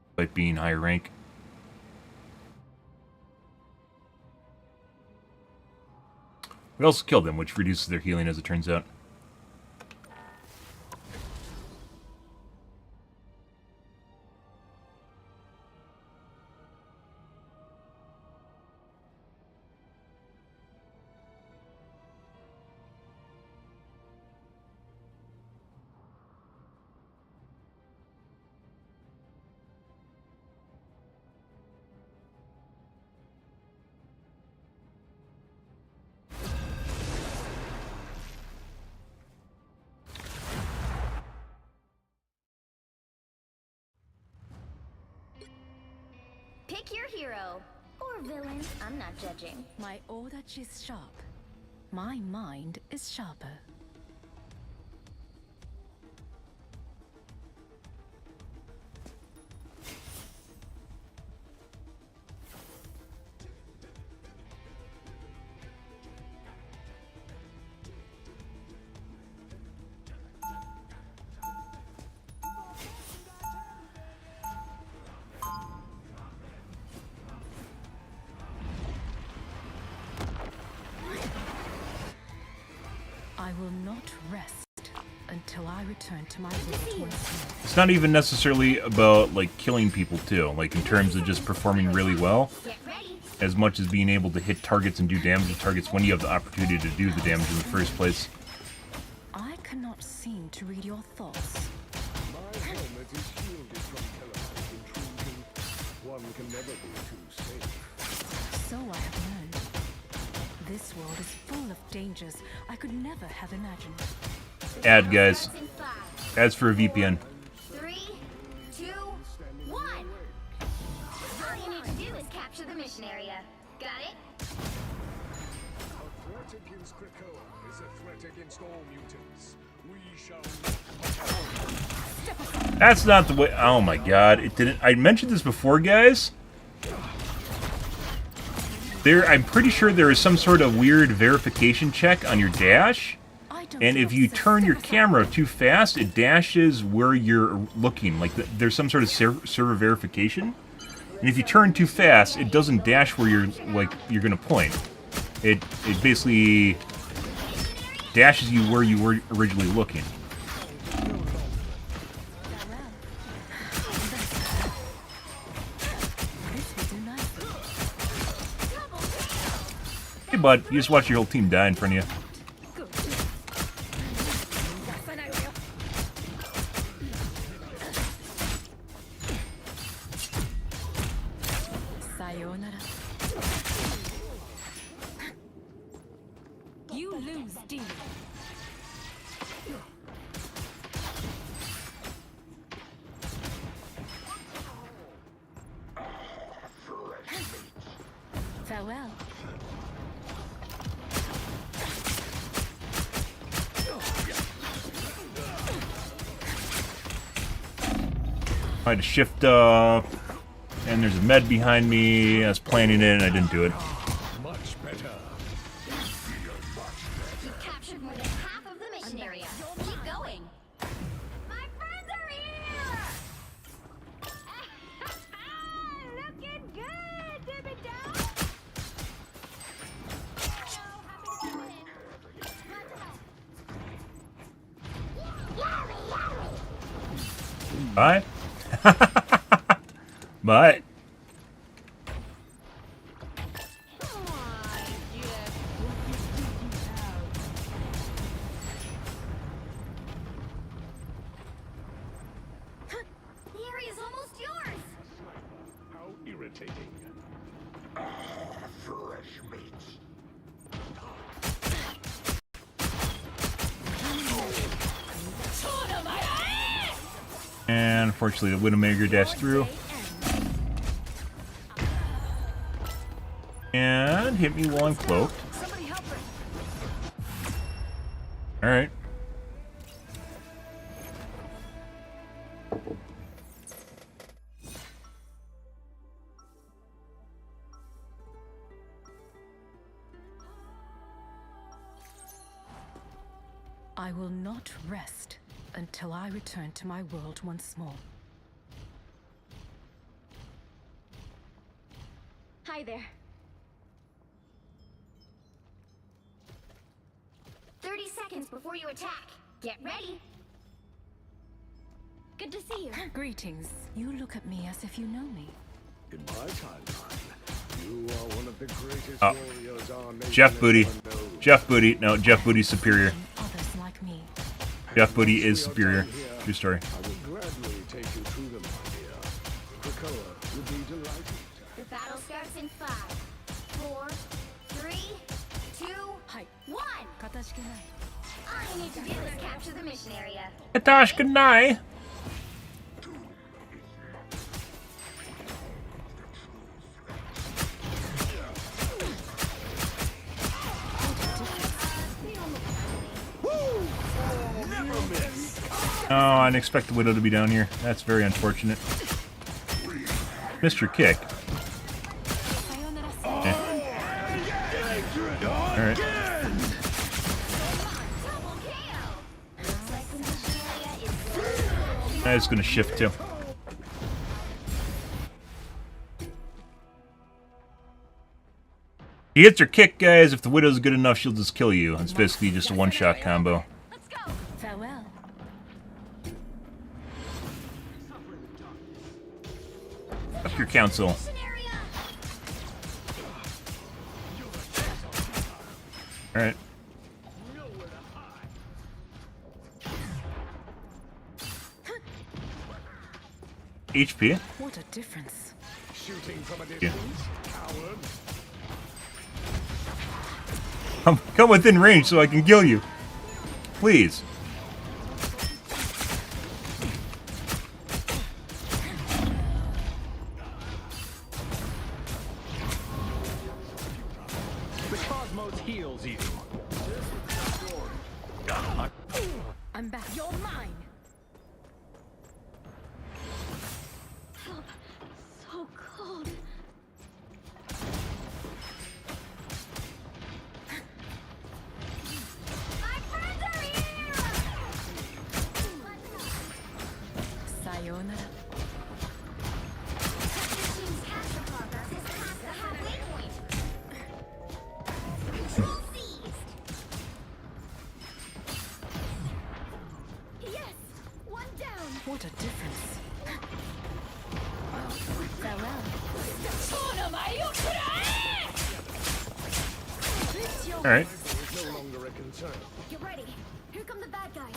despite being higher rank. We also killed them, which reduces their healing as it turns out. Pick your hero. Or villain. I'm not judging. My orach is sharp. My mind is sharper. I will not rest until I return to my world once more. It's not even necessarily about, like, killing people, too. Like, in terms of just performing really well. As much as being able to hit targets and do damage to targets when you have the opportunity to do the damage in the first place. I cannot seem to read your thoughts. My helmet is shielded from telepath intrusion. One can never be too safe. So I have learned. This world is full of dangers I could never have imagined. Ad, guys. Ads for a VPN. 3, 2, 1. All you need to do is capture the mission area. Got it? A threat against Krakoa is a threat against all mutants. We shall not. That's not the way. Oh my god. It didn't. I mentioned this before, guys. I'm pretty sure there is some sort of weird verification check on your dash. And if you turn your camera too fast, it dashes where you're looking. Like, there's some sort of server verification. And if you turn too fast, it doesn't dash where you're going to point. It basically dashes you where you were originally looking. Hey, bud, you just watch your whole team die in front of you. Sayonara. You lose, demon. Farewell. I had to shift up, and there's a med behind me. I was planning it, and I didn't do it. Much better. You've captured more than half of the mission area. Keep going. My friends are here! Bye. Bye. The area's almost yours. How irritating. Fresh meat. And unfortunately, the Widowmaker dashed through. And hit me while I'm cloaked. Somebody help her. Alright. I will not rest until I return to my world once more. Hi there. 30 seconds before you attack. Get ready. Good to see you. Greetings. You look at me as if you know me. In my timeline, you are one of the greatest Oh. warriors our nation Jeff Booty. ever known. Jeff Booty. No, Jeff Booty's superior. And others like me. Jeff Booty is superior. True story. I will gladly take you through them, my dear. Krakoa would be delighted. The battle starts in 5, 4, 3, 2, 1. All you need to do is capture the mission area. Katash, good night. Oh, I didn't expect the Widow to be down here. That's very unfortunate. Missed your kick. Eh. Alright. I'm just gonna shift too. He hits her kick, guys. If the Widow's good enough, she'll just kill you. It's basically just a one-shot combo. Let's go. Farewell. Up your council. Mission area. Alright. HP. What a difference. Shooting from a Yeah. distance, coward. Come within range so I can kill you. Please. The cosmos heals you. I'm back. You're mine. So cold. My friends are here. Sayonara. This team's capture progress is past the halfway point. Control seized. Yes, one down. What a difference. Farewell. Alright. Is no longer a concern. Get ready. Here come the bad guys.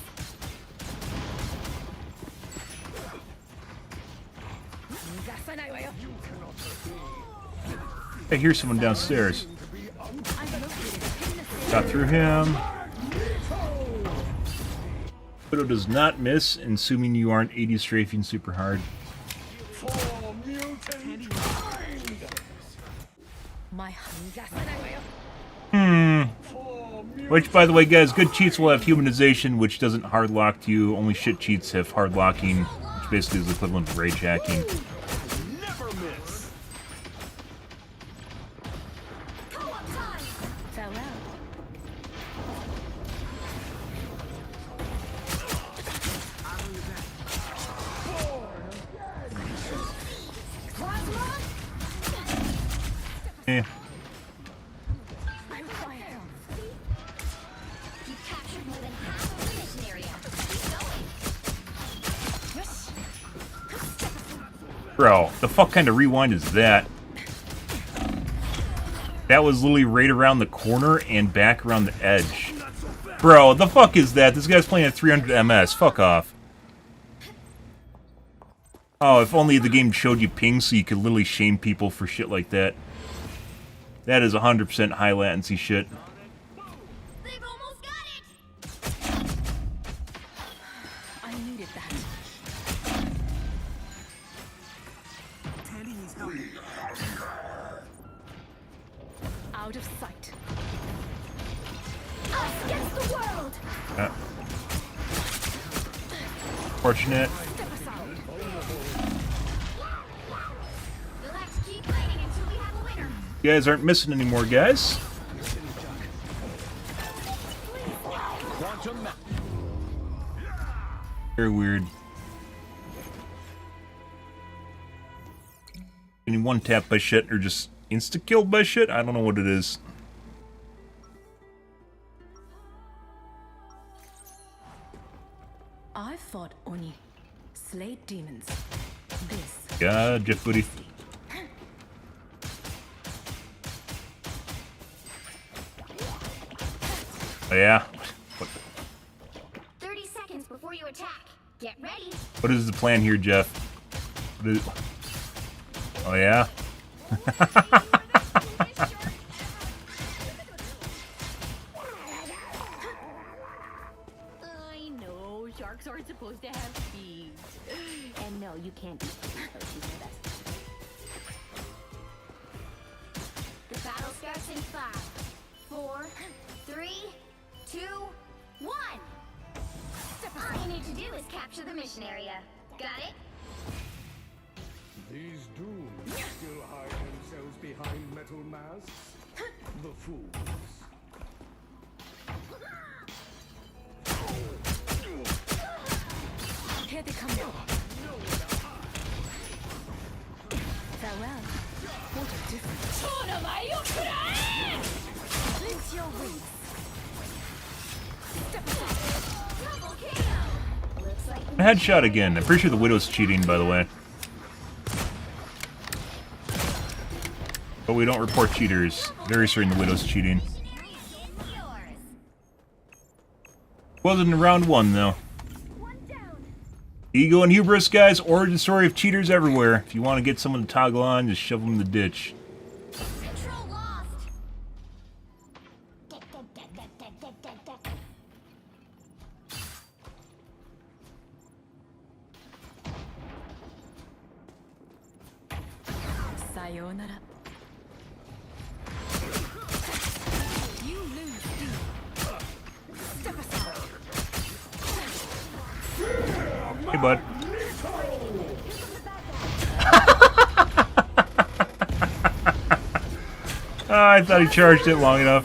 I hear someone downstairs. Got through him. Widow does not miss, and assuming you aren't 80 strafing super hard. For mutant kind! My Which, by the way, guys, good cheats will have humanization, which doesn't hard lock to you. Only shit cheats have hard locking, which basically is the equivalent of rage hacking. Never miss. Co-op time. farewell. Eh. You've captured more than half of the mission area. Keep going. Bro, the fuck kind of rewind is that? That was literally right around the corner and back around the edge. Bro, the fuck is that? This guy's playing at 300 MS. Fuck off. Oh, if only the game showed you ping so you could literally shame people for shit like that. That is 100% high latency shit. They've almost got it! I needed that. Out of sight. Us against the world! Fortunate. You'll have to keep fighting until we have a winner. You guys aren't missing anymore, guys. Very weird. Getting one tap by shit or just insta-killed by shit? I don't know what it is. I fought Oni, slayed demons. This. Yeah, Jeff Booty. Oh, yeah? 30 seconds before you attack. Get ready. What is the plan here, Jeff? What is... Oh, yeah? I know, sharks aren't supposed to have feet. And no, you can't be she's my best. The battle starts in 5, 4, 3, 2, 1. All you need to do is capture the mission area. Got it? These dooms still hide themselves behind metal masks. The fools. Here they come now. Farewell. What a difference. Cleanse your wings. Step aside. Double KO. Looks like A headshot again. I'm pretty sure the Widow's cheating, by the way. But we don't report cheaters. Very certain the Widow's cheating. yours. Wasn't in round 1, though. Ego and hubris, guys. Origin story of cheaters everywhere. If you want to get someone to toggle on, just shove them in the ditch. Control lost. Sayonara. You lose, dude. Step aside. Hey, bud. I thought he charged it long enough.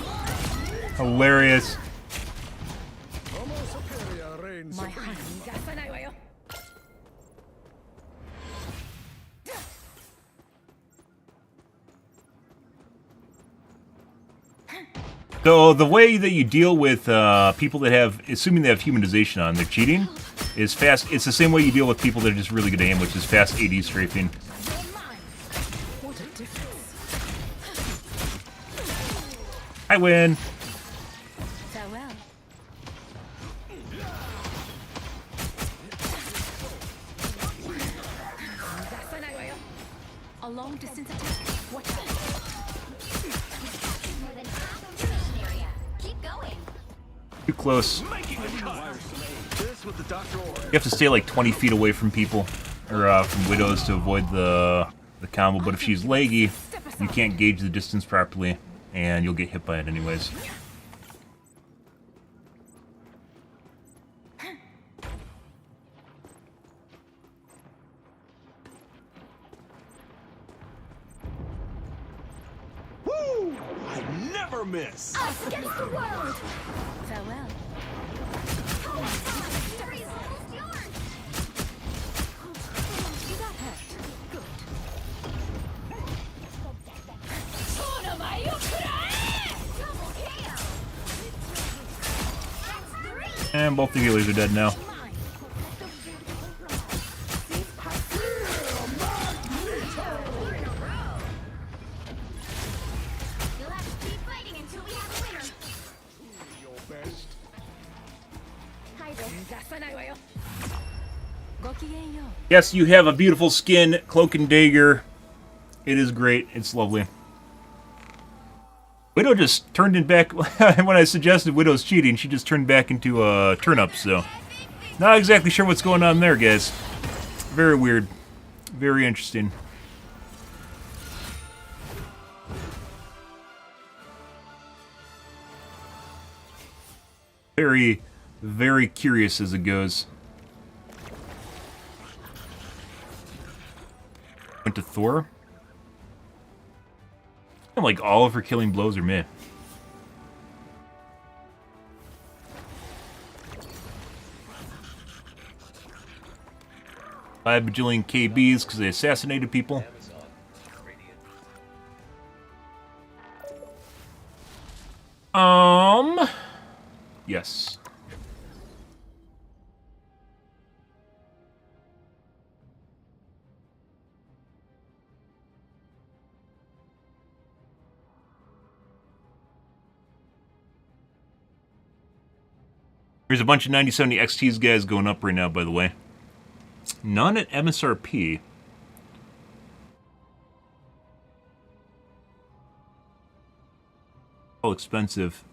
Hilarious. My honey. So the way that you deal with people that have, assuming they have humanization on, they're cheating, is fast. It's the same way you deal with people that are just really good at aim, which is fast AD strafing. What a difference. I win. Farewell. A long distance attack. Watch out. More than half of the mission area. Keep going. Too close. You have to stay like 20 feet away from people, or from Widows to avoid the combo. But if she's laggy, you can't gauge the distance properly, and you'll get hit by it anyways. Woo! I never miss. Us against the world. Farewell. Victory is almost yours. You got hurt. Good. Double KO. That's 3. And both the healers are dead now. Yes, you have a beautiful skin, cloak and dagger. It is great. It's lovely. Widow just turned in back when I suggested Widow's cheating. She just turned back into a turnip. So, not exactly sure what's going on there, guys. Very weird. Very interesting. Very, very curious as it goes. Went to Thor. And like all of her killing blows are meh. 5 bajillion KBs because they assassinated people. Yes. There's a bunch of 9070 XTs guys going up right now, by the way. None at MSRP. All expensive.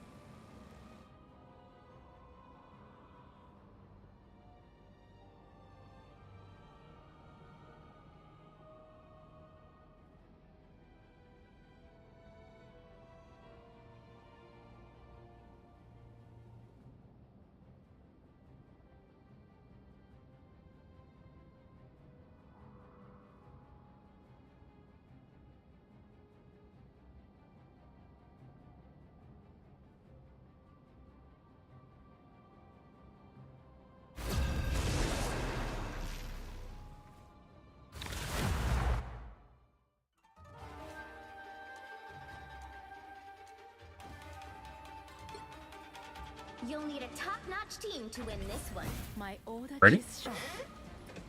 You'll need a top-notch team to win this one. My order Ready? is sharp.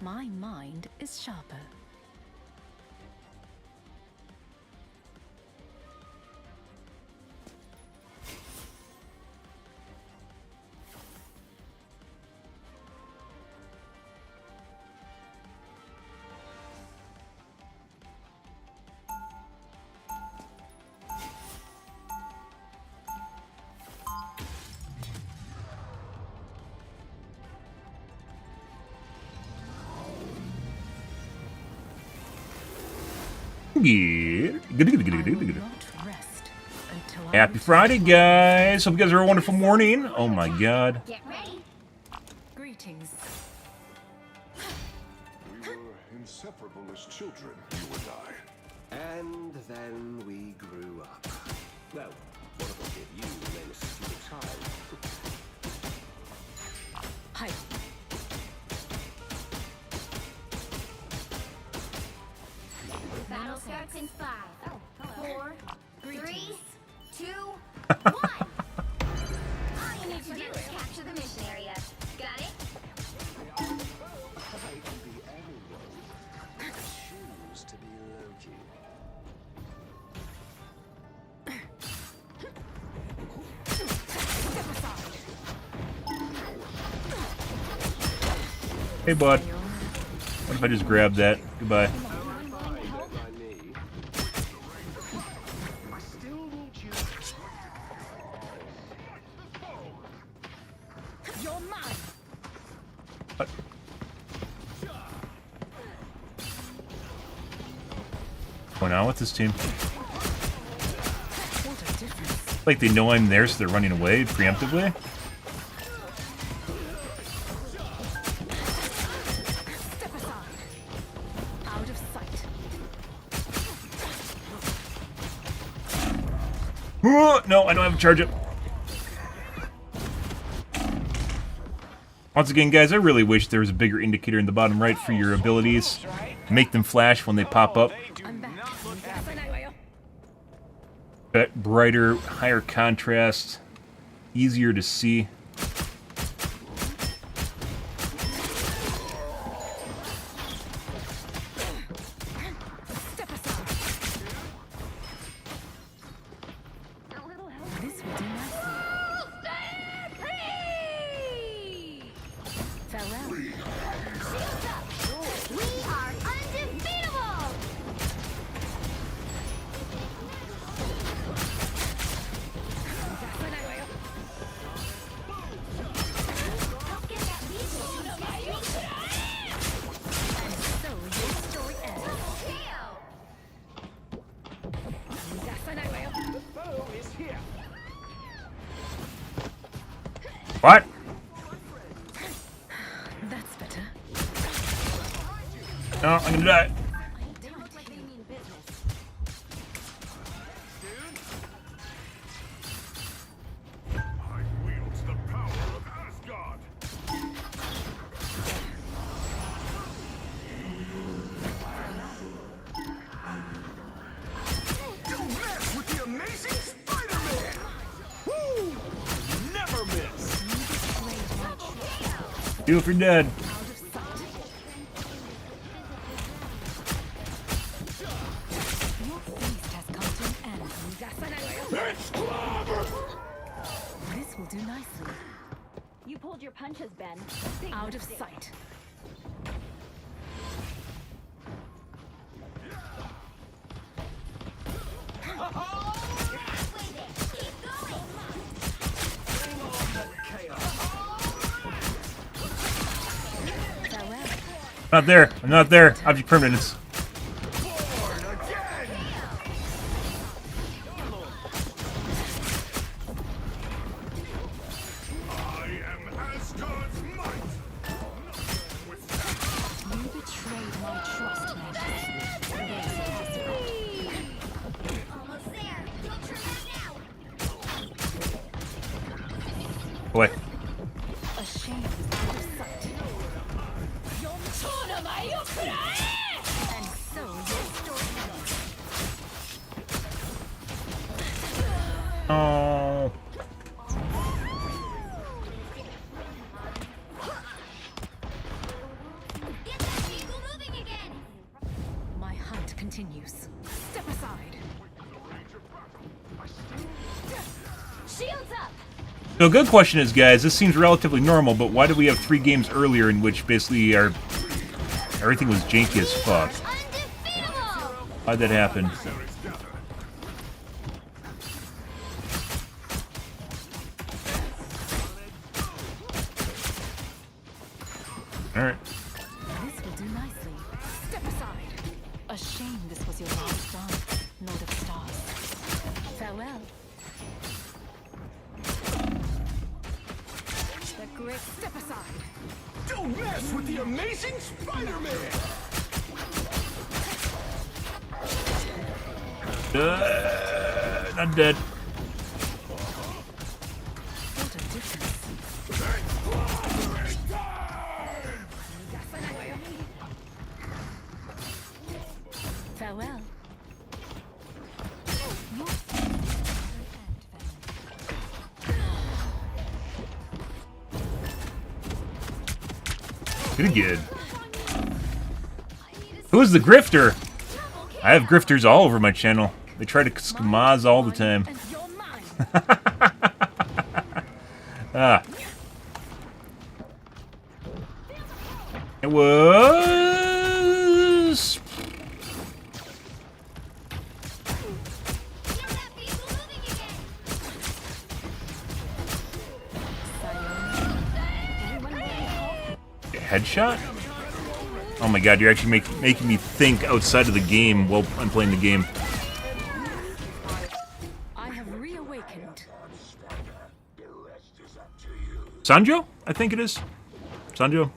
My mind is sharper. Happy Friday, guys. Hope you guys are a wonderful morning. Oh my god. Get ready. Greetings. We were inseparable as children, you and I. And then we grew up. Well, one of us gave you the name of stupid child. Hi. Battle starts in 5, 4, 3, 2, 1. All you need to do is capture the mission area. Got it? I can be anyone. Choose to be Loki. Hey, bud. What if I just grab that? Goodbye. What? What's going on with this team? Like they know I'm there, so they're running away preemptively? No, I don't have a charge up. Once again, guys, I really wish there was a bigger indicator in the bottom right for your abilities. Make them flash when they pop up. That brighter, higher contrast, easier to see. What? That's better. No, I'm gonna die. They look like they mean business. I wield the power of Asgard. Don't mess with the amazing Spider-Man! Woo! Never miss! Do it for dead. Your feast has come to an end. It's clever! This will do nicely. You pulled your punches, Ben. Out of sight. Farewell. Not there. I'm not there. Object permanence. I am Asgard's might! You betrayed my trust, Majesty. Almost there. Don't turn back now. Boy. A shame out of sight. And so your story ends. Oh. Get that vehicle moving again. My hunt continues. Step aside. Shields up. So a good question is, guys, this seems relatively normal, but why did we have 3 games earlier in which basically everything was janky as fuck? Undefeatable. How'd that happen? Alright. This will do nicely. Step aside. A shame this was your last dance, Lord of Stars. Farewell. The great step aside. Don't mess with the amazing Spider-Man! Not dead. What a difference. Farewell. Pretty good. Who's the grifter? I have grifters all over my channel. They try to schmaz all the time. And you're mine. Ah. It was... Get that vehicle moving again. Headshot? Oh my god, you're actually making me think outside of the game while I'm playing the game. I have reawakened. Sanjo? I think it is. Sanjo?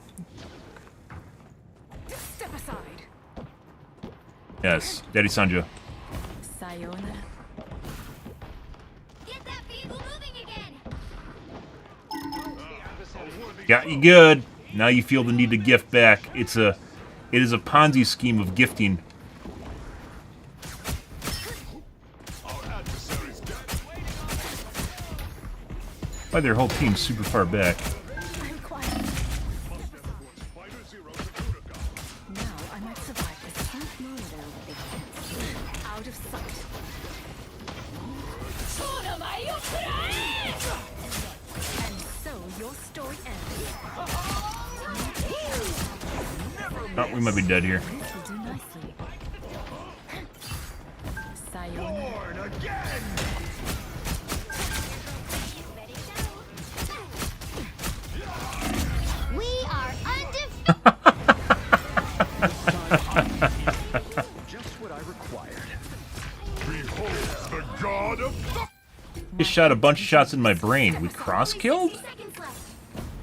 Step aside. Yes, Daddy Sanjo. Sayonara. Get that vehicle moving again. Got you good. Now you feel the need to gift back. It is a Ponzi scheme of gifting. Why their whole team's super far back. I'm quiet. Now I might survive this. Out of sight. And so your story ends. Oh, we might be dead here. This will do nicely. Sayonara. Born again! We are undefeated. Just what I required. Behold the god of the... Just shot a bunch of shots in my brain. We cross-killed?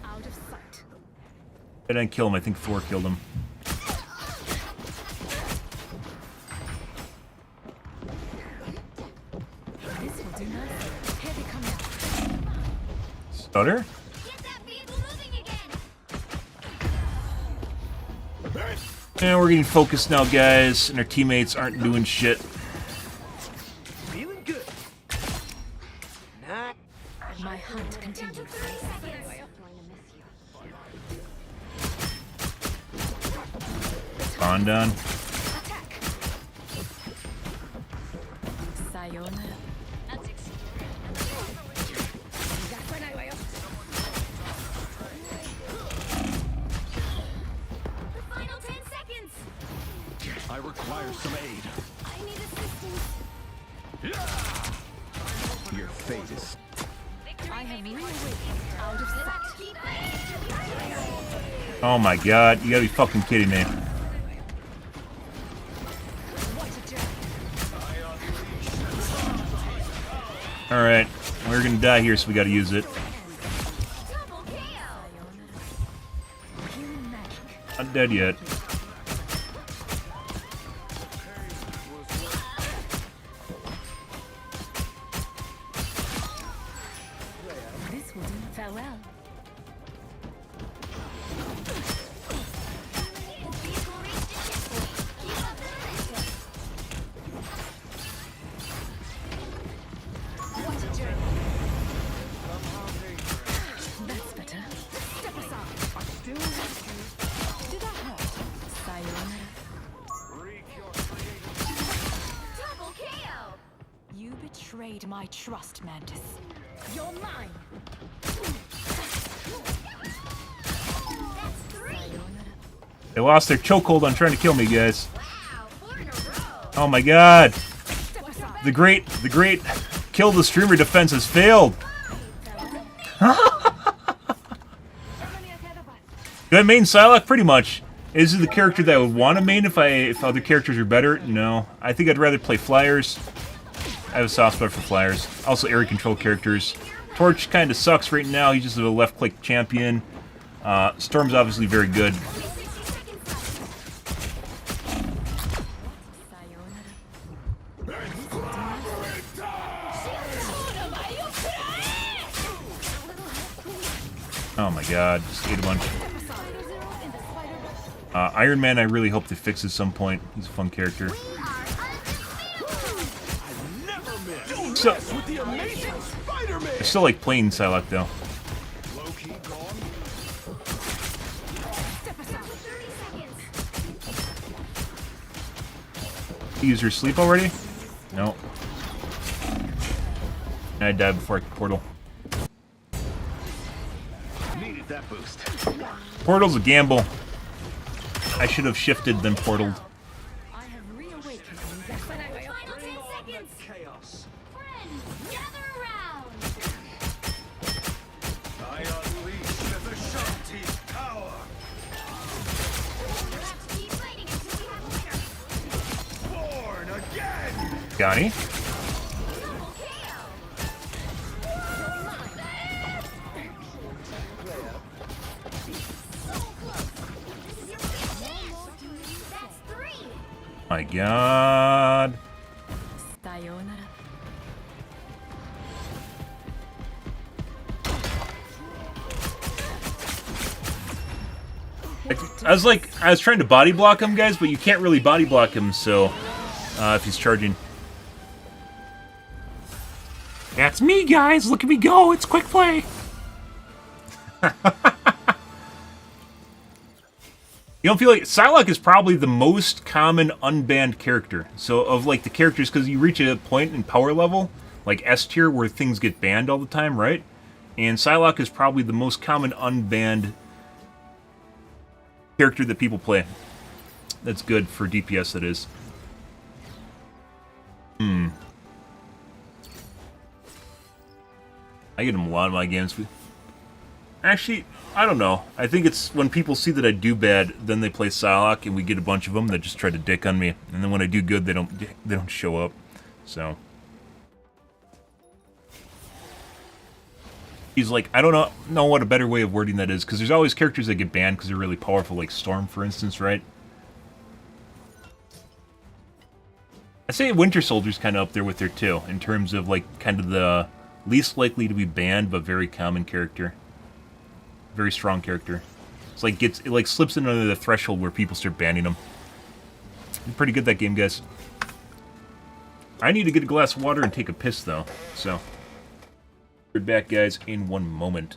Out of sight. I didn't kill him. I think Thor killed him. This will do nicely. Here they come now. Stutter? Get that vehicle moving again. And we're getting focused now, guys, and our teammates aren't doing shit. Feeling good. Nah. My hunt continues. 30 seconds. On done. Attack. Sayonara. The final 10 seconds. I require some aid. I need assistance. Your fate is. I have reawakened out of sight. Keep fighting. Oh my god, you gotta be fucking kidding me. Alright, we're gonna die here, so we gotta use it. Double KO. Human magic. Not dead yet. This will do. Farewell. Vehicle reached its checkpoint. Keep up the momentum. That's better. Step aside. Did that hurt? Sayonara. Double KO. You betrayed my trust, Mantis. You're mine. That's 3. They lost their chokehold on trying to kill me, guys. Wow, 4 in a row. Oh my god! Step aside. The great kill the streamer defense has failed! Do I main Psylocke? Pretty much. Is it the character that I would want to main if other characters are better? No. I think I'd rather play Flyers. I have a soft spot for Flyers. Also area control characters. Torch kind of sucks right now. He's just a left-click champion. Storm's obviously very good. Only 60 seconds left. Oh my god, just ate a bunch. Iron Man, I really hope they fix at some point. He's a fun character. So, I still like playing Psylocke though. Low-key gone. Step aside. 30 seconds. Use her sleep already? No. I died before I could portal. Needed that boost. Portal's a gamble. I should have shifted then portaled. I have reawakened. Final 10 seconds. Chaos. Friends, gather around. I unleash the Shanti's power. We'll have to keep fighting until we have a winner. Born again. Got he? Double KO. So close. This is your chance. That's 3. My god. Sayonara. I was trying to body block him, guys, but you can't really body block him, so if he's charging. That's me, guys. Look at me go. It's quick play. You don't feel like Psylocke is probably the most common unbanned character. So of like the characters, because you reach a point in power level, like S tier, where things get banned all the time, right? And Psylocke is probably the most common unbanned character that people play. That's good for DPS, that is. I get him a lot of my games. Actually, I don't know. I think it's when people see that I do bad, then they play Psylocke, and we get a bunch of them that just try to dick on me. And then when I do good, they don't show up. So He's like, I don't know what a better way of wording that is, because there's always characters that get banned because they're really powerful, like Storm, for instance, right? I say Winter Soldier's kind of up there with her, too, in terms of, like, kind of the least likely to be banned, but very common character. Very strong character. It's like, it like slips in under the threshold where people start banning him. Pretty good, that game, guys. I need to get a glass of water and take a piss, though, so... We're back, guys, in one moment.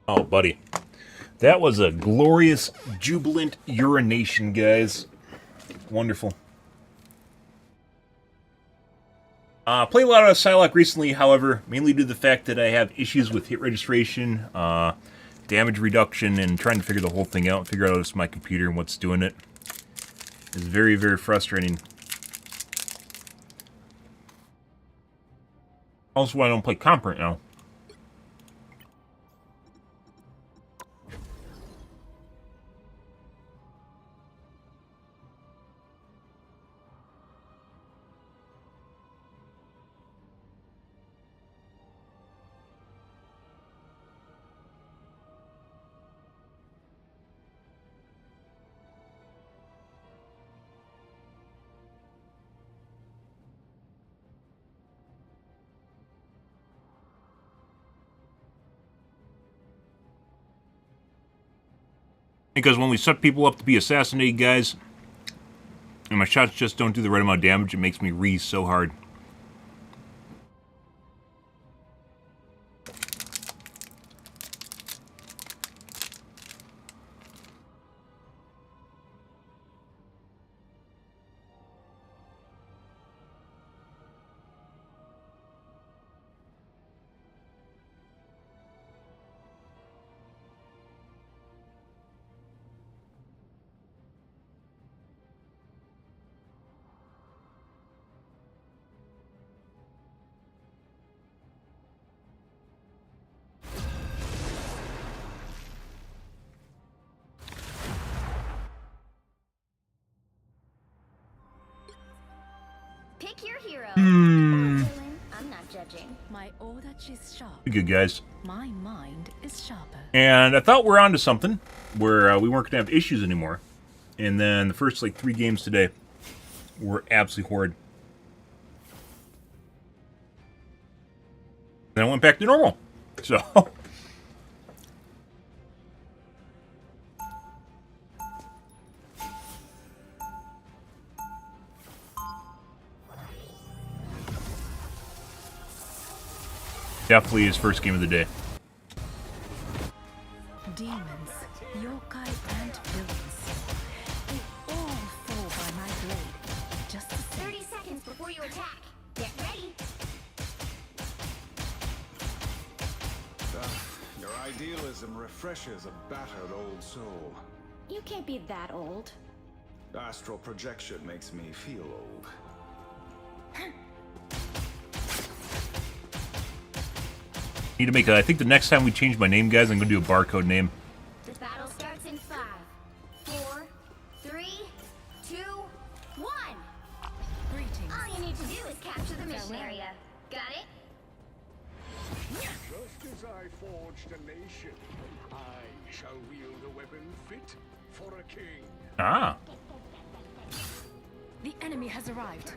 Oh, buddy. That was a glorious, jubilant urination, guys. Wonderful. Played a lot of Psylocke recently, however, mainly due to the fact that I have issues with hit registration, damage reduction, and trying to figure the whole thing out, figure out it's my computer and what's doing it. It's very, very frustrating. Also why I don't play comp right now. Because when we set people up to be assassinated, guys, and my shots just don't do the right amount of damage, it makes me reese so hard. Pick your hero. I'm not judging. My order is sharp. Good, guys. My mind is sharper. And I thought we're on to something where we weren't going to have issues anymore. And then the first, like, 3 games today were absolutely horrid. Then I went back to normal. So... Definitely his first game of the day. Demons, yokai, and villains. They all fall by my blade. Just the same. 30 seconds before you attack. Get ready. Your idealism refreshes a battered old soul. You can't be that old. Astral projection makes me feel old. Need to make a, I think the next time we change my name, guys, I'm going to do a barcode name. The battle starts in 5, 4, 3, 2, 1. Greetings. All you need to do is capture the mission area. Got it? Just as I forged a nation, I shall wield a weapon fit for a king. Ah. The enemy has arrived.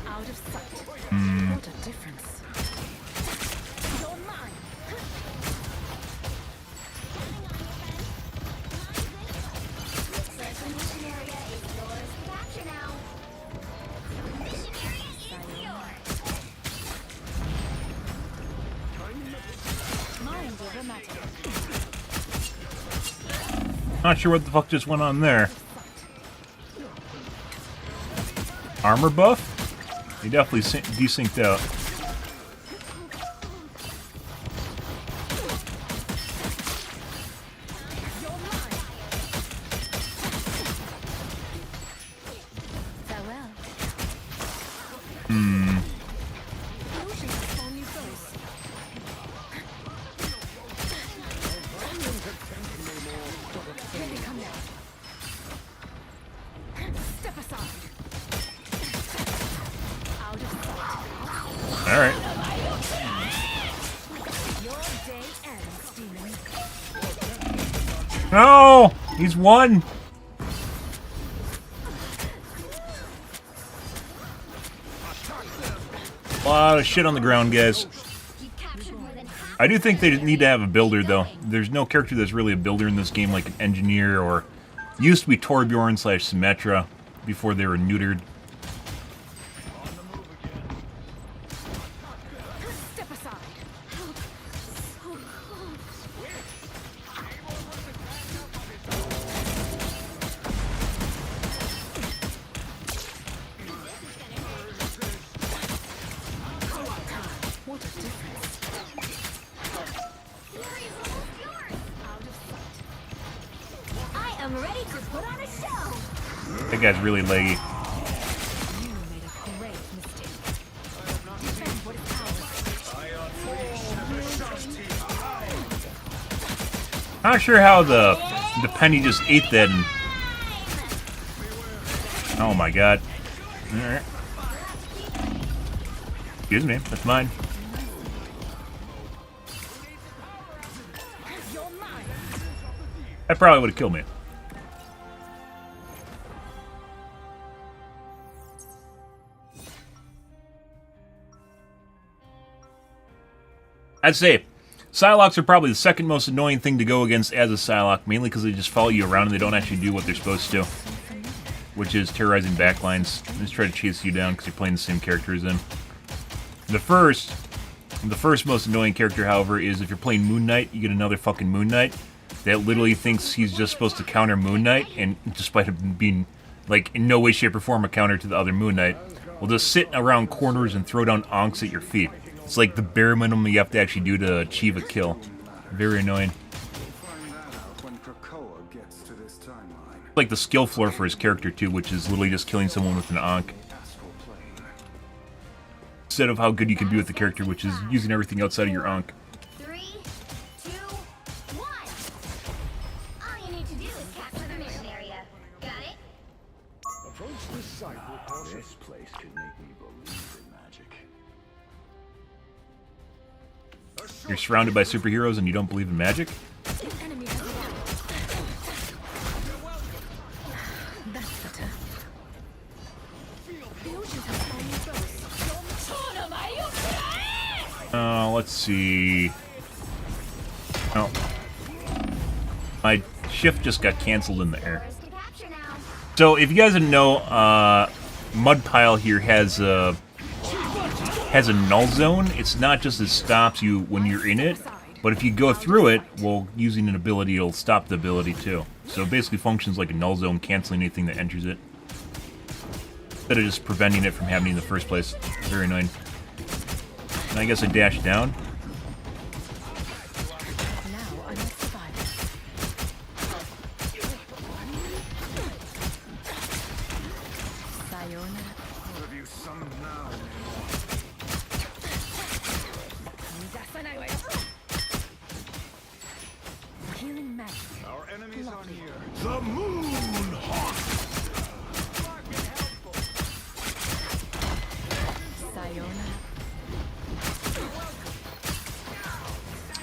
Out of sight. What a difference. You're mine. Looks like the mission area is yours to capture now. The mission area is yours. Mind over matter. Not sure what the fuck just went on there. Armor buff? He definitely desynced out. Farewell. Step aside. Out of sight. All right. Your day ends, demon. No! He's won! A lot of shit on the ground, guys. You captured more than half. I do think they need to have a builder, though. There's no character that's really a builder in this game, like an engineer, or used to be Torbjorn / Symmetra before they were neutered. Step aside. What a difference. I am ready to put on a show. That guy's really leggy. You made a great mistake. Defend what is ours. Not sure how the penny just ate that. And... Oh my god. Alright. Excuse me, that's mine. That probably would have killed me. I'd say Psylocks are probably the second most annoying thing to go against as a Psylocke, mainly because they just follow you around and they don't actually do what they're supposed to, which is terrorizing backlines. They just try to chase you down because you're playing the same character as them. The first most annoying character, however, is if you're playing Moon Knight, you get another fucking Moon Knight that literally thinks he's just supposed to counter Moon Knight, and despite him being, like, in no way, shape, or form a counter to the other Moon Knight, will just sit around corners and throw down onks at your feet. It's like the bare minimum you have to actually do to achieve a kill. Very annoying. Like the skill floor for his character, too, which is literally just killing someone with an onk. Instead of how good you can be with the character, which is using everything outside of your onk. 3, 2, 1. All you need to do is capture the mission area. Got it? Approach this This place could make me believe in magic. You're surrounded by superheroes and you don't believe in magic? Enemy has arrived. That's better. The oceans have fallen. Let's see. Oh. My shift just got canceled in the air. So, if you guys didn't know, Mud Pile here has a null zone. It's not just it stops you when you're in it, but if you go through it, well, using an ability, it'll stop the ability too. So it basically functions like a null zone, canceling anything that enters it, instead of just preventing it from happening in the first place. Very annoying. And I guess I dash down. Our enemies are near. The moon hawk.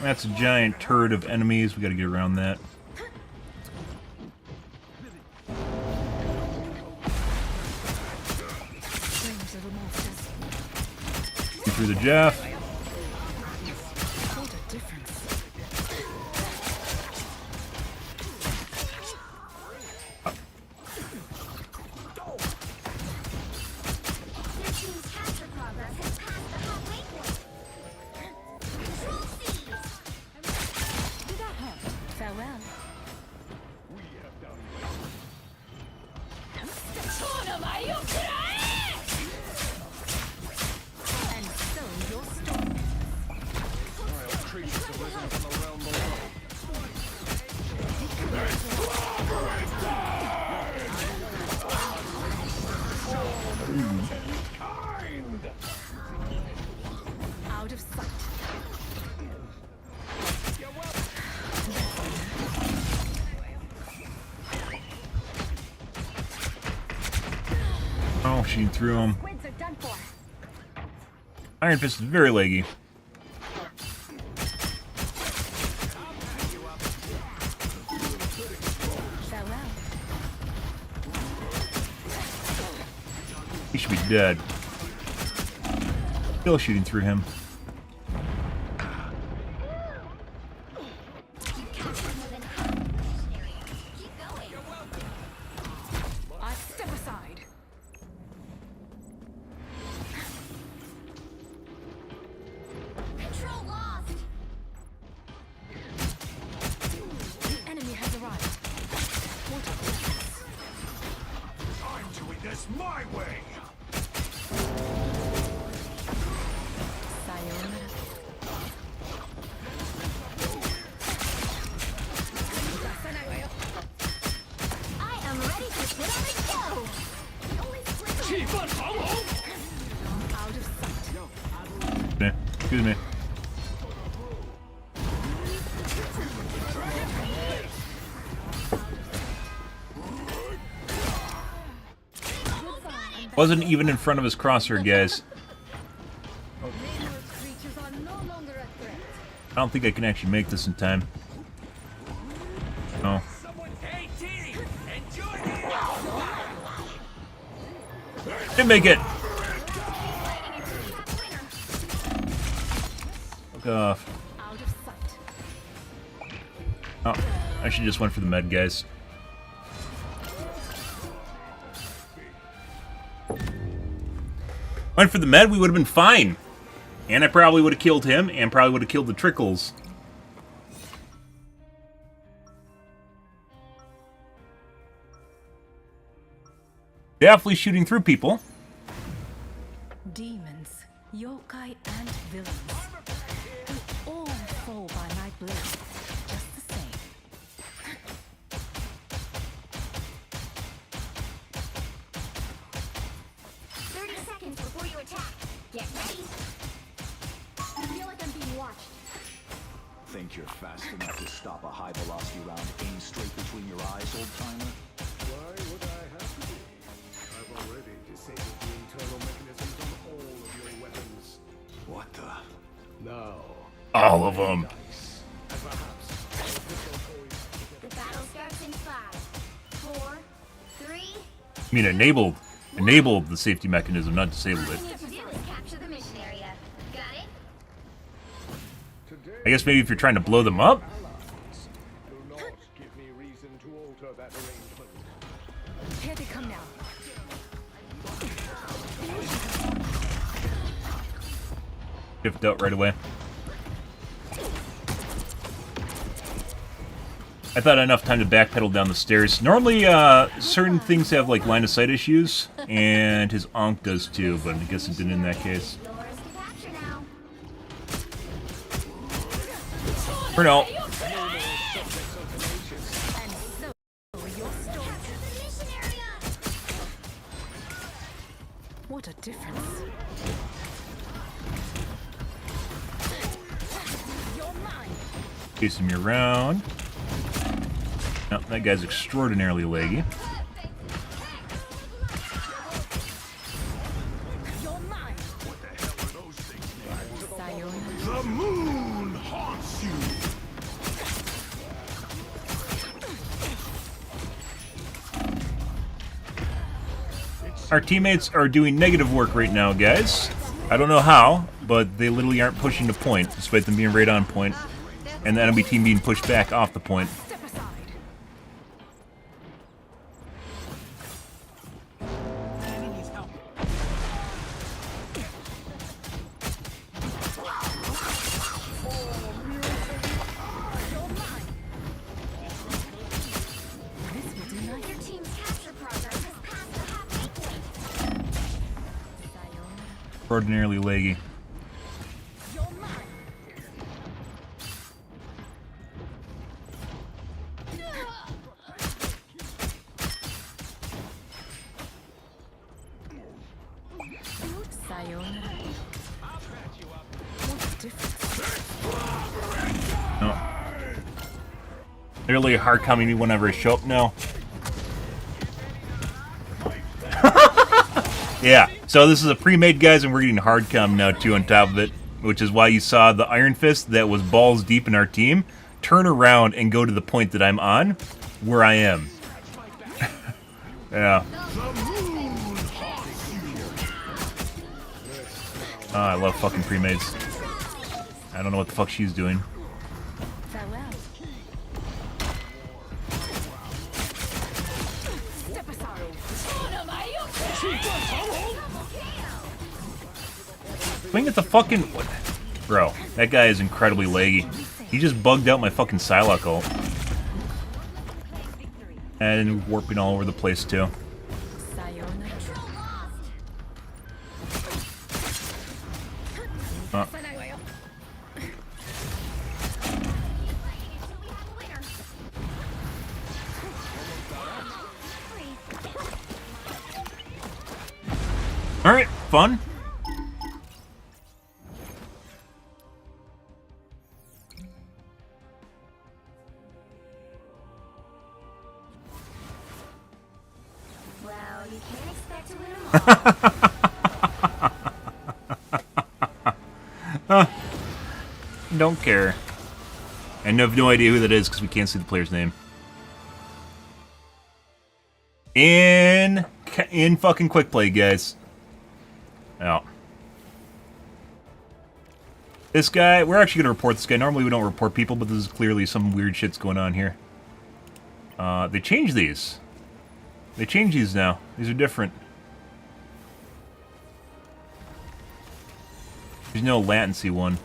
That's a giant turret of enemies. We gotta get around that. Through the Jeff. Out of sight. Oh, she threw him. Iron Fist is very leggy. He should be dead. Still shooting through him. Step aside. Control lost. The enemy has arrived. What a difference. I'm doing this my way. I am ready to put on a show. Out of sight. Yeah, excuse me. Wasn't even in front of his crosshair, guys. Creatures are no longer a threat. I don't think I can actually make this in time. No. Didn't make it! Fuck off. Out of sight. Oh, I should just went for the med, guys. Went for the med, we would have been fine. And I probably would have killed him, and probably would have killed the trickles. Definitely shooting through people. Demons, yokai, and villains. Who all fall by my blade. Just the same. Before you attack, get ready. I feel like I'm being watched. Think you're fast enough to stop a high-velocity round aimed straight between your eyes, old-timer? Why would I have to be? I've already All of them. The battle starts in 5, 4, 3. I mean, enabled the safety mechanism, not disabled All it. you need to do is capture the mission area. Got it? I guess maybe if you're trying to blow them up? Do not give me reason to alter that arrangement. Here they come now. Shift out right away. I thought enough time to backpedal down the stairs. Normally, certain things have like line of sight issues, and his Ankh does too, but I guess it didn't in that case. Yours to capture now. For now. Capture the mission area. What a difference. Chasing me around. No, that guy's extraordinarily leggy. You're mine. The moon haunts you. Our teammates are doing negative work right now, guys. I don't know how, but they literally aren't pushing the point, despite them being right on point, and the enemy team being pushed back off the point. Step aside. Your team's capture progress has passed the halfway point. Extraordinarily leggy. No. They're really hard coming me whenever I show up now. Yeah, so this is a pre-made, guys, and we're getting hard come now too on top of it, which is why you saw the Iron Fist that was balls deep in our team turn around and go to the point that I'm on, where I am. Yeah. Oh, I love fucking pre-mades. I don't know what the fuck she's doing. Farewell. Step aside. Swing at the fucking... What? Bro, that guy is incredibly laggy. He just bugged out my fucking Psylocke ult. And warping all over the place, too. Alright, fun. Well, you can't expect to win them all. Don't care. And I have no idea who that is because we can't see the player's name. In fucking quick play, guys. Out. This guy, we're actually gonna report this guy. Normally we don't report people, but this is clearly some weird shit's going on here. They changed these. They changed these now. These are different. There's no latency one.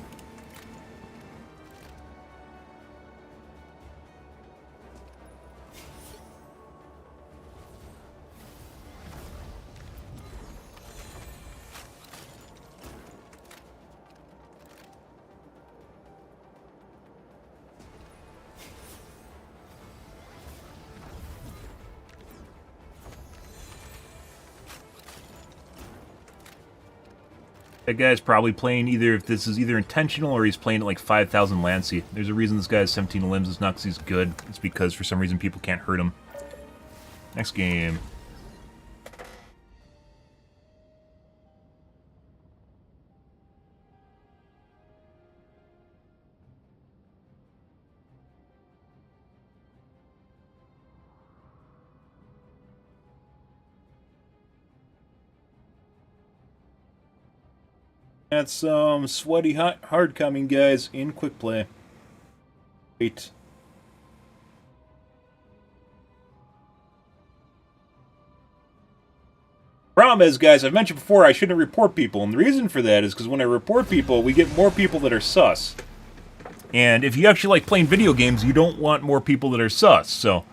That guy's probably playing either, if this is either intentional or he's playing at like 5,000 Lancy. There's a reason this guy has 17 limbs. It's not because he's good. It's because for some reason people can't hurt him. Next game. That's some sweaty hard coming, guys, in quick play. Wait. Problem is, guys, I've mentioned before I shouldn't report people, and the reason for that is because when I report people, we get more people that are sus. And if you actually like playing video games, you don't want more people that are sus. So,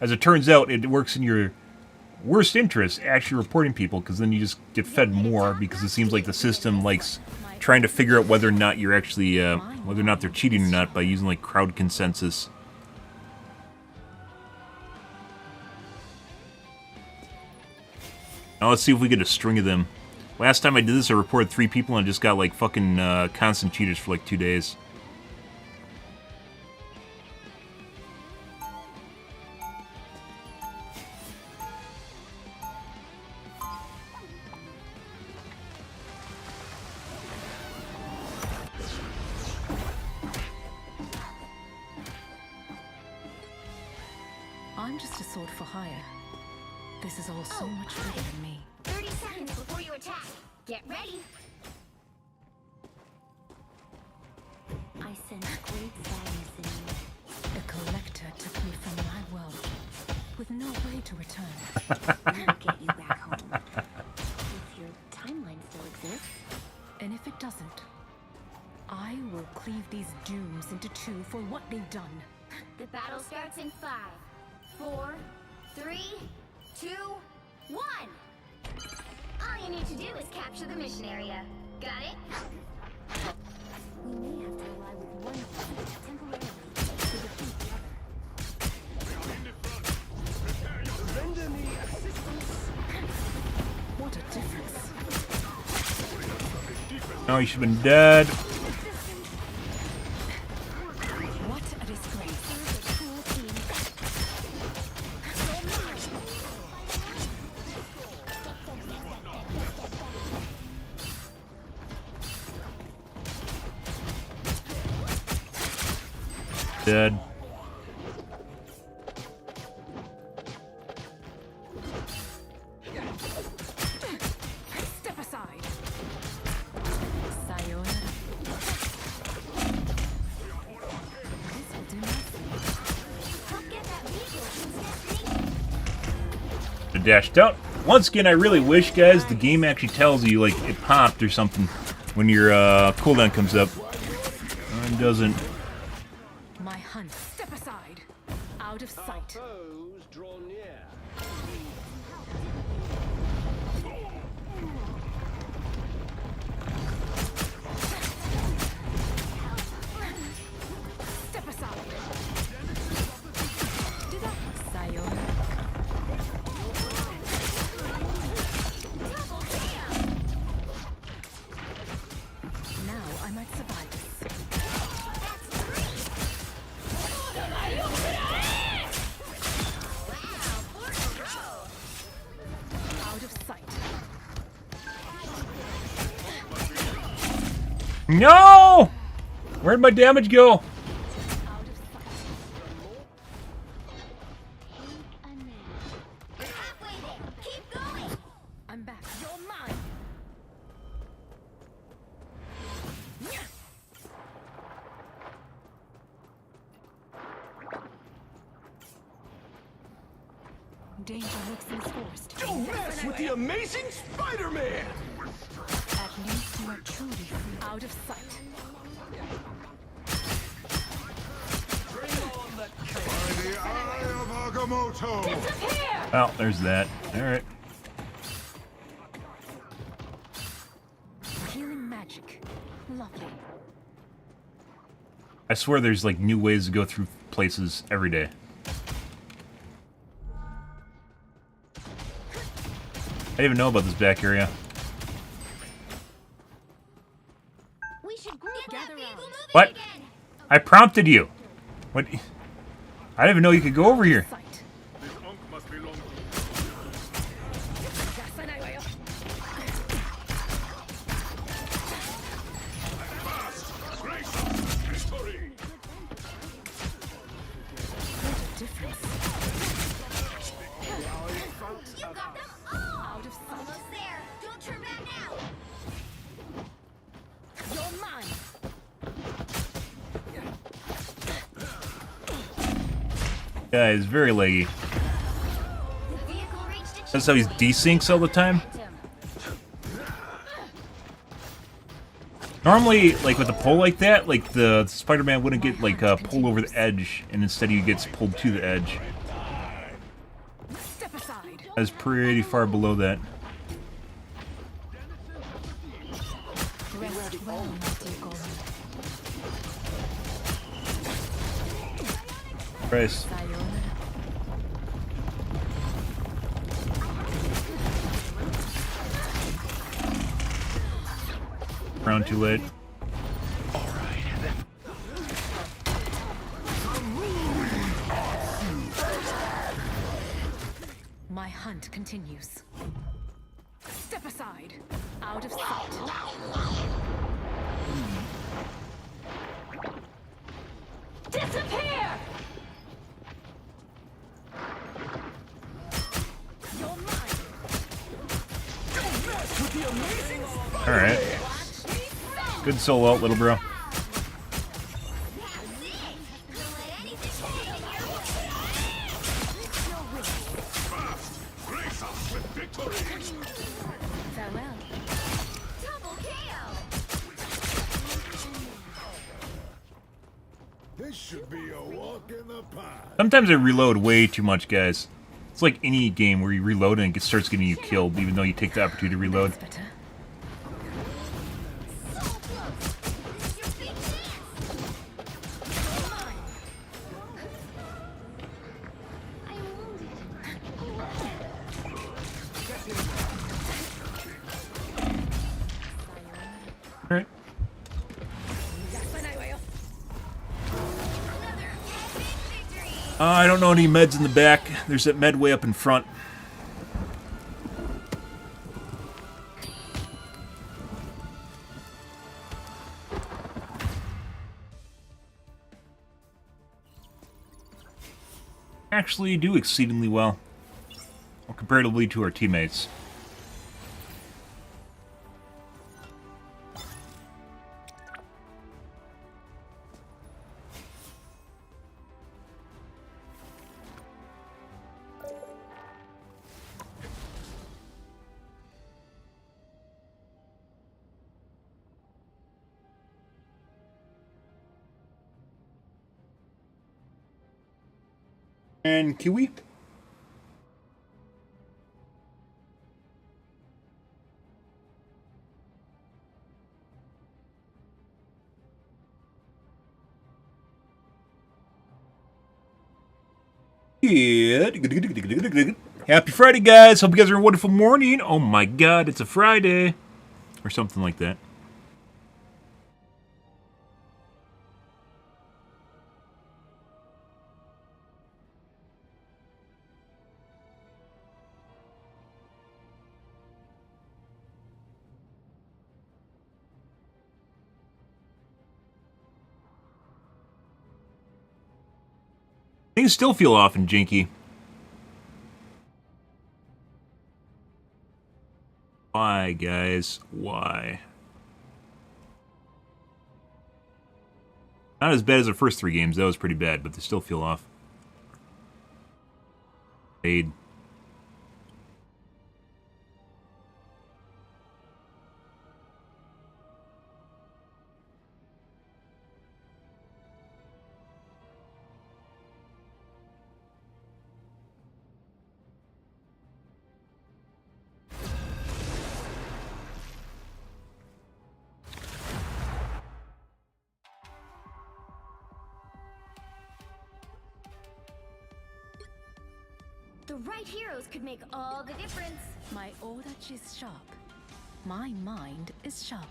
as it turns out, it works in your worst interest, actually reporting people, because then you just get fed more, because it seems like the system likes trying to figure out whether or not you're actually, whether or not they're cheating or not by using, like, crowd consensus. Now let's see if we get a string of them. Last time I did this, I reported 3 people and I just got like fucking constant cheaters for like 2 days. I'm just a sword for hire. This is all so much bigger than me. 30 seconds before you attack. Get ready. I sense great sadness in you. The collector took me from my world with no way to return. We'll get you back home. If your timeline still exists. And if it doesn't, I will cleave these dooms into 2 for what they've done. The battle starts in 5, 4, 3, 2, 1. All you need to do is capture the mission area. Got it? We may have to ally with one unit temporarily to defeat the other. Render me assistance. What a difference. Oh, you should have been dead. What a disgrace. Here's a cool team. Dead. Step aside. Sayonara. This will do nicely. Help get that vehicle from Destiny. Dashed out. Once again, I really wish, guys, the game actually tells you, like, it popped or something when your cooldown comes up. It doesn't. My hunt. Step aside. Out of sight. Foes draw near. Step aside. Sayonara. Now I might survive this. Out of sight. No! Where'd my damage go? Out of sight. You're halfway there. Keep going. I'm back. You're mine. Danger lurks in this forest. Don't mess with the amazing Spider-Man! At least you are truly free. Out of sight. By the eye of Agamotto! Oh, there's that. Alright. Healing magic. Lovely. I swear there's, like, new ways to go through places every day. I didn't even know about this back area. We should group that vehicle moving What? again. I prompted you. What? I didn't even know you could go over here. Sight. This unk must belong to victory! What a difference. You got them all. Out of sight. Almost there. Don't turn back now. Yeah, he's very laggy. The vehicle reached its That's how he's desyncs all the time. Normally, like with a pull like that, like the Spider-Man wouldn't get like pulled over the edge, and instead he gets pulled to the edge. Step aside. That's pretty far below that. Rest well, naughty golem. Christ. Sayonara. Round too late. My hunt continues. Step aside. Out of sight. Disappear! You're mine. Don't mess with the amazing spider. All right. Good solo out, little bro. Farewell. Double KO. This should be a walk in the park. Sometimes I reload way too much, guys. It's like any game where you reload and it starts getting you killed, even though you take the opportunity to reload. That's better. All right. I don't know any meds in the back. There's that med way up in front. Actually do exceedingly well comparatively to our teammates. And Kiwi. Good. Happy Friday, guys. Hope you guys are a wonderful morning. Oh my god, it's a Friday. Or something like that. Things still feel off and janky. Why, guys? Why? Not as bad as the first 3 games. That was pretty bad, but they still feel off. Fade. The right heroes could make all the difference. My aura is sharp. My mind is sharper.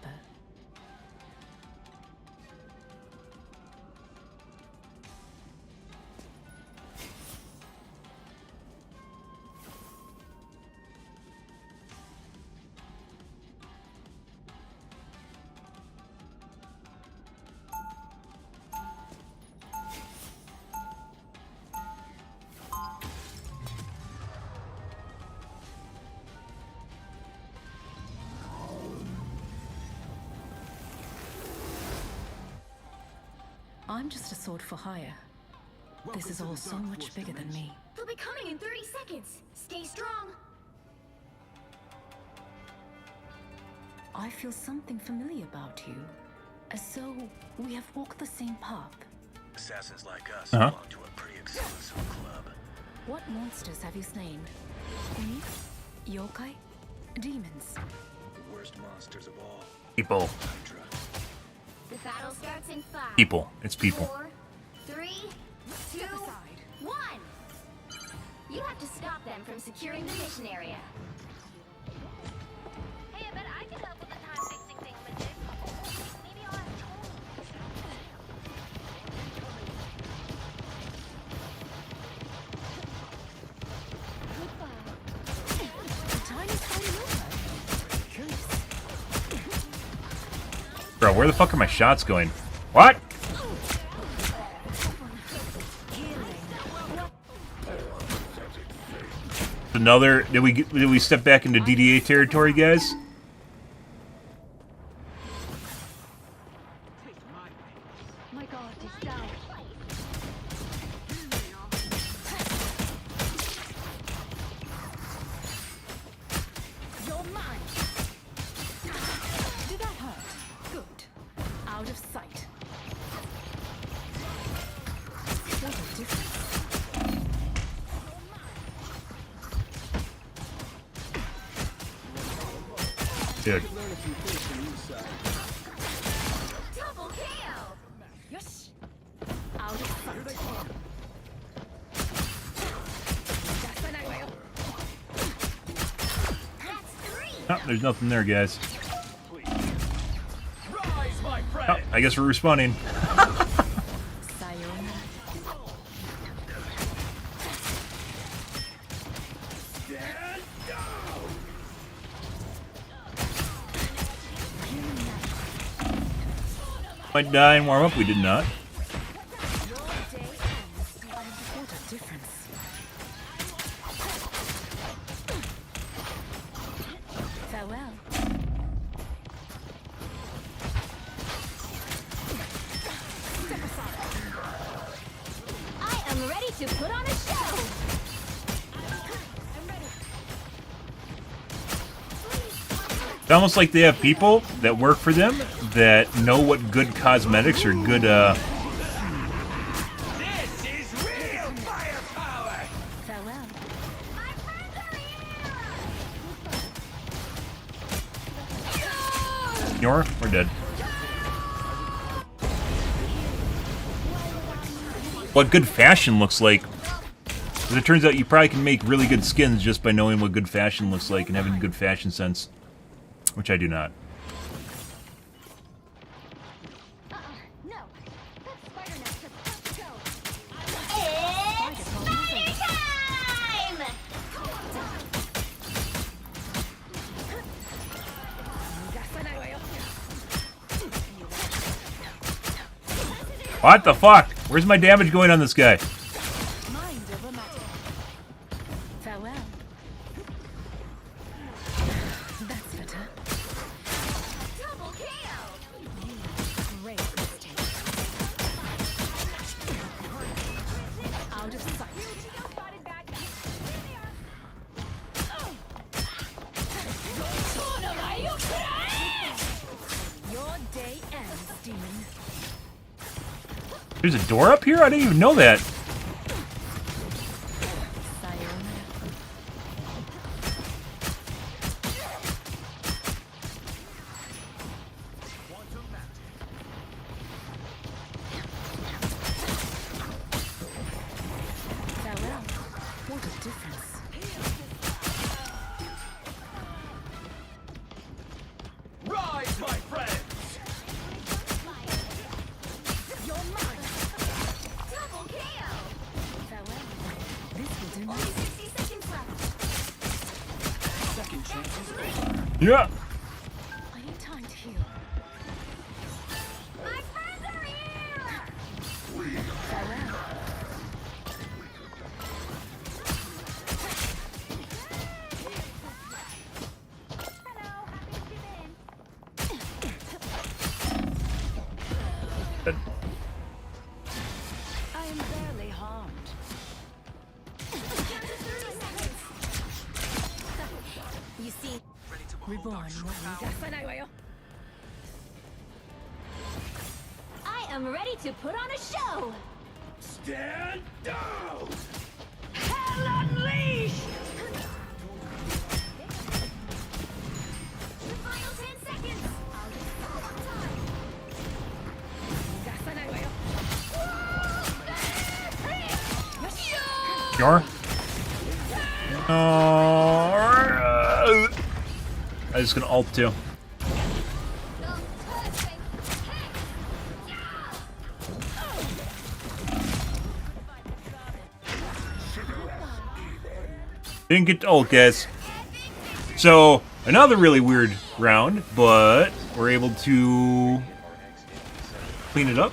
I'm just a sword for hire. This is all so much bigger than me. They'll be coming in 30 seconds. Stay strong. I feel something familiar about you. As so we have walked the same path. Assassins like us belong to a pretty exclusive club. What monsters have you slain? Oni? Yokai? Demons? The worst monsters of all. People. Hydra. The battle starts in 5. People. It's people. 4, 3, 2, 1. You have to stop them from securing the mission area. Hey, I bet I can help with the time-fixing thing, Legit. Maybe I'll have The time is fighting over. Curious. Bro, where the fuck are my shots going? What? Another. Did we step back into DDA territory, guys? My god, he's down. You're mine. Did that hurt? Good. Out of sight. What a difference. Dude. Double KO. Yes. Out of sight. That's 3. Oh, there's nothing there, guys. Oh, I guess we're respawning. Sayonara. Might die and warm up. We did not. What a difference. Farewell. I am ready to put on a show. It's almost like they have people that work for them that know what good cosmetics or good, This is real firepower! Farewell. My friends are here. Ignore, we're dead. What good fashion looks like. As it turns out, you probably can make really good skins just by knowing what good fashion looks like and having good fashion sense. Which I do not. No. That's Spider-Net. Let's go. It's Spider time! What the fuck? Where's my damage going on this guy? Mind over matter. Farewell. That's better. Double KO. Great mistake. Out of sight. Your day ends, demon. There's a door up here? I didn't even know that. Sayonara. Farewell. What a difference. Rise, my friends! You're mine. Double KO. Farewell. This will do Only nothing. 60 seconds left. Second chances over. Yeah. I need time to heal. My friends are here. Farewell. Hello, happy to give in. Dead. I am barely harmed. You see, Reborn won't I am ready to put on a show. Stand down! Hell unleashed! The final 10 seconds. Yor? I'm just gonna ult too. Didn't get to ult, guys. So, another really weird round, but we're able to clean it up.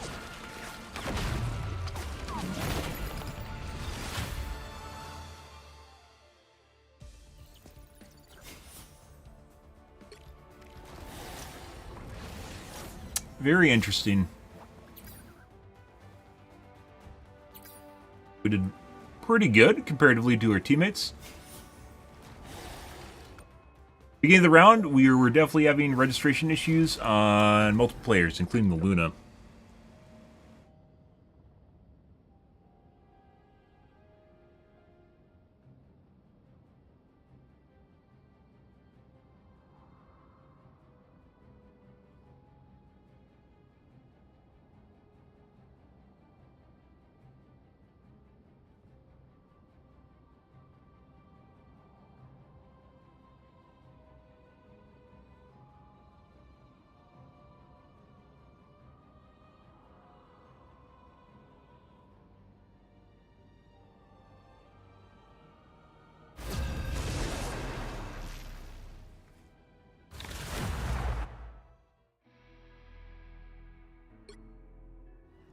Very interesting. We did pretty good comparatively to our teammates. Beginning of the round, we were definitely having registration issues on multiple players, including the Luna.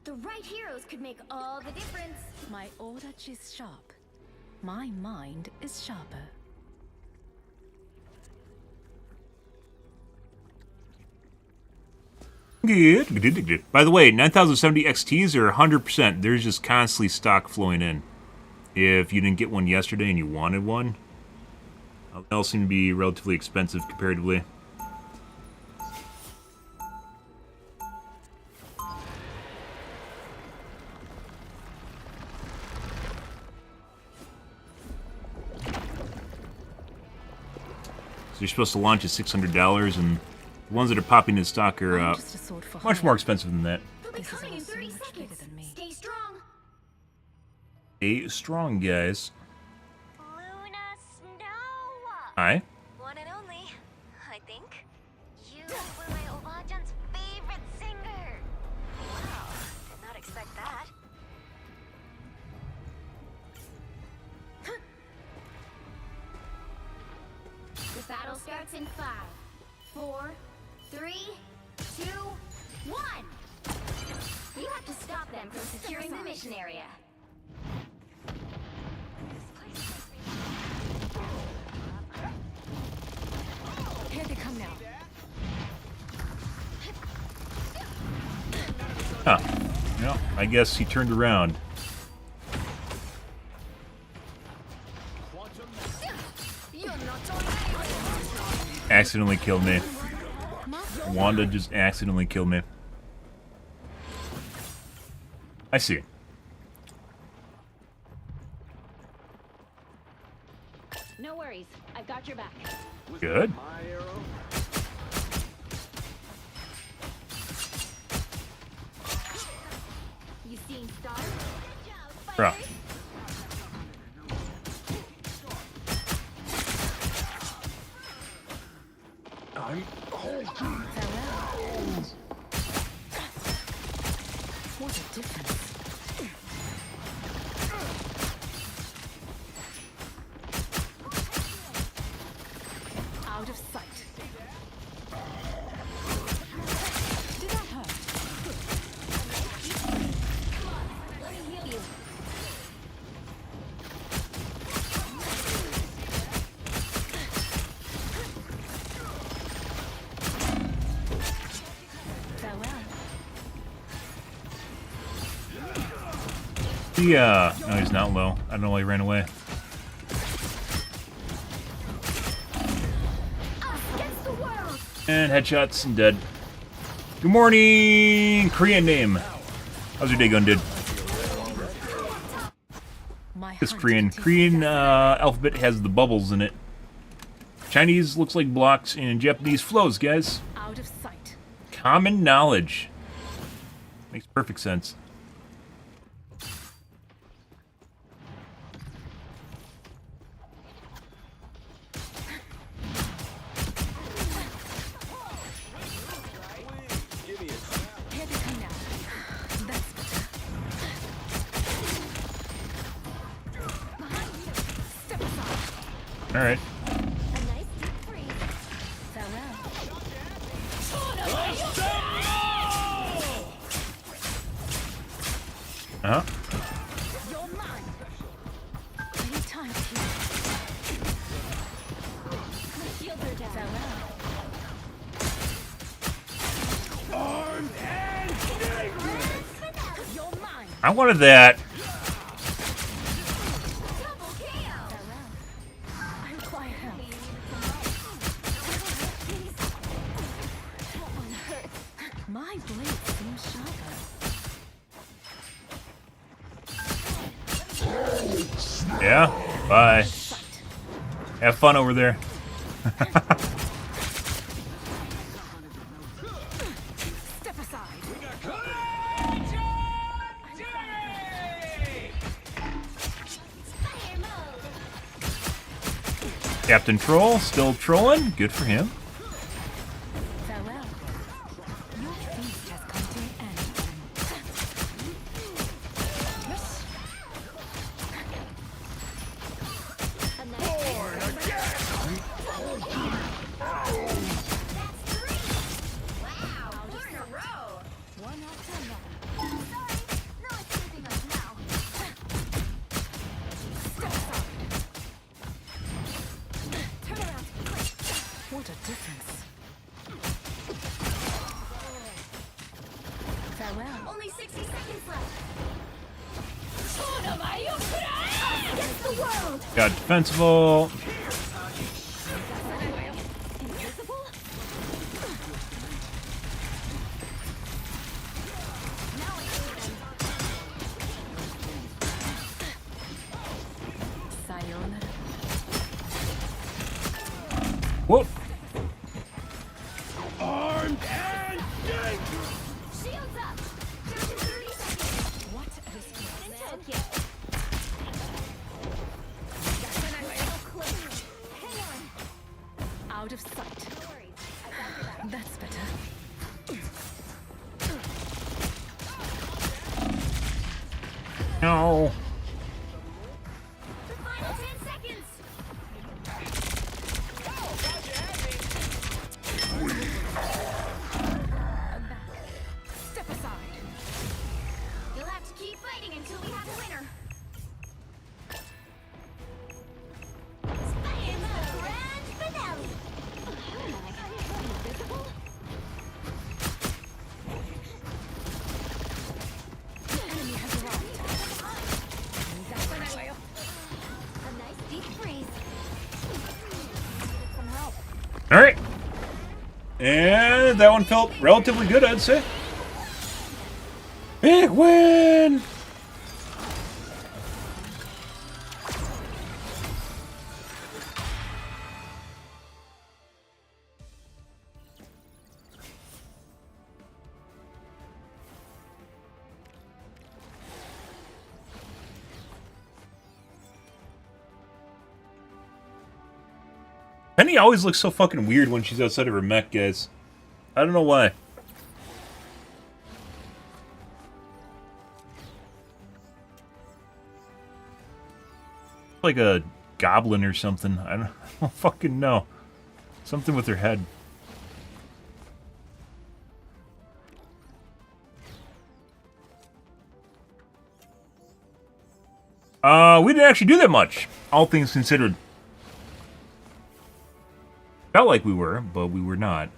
The right heroes could make all the difference. My order is sharp. My mind is sharper. Good. By the way, 9070 XTs are 100%. There's just constantly stock flowing in. If you didn't get one yesterday and you wanted one, they'll seem to be relatively expensive comparatively. So you're supposed to launch at $600, and the ones that are popping in stock are much more expensive than that. They'll be coming in 30 seconds. Stay strong. Stay strong, guys. Luna Snow. Hi. One and only, I think. You were my Obajan's favorite singer. Wow, did not expect that. The battle starts in 5, 4, 3, 2, 1. You have to stop them from securing the mission area. Here they come now. Huh. Well, I guess he turned around. Accidentally killed me. Wanda just accidentally killed me. I see. No worries, I've got your back. Good. You seen stars? Bro. I'm halting. What a difference. Out of sight. Did that hurt? Let me heal you. No, he's not low. I don't know why he ran away. And headshots and dead. Good morning, Korean name. How's your day going, dude? This Korean alphabet has the bubbles in it. Chinese looks like blocks and Japanese flows, guys. Out of sight. Common knowledge. Makes perfect sense. Here they come now. That's better. Behind you. Step aside. All right. A nice deep freeze. Farewell. Uh-huh. You're mine. Any time to heal. My shields are down. Farewell. You're mine. I wanted that. Double KO. Farewell. I require help. That one hurt. My blade seems sharper. Yeah. Bye. Have fun over there. Step aside. Fire mode. Captain Troll still trolling. Good for him. Farewell. Your feast has come to an end. A nice That's 3. Wow, 4 in a row. One after another. Sorry, no escaping us now. Step aside. Turn around. What a difference. Farewell. Only 60 seconds left. Against the world. Got defensible. Invisible? Now I see them. Sayonara. Whoop. Shields up. Down to 30 seconds. What a disgrace. Mental kill. So close. Hang on. Out of sight. No worries. I got your back. That's better. No. The final 10 seconds. I'm back. Step aside. You'll have to keep fighting until we have a winner. It's the grand finale. Invisible? The enemy has arrived. A nice deep freeze. Needed some help. All right. And that one felt relatively good, I'd say. Big win! Penny always looks so fucking weird when she's outside of her mech, guys. I don't know why. Like a goblin or something. I don't fucking know. Something with her head. We didn't actually do that much, all things considered. Felt like we were, but we were not.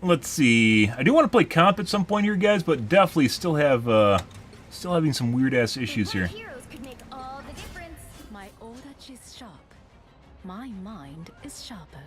let's see. I do want to play comp at some point here, guys, but definitely still having some weird ass issues here. Heroes could make all the difference. My odachi is sharp. My mind is sharper.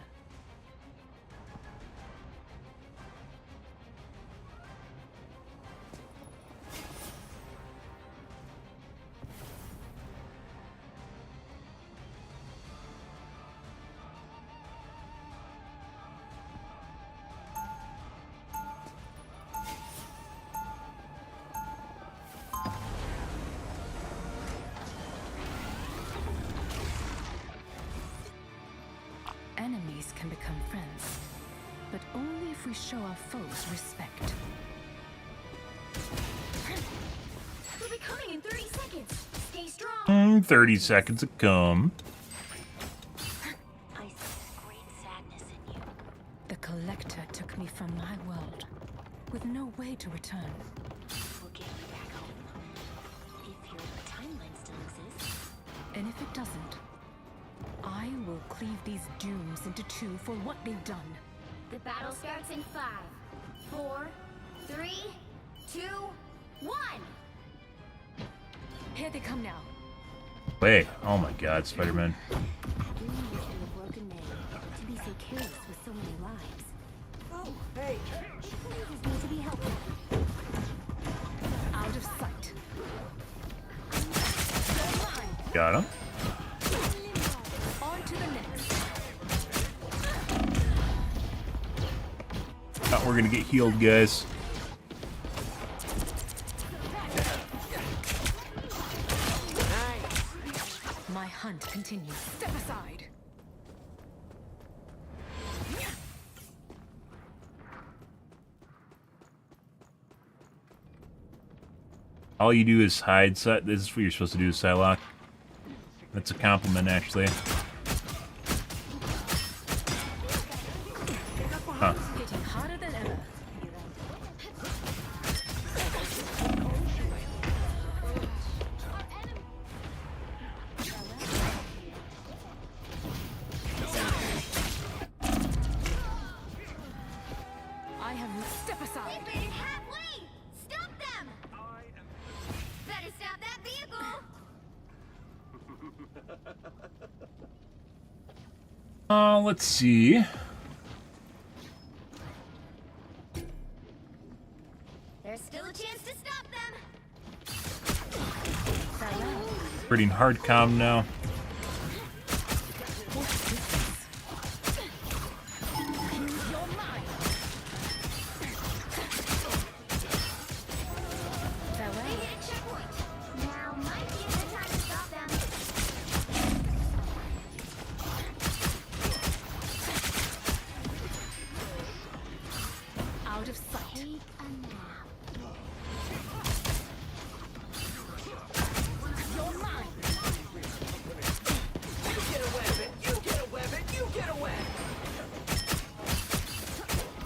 Enemies can become friends, but only if we show our foes respect. We'll be coming in 30 seconds. Stay strong. 30 seconds to come. I sense great sadness in you. The Collector took me from my world, with no way to return. We'll get you back home. If your timeline still exists. And if it doesn't, I will cleave these dooms into two for what they've done. The battle starts in 5, 4, 3, 2, 1. Here they come now. Wait, oh my god, Spider-Man. Doing this to a broken man, to be so careless with so many lives. Oh, hey. Please need to be helpful. Out of sight. Got him. On to the next. Oh, we're gonna get healed, guys. My hunt continues. Step aside. All you do is hide. This is what you're supposed to do, Psylocke. That's a compliment, actually. Huh. Hitting harder than ever. I have step aside. They made it halfway. Stop them. Better stop that vehicle. Let's see. There's still a chance to stop them. Pretty hard comm now. They hit a checkpoint. Now might be a good time to stop them. Out of sight. Take a nap. You're mine.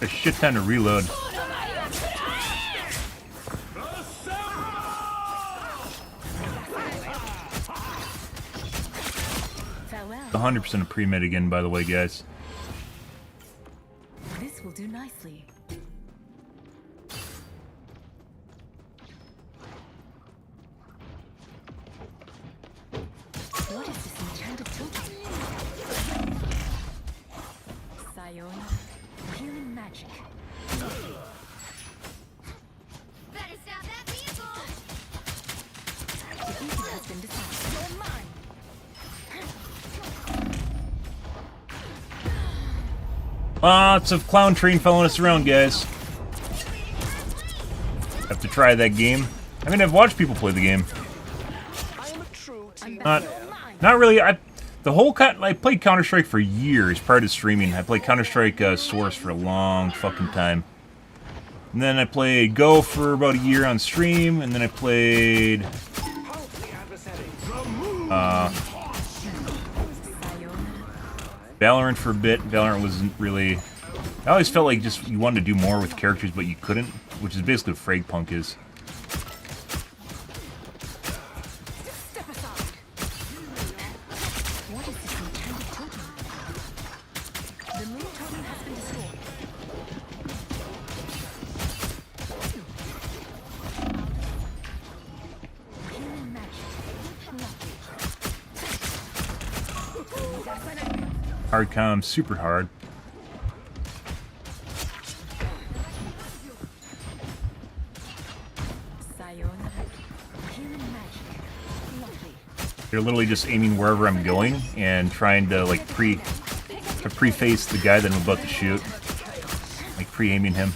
A shit ton to reload. Farewell. 100% a pre-med again, by the way, guys. This will do nicely. What is this enchanted totem? Sayona, healing magic. Better stop that vehicle. Defeating has been decided. You're mine. Lots of clown train following us around, guys. Have to try that game. I mean, I've watched people play the game. Not really. I played Counter-Strike for years prior to streaming. I played Counter-Strike Source for a long fucking time. And then I played Go for about a year on stream, and then I played Valorant for a bit. Valorant wasn't really... I always felt like just you wanted to do more with characters, but you couldn't, which is basically what Fragpunk is. Step aside. What is this enchanted totem? The moon totem has been destroyed. Hard com, super hard. They're literally just aiming wherever I'm going and trying to like preface the guy that I'm about to shoot. Like pre-aiming him.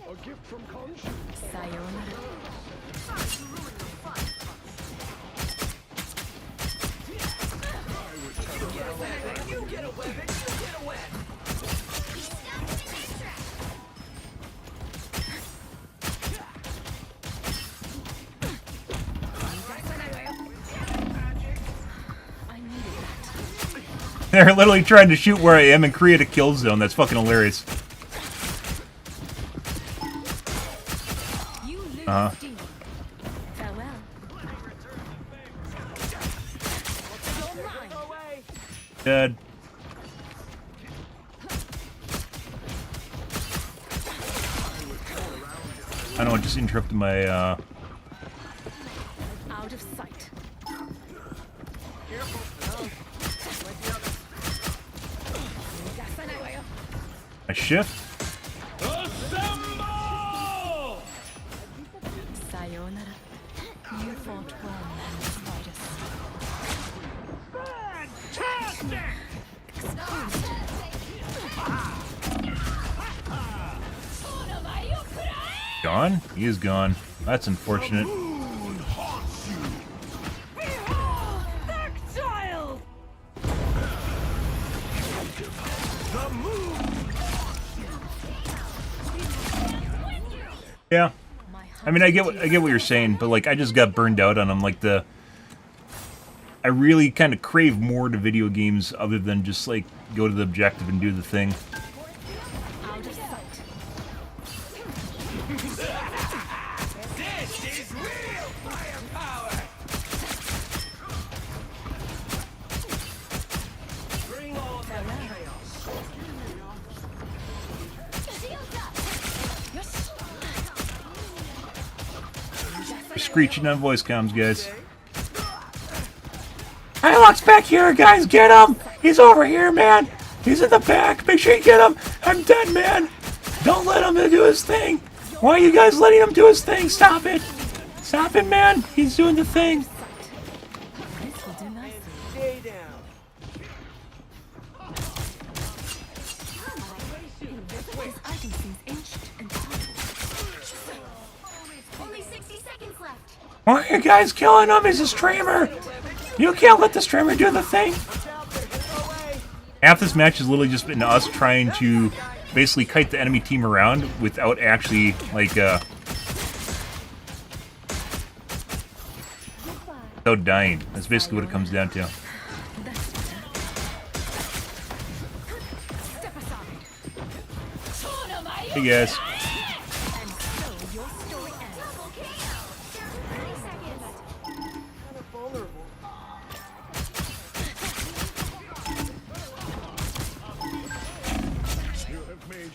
A gift from conscience. They're literally trying to shoot where I am and create a kill zone. That's fucking hilarious. Dead. I know, it just interrupted my, Out of sight. my shift. Sayonara. You fought well, Manus. Gone? He is gone. That's unfortunate. Yeah. I mean, I get what you're saying, but like I just got burned out on them. Like I really kind of crave more to video games other than just like go to the objective and do the thing. We're screeching on voice comms, guys. Hilux back here, guys, get him! He's over here, man! He's in the back, make sure you get him! I'm dead, man! Don't let him do his thing! Why are you guys letting him do his thing? Stop it! Stop it, man! He's doing the thing! Why are you guys killing him? He's a streamer! You can't let the streamer do the thing! Half this match has literally just been us trying to basically kite the enemy team around without actually, like, without dying. That's basically what it comes down to. Hey guys.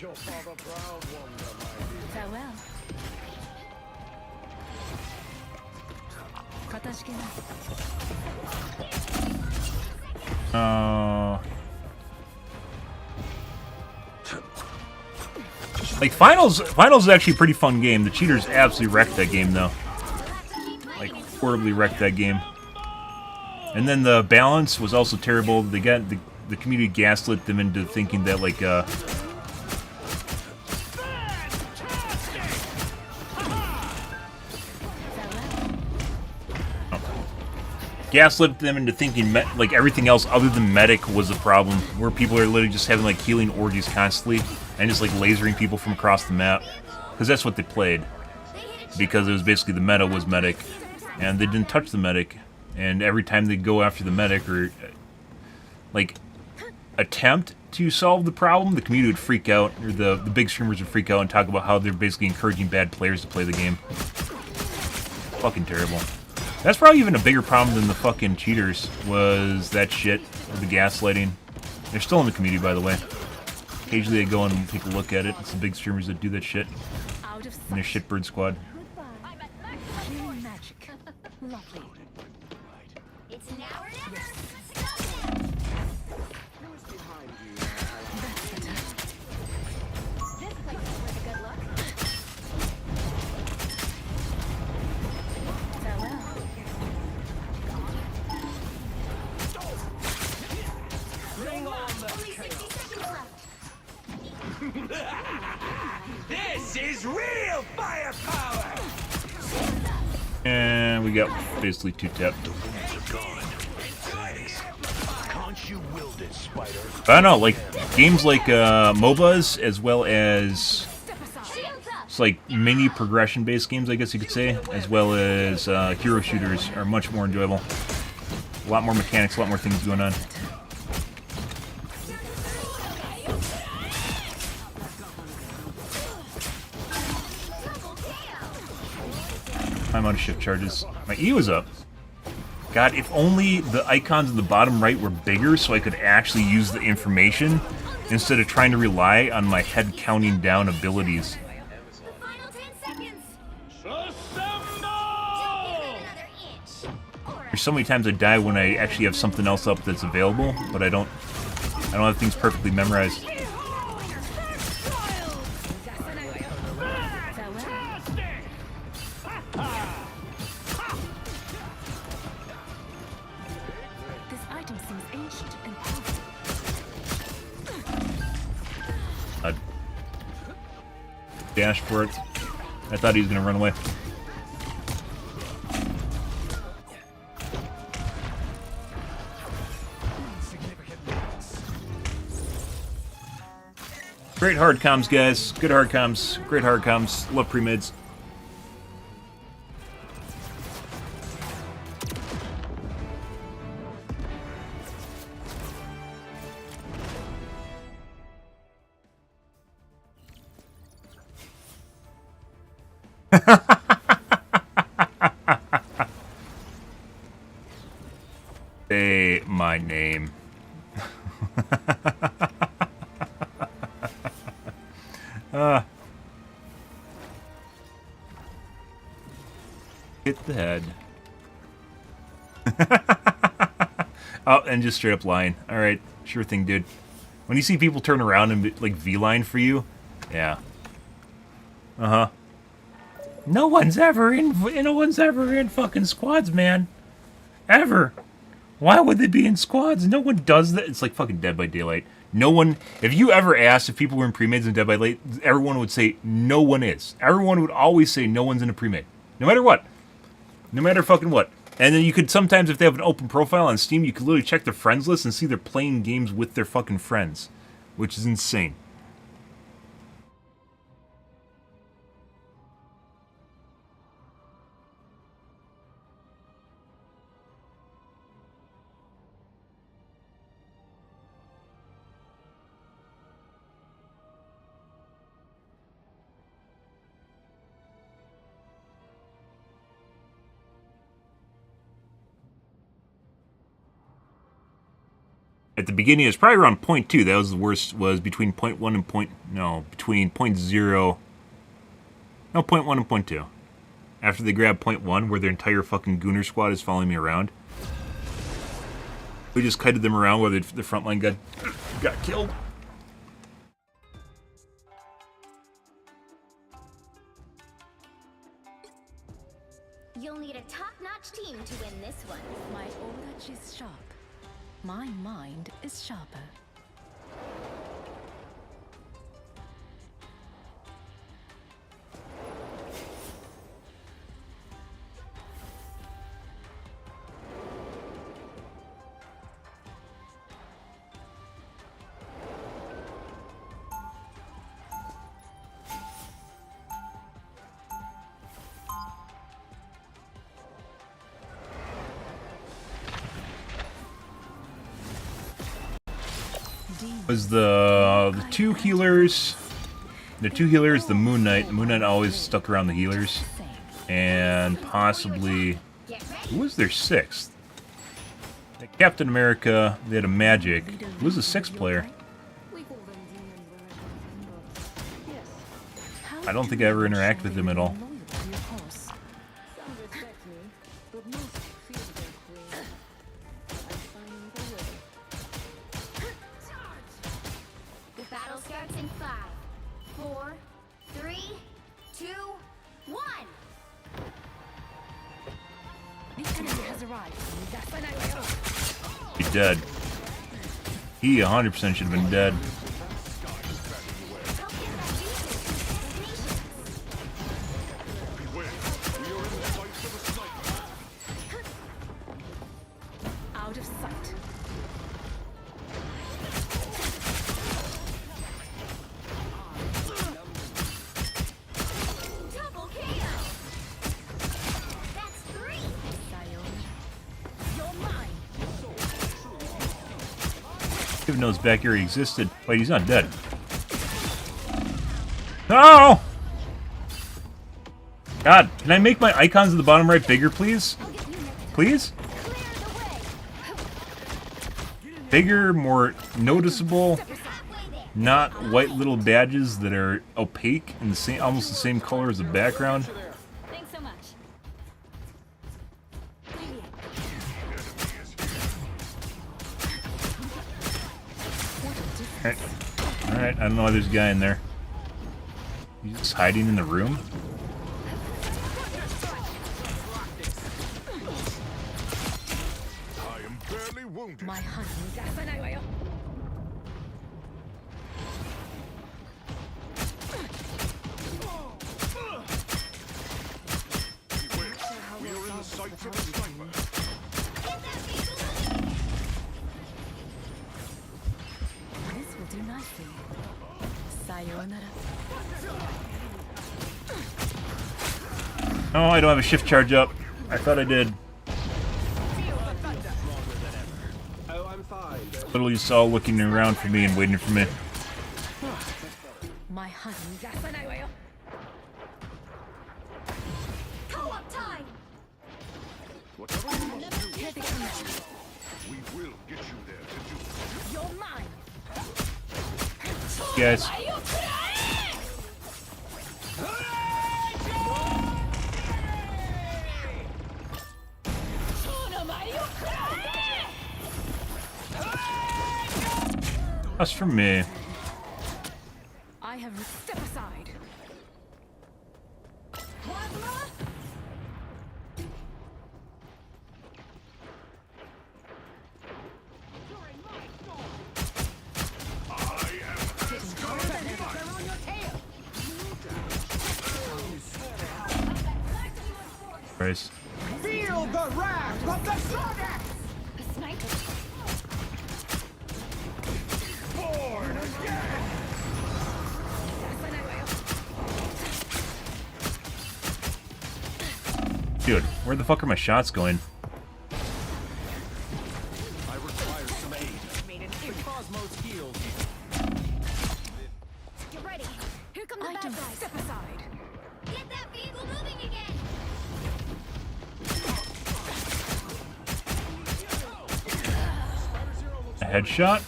Your father proud, wonder, my dear. Farewell. Like finals is actually a pretty fun game. The cheaters absolutely wrecked that game though. Like horribly wrecked that game. And then the balance was also terrible. They got the community gaslit them into thinking that like gaslit them into thinking like everything else other than medic was the problem, where people are literally just having like healing orgies constantly and just like lasering people from across the map, because that's what they played, because it was basically the meta was medic and they didn't touch the medic, and every time they go after the medic or like attempt to solve the problem, the community would freak out, or the big streamers would freak out and talk about how they're basically encouraging bad players to play the game. Fucking terrible. That's probably even a bigger problem than the fucking cheaters, was that shit, the gaslighting. They're still in the community, by the way. Occasionally they go and take a look at it. It's the big streamers that do that shit. In their shitbird squad. Magic. Lovely. It's now or never. This place is worth a good look. Farewell. Only 60 seconds left. This is real firepower! And we got basically 2 tap. Can't you wield it, Spider? I don't know, like, games like MOBAs, as well as it's like mini progression-based games, I guess you could say, as well as hero shooters are much more enjoyable. A lot more mechanics, a lot more things going on. I'm out of shift charges. My E was up. God, if only the icons in the bottom right were bigger so I could actually use the information instead of trying to rely on my head counting down abilities. The final 10 seconds. There's so many times I die when I actually have something else up that's available, but I don't have things perfectly memorized. This item seems ancient and powerful. Dash for it. I thought he was gonna run away. Great hard comms, guys. Good hard comms. Great hard comms. Love pre-mids. Say my name. Hit the head. Oh, and just straight up lying. Alright, sure thing, dude. When you see people turn around and like V-line for you, yeah. Uh-huh. No one's ever in fucking squads, man. Ever. Why would they be in squads? No one does that. It's like fucking Dead by Daylight. No one, if you ever asked if people were in pre-mids in Dead by Daylight, everyone would say no one is. Everyone would always say no one's in a pre-mid. No matter what. No matter fucking what. And then you could sometimes, if they have an open profile on Steam, you could literally check their friends list and see they're playing games with their fucking friends. Which is insane. At the beginning, it was probably around 0.2. That was the worst, was between 0.1 and between 0.0. No, 0.1 and 0.2. After they grab 0.1, where their entire fucking Gooner squad is following me around. We just kited them around where the front line got killed. You'll need a top-notch team to win this one. My knowledge is sharp. My mind is sharper. Was the two healers, the Moon Knight. The Moon Knight always stuck around the healers, and possibly Get ready. Who was their sixth? Captain America, they had a magic. Who was the sixth player? I don't think I ever interacted with him at all. The battle starts in 5, 4, 3, 2, 1. The enemy has arrived. He's dead. He 100% should have been dead. Out of sight. Double KO. That's 3. You're mine. Even knows back here he existed. Wait, he's not dead. No! God, can I make my icons at the bottom right bigger, please? Please? Bigger, more noticeable, not white little badges that are opaque and the same, almost the same color as the background. Thanks so much. Alright, I don't know why there's a guy in there. He's just hiding in the room? I am barely wounded. My hunt. We are in the sights of a sniper. This will do nicely. Sayonara. Oh, I don't have a shift charge up. I thought I did. Oh, I'm fine. Literally saw looking around for me and waiting for me. My hunt. Co-op time. Whatever you must do, we will get you there to do it. You're mine. Guys. That's from me. I have step aside. Christ. Feel the wrath of the Sardax! A sniper. Born again! Dude, where the fuck are my shots going? I require some aid. The cosmos healed. Get ready. Here come the bad Items, guys. step aside. Get that vehicle moving again. A headshot?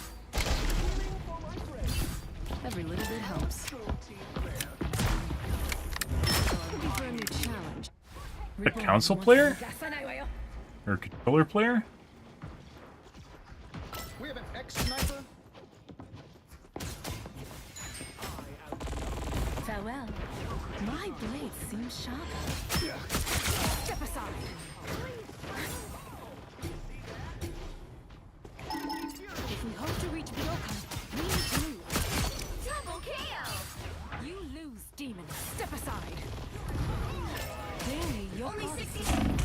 Every little bit helps. Looking for a new challenge. A console player? Or a controller player? We have an ex-sniper. Farewell. My blade seems sharper. Step aside. If we hope to reach Byokan, we need to move. Double KO. You lose, demon. Step aside. Daily, your Only cause 60 is- seconds.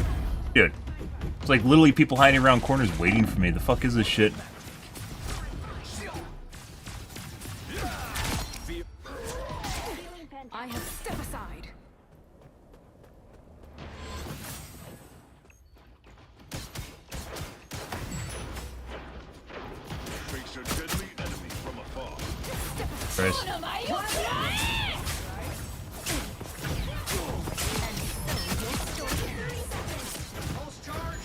Dude. It's like literally people hiding around corners waiting for me. The fuck is this shit? I have step aside. Face a deadly enemy from afar. Christ. Pulse charge.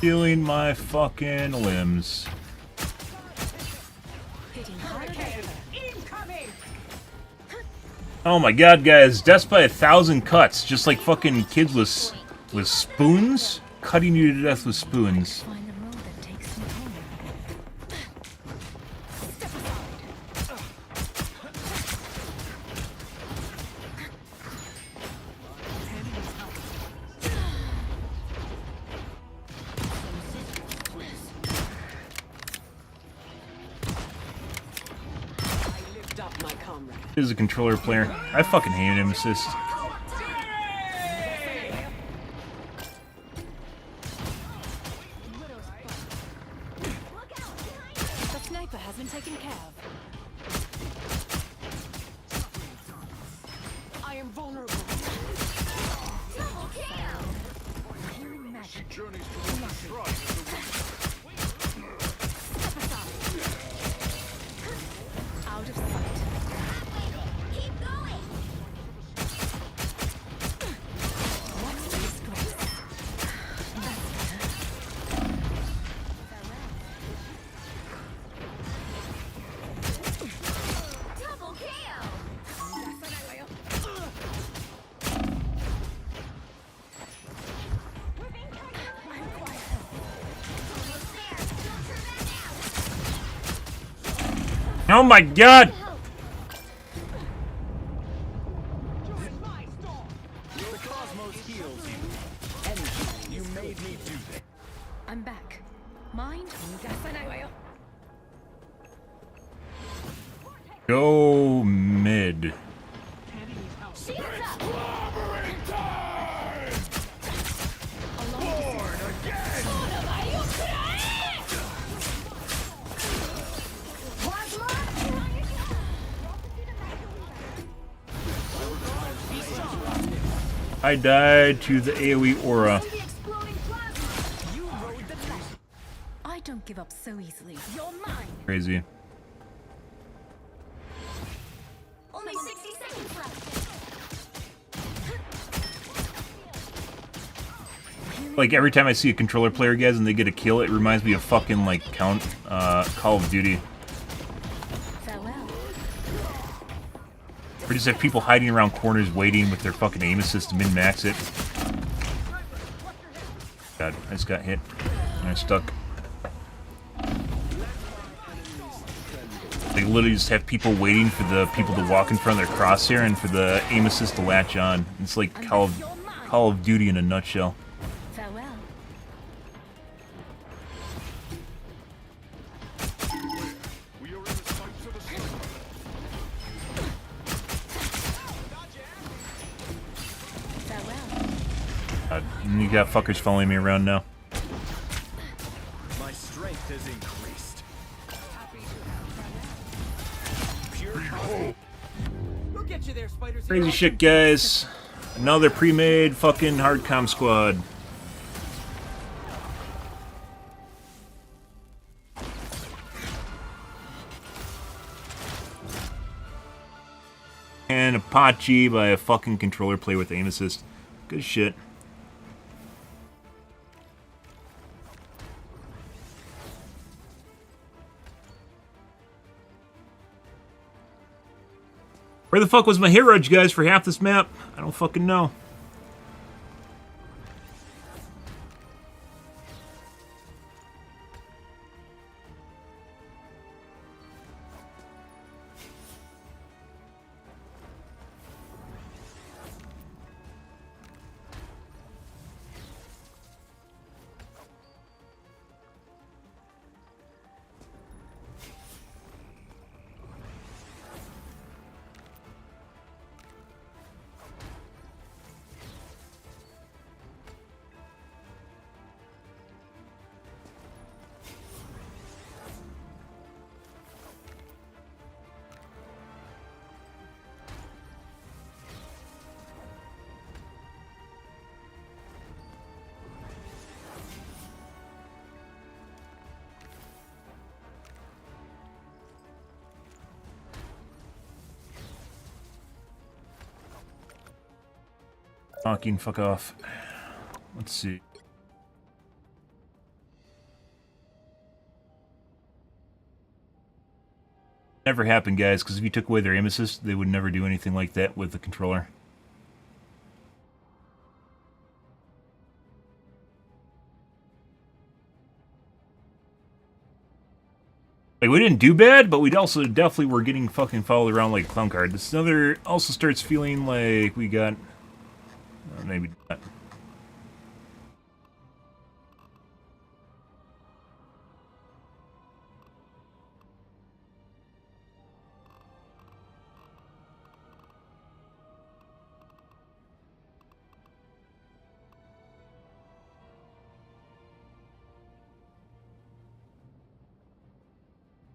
Feeling my fucking limbs. Oh my god, guys, deaths by 1,000 cuts, just like fucking kids with spoons, cutting you to death with spoons. Find the road that takes me home. This is a controller player. I fucking hate him assist. The sniper has been taken care of. I am vulnerable. Double kill! Hearing magic. Journeys to the shrine of the Step aside. Out of sight. Keep going! What's the disgrace? That's better. Double kill! Oh my god! The cosmos heals you. Anything, you made me do that. I'm back. Mind? Go mid. Shields up! I died to the AoE aura. I don't give up so easily. You're mine. Crazy. Only 60 seconds left. Like every time I see a controller player, guys, and they get a kill, it reminds me of fucking like Call of Duty. Farewell. We just have people hiding around corners waiting with their fucking aim assist to min-max it. God, I just got hit. And I'm stuck. They literally just have people waiting for the people to walk in front of their crosshair and for the aim assist to latch on. It's like Call of Duty in a nutshell. Farewell. We are in the sights of the sun. Farewell. You got fuckers following me around now. My strength has increased. We'll get you there, spiders. Crazy shit, guys. Another pre-made fucking hardcom squad. And Apache by a fucking controller player with aim assist. Good shit. Where the fuck was my hero, guys, for half this map? I don't fucking know. Fucking fuck off. Let's see. Never happened, guys, because if you took away their aim assist, they would never do anything like that with the controller. Like, we didn't do bad, but we also definitely were getting fucking followed around like a clown card. This another also starts feeling like we got... maybe not.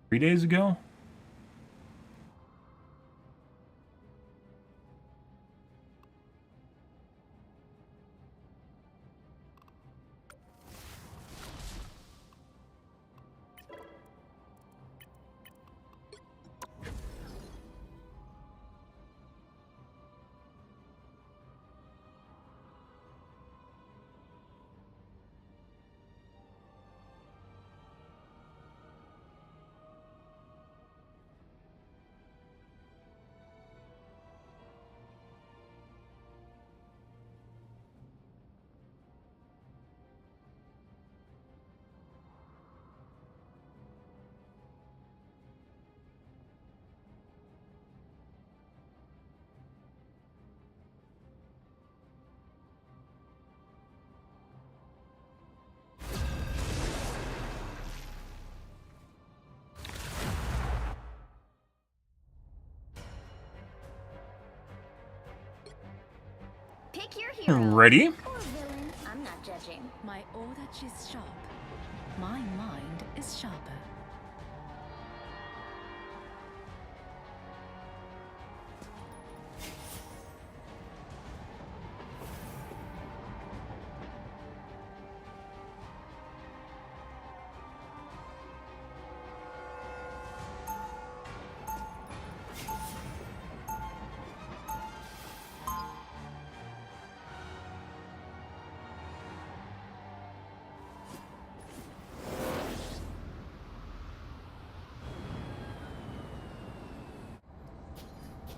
3 days ago? Pick your hero. Ready? Or villain. I'm not judging. My audach is sharp. My mind is sharper.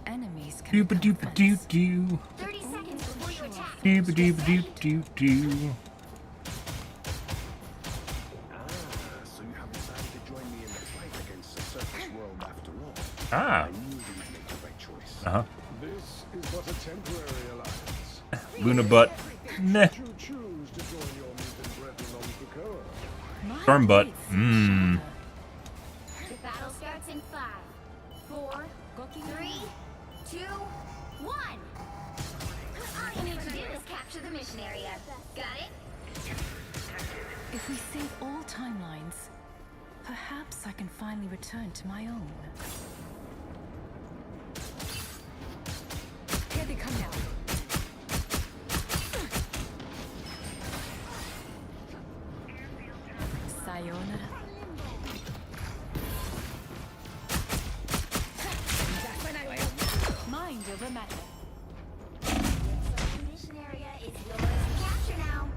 Enemies can Dooba dooba doo doo. 30 seconds before you attack. Dooba dooba doo doo doo. So you have decided to join me in the fight against the surface world after all. Ah. I knew you would make the right choice. Uh-huh. This is but a temporary alliance. Luna butt. Meh. Should you choose to join your mutant brethren on Krakoa? Storm butt. Mmm. The battle starts in 5, 4, 3, 2, 1. All you need to do is capture the mission area. Got it? If we save all timelines, perhaps I can finally return to my own. Here they come now. Sayonara. Mind over matter. The mission area is yours to capture now.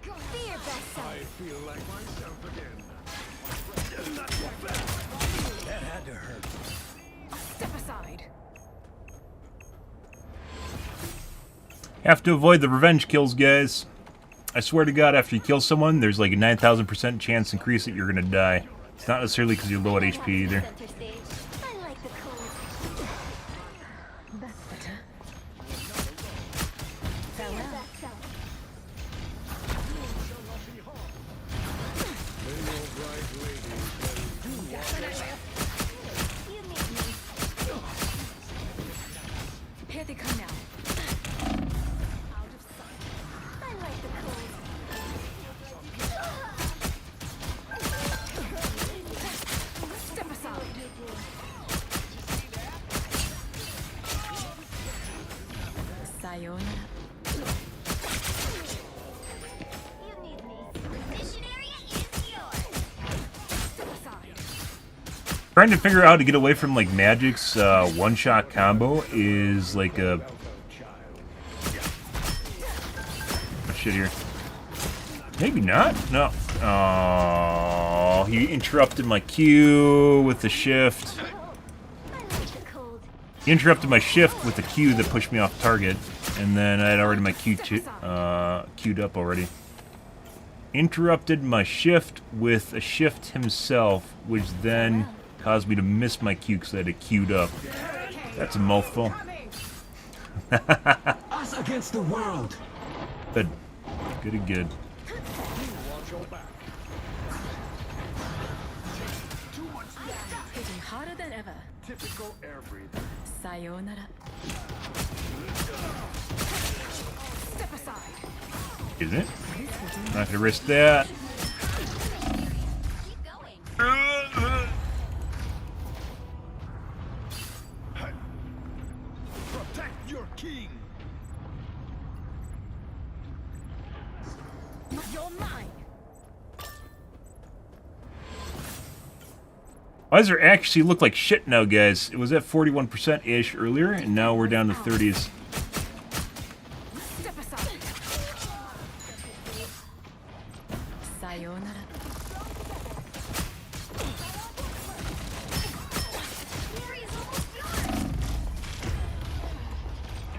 Be your best self. I feel like myself again. Not so fast. That had to hurt. Step aside. Have to avoid the revenge kills, guys. I swear to God, after you kill someone, there's like a 9,000% chance increase that you're gonna die. It's not necessarily because you're low at HP either. Center stage. I like the cold. That's better. Be your best self. May your bright lady You need me. Here they come now. Out of sight. I like the cold. Step aside. Sayonara. You need me. Mission area is yours. Step aside. Trying to figure out how to get away from like Magic's one-shot combo is like a... Shit here. Maybe not. No. Oh, he interrupted my Q with the shift. He interrupted my shift with the Q that pushed me off target, and then I had already my Q queued up already. Interrupted my shift with a shift himself, which then caused me to miss my Q because I had it queued up. That's a mouthful. Us against the world. Good. Goody good. Hitting harder than ever. Typical air breather. Sayonara. Step aside. Isn't it? Not gonna risk that. Keep going. Protect your king. You're mine. Why does it actually look like shit now, guys? It was at 41%-ish earlier, and now we're down to 30s. Step aside. Sayonara. Area's almost yours.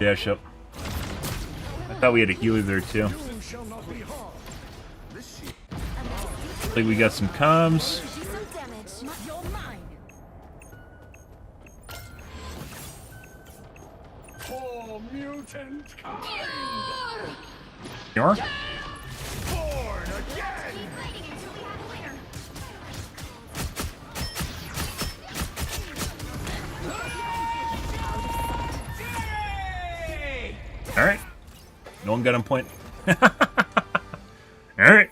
Dash up. I thought we had a healer there, too. You shall not be harmed. Looks like we got some comms. Do some damage. You're mine. For mutant kind. Yor? Born again. Keep fighting until we have a winner. Alright. No one got on point. Alright.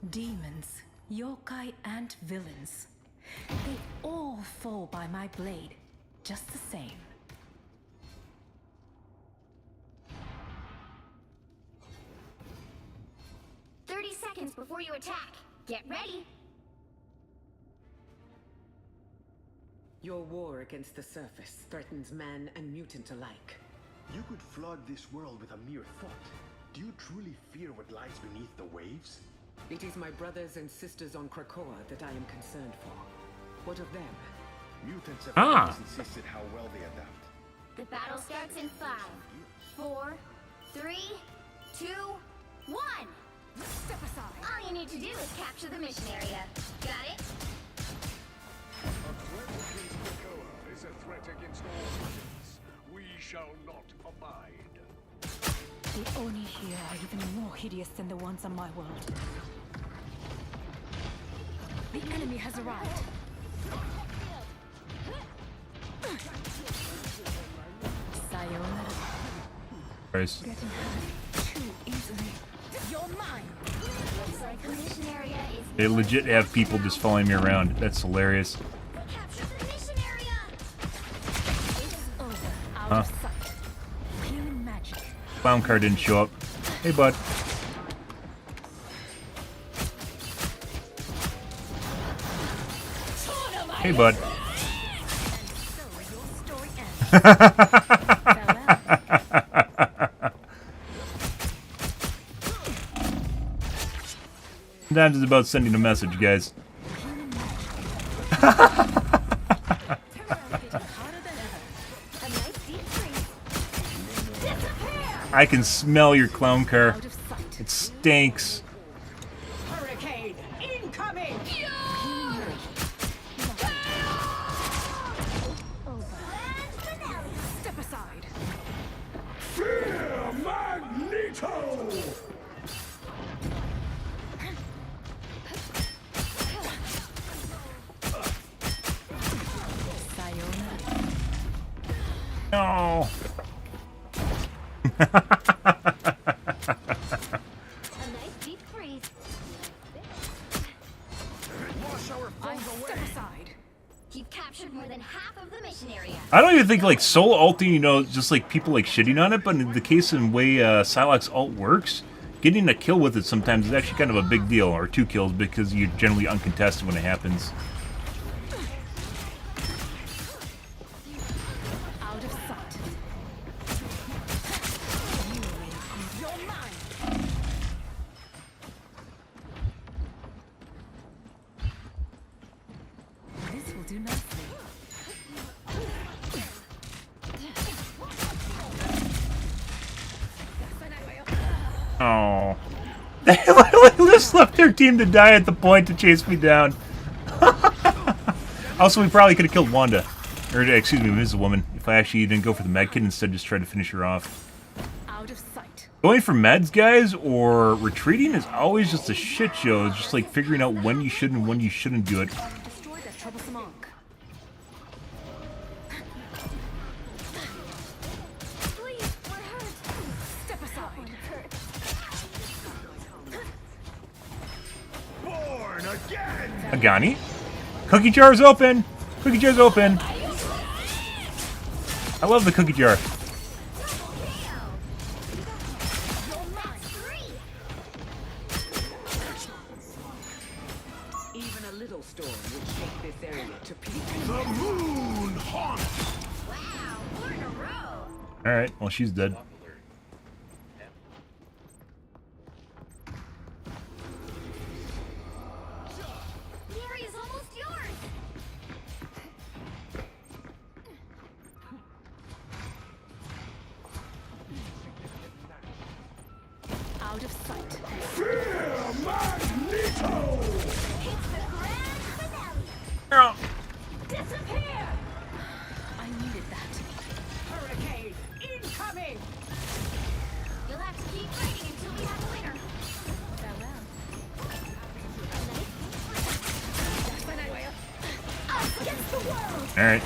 Demons, yokai, and villains. They all fall by my blade, just the same. Seconds before you attack. Get ready. Your war against the surface threatens man and mutant alike. You could flood this world with a mere thought. Do you truly fear what lies beneath the waves? It is my brothers and sisters on Krakoa that I am concerned for. What of them? Mutants have always insisted how well they adapt. The battle starts in 5, 4, 3, 2, 1. Step aside. All you need to do is capture the mission area. Got it? A threat against Krakoa is a threat against all humans. We shall not abide. The Oni here are even more hideous than the ones on my world. The enemy has arrived. Sayonara. Christ. Getting hurt too easily. You're mine. Looks like the mission area is... They legit have people just following me around. That's hilarious. Capture the mission area! It's over. Out Huh. of sight. Human magic. Clown car didn't show up. Hey, bud. Hey, bud. Sometimes it's about sending a message, guys. I can smell your clown car. It stinks. Hurricane incoming! Step aside. Fear Magneto! No. A nice deep freeze. Wash our foes away! Step aside. You've captured more than half of the mission area. I don't even think like solo ulting, you know, just like people like shitting on it, but in the case in way Psylocke's ult works, getting a kill with it sometimes is actually kind of a big deal, or 2 kills, because you're generally uncontested when it happens. do nicely. Oh. They literally just left their team to die at the point to chase me down. Also, we probably could have killed Wanda. Or, excuse me, Mrs. Woman. If I actually didn't go for the med kit, instead just tried to finish her off. Out of sight. Going for meds, guys, or retreating is always just a shit show. It's just like figuring out when you should and when you shouldn't do it. Destroy that troublesome arc. Please, we're hurt. Step aside. Born again! Agani? Cookie jar's open! Cookie jar's open! I love the cookie jar. Even a little storm would shake this area to pieces. The moon haunts! Wow, 4 in a row. Alright, well, she's dead. The area's almost yours. Out of sight. Fear Magneto! It's the grand finale. Oh. Disappear. I needed that. Hurricane incoming! You'll have to keep fighting until we have a winner. Farewell. Us against the world. Alright.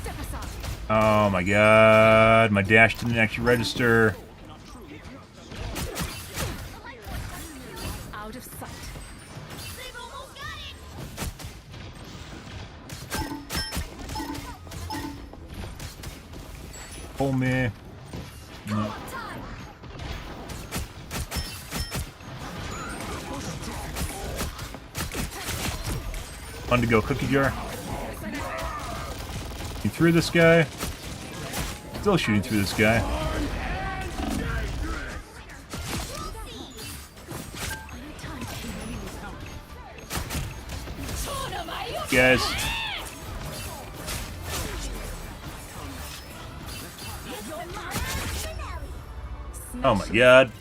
Step aside. Oh my god, my dash didn't actually register. Out of sight. They've almost got it. Pull me. No. Fun to go cookie jar. You through this guy. Still shooting through this guy. Guys. Oh my god.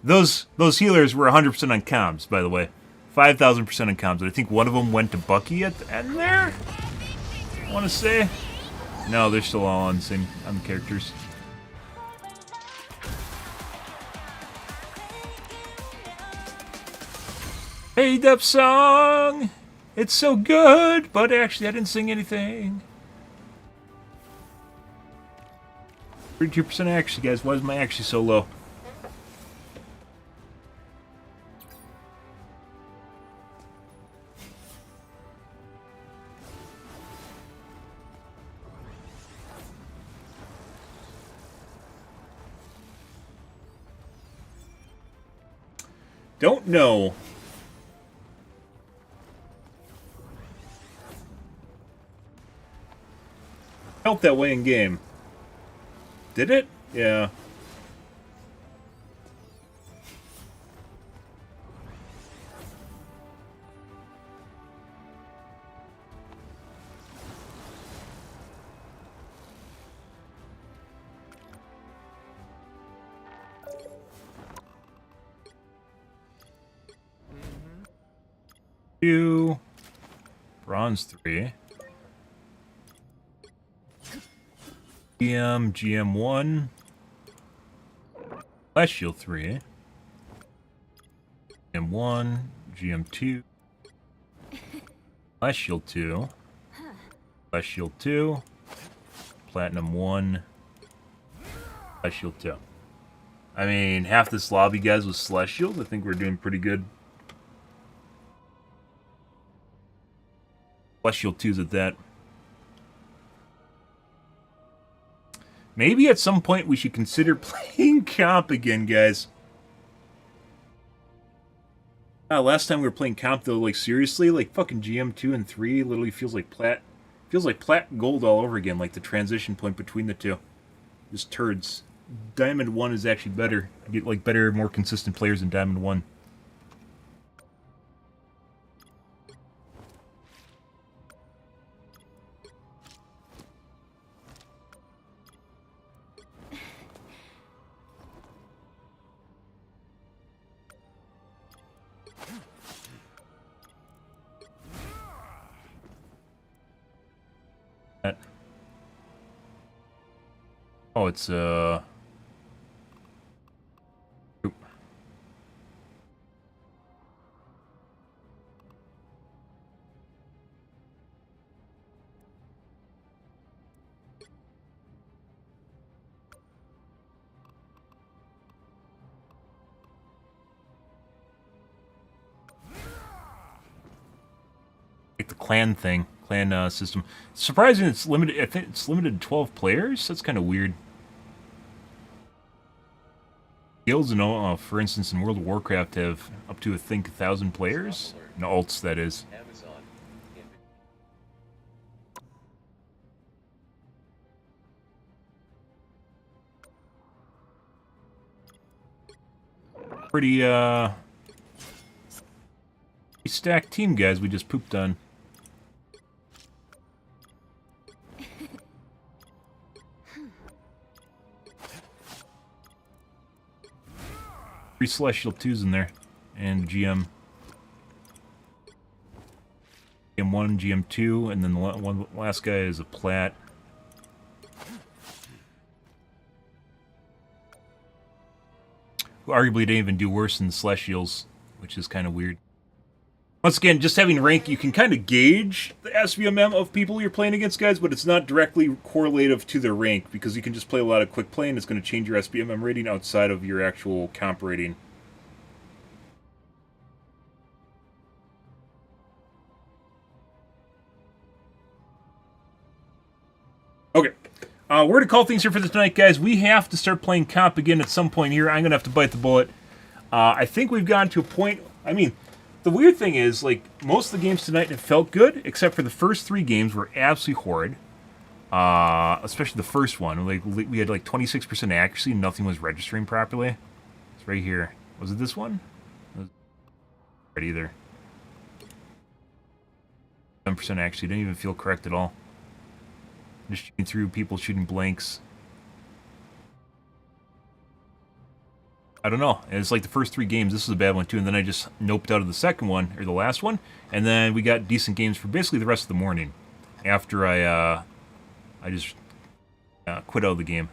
Those healers were 100% on comms, by the way. 5,000% on comms. I think one of them went to Bucky at the end there. I want to say. No, they're still all on the characters. Hey, Dep song! It's so good, but actually I didn't sing anything. 32% actually, guys. Why is my actually so low? Don't know. Felt that way in game. Did it? Yeah. Two. Bronze 3. GM1. Flash Shield 3. GM1. GM2. Flash Shield 2. Flash Shield 2. Platinum 1. Flash Shield 2. I mean, half this lobby, guys, was Slash Shield. I think we're doing pretty good. Flash Shield 2's at that. Maybe at some point we should consider playing comp again, guys. Last time we were playing comp though, like seriously, like fucking GM2 and 3 literally feels like plat gold all over again, like the transition point between the two. Just turds. Diamond 1 is actually better. You get like better, more consistent players in Diamond 1. Oh, it's oop. Like the clan thing, clan system. Surprising, it's limited. I think it's limited to 12 players. That's kind of weird. Guilds, for instance, in World of Warcraft have up to, I think, 1,000 players. No, alts, that is. Pretty stacked team, guys, we just pooped on. Three Celestial 2s in there, and GM. GM1, GM2, and then the last guy is a plat. Who arguably didn't even do worse than the Celestials, which is kind of weird. Once again, just having rank, you can kind of gauge the SVMM of people you're playing against, guys, but it's not directly correlative to their rank, because you can just play a lot of quick play, and it's going to change your SVMM rating outside of your actual comp rating. Okay. We're to call things here for tonight, guys. We have to start playing comp again at some point here. I'm going to have to bite the bullet. I think we've gotten to a point... I mean... The weird thing is, like, most of the games tonight have felt good, except for the first 3 games were absolutely horrid. Especially the first one. Like, we had, like, 26% accuracy and nothing was registering properly. It's right here. Was it this one? It wasn't right either. 7% accuracy. Didn't even feel correct at all. Just shooting through people shooting blanks. I don't know. It's like the first 3 games. This was a bad one too, and then I just noped out of the second one or the last one, and then we got decent games for basically the rest of the morning. After I just quit out of the game.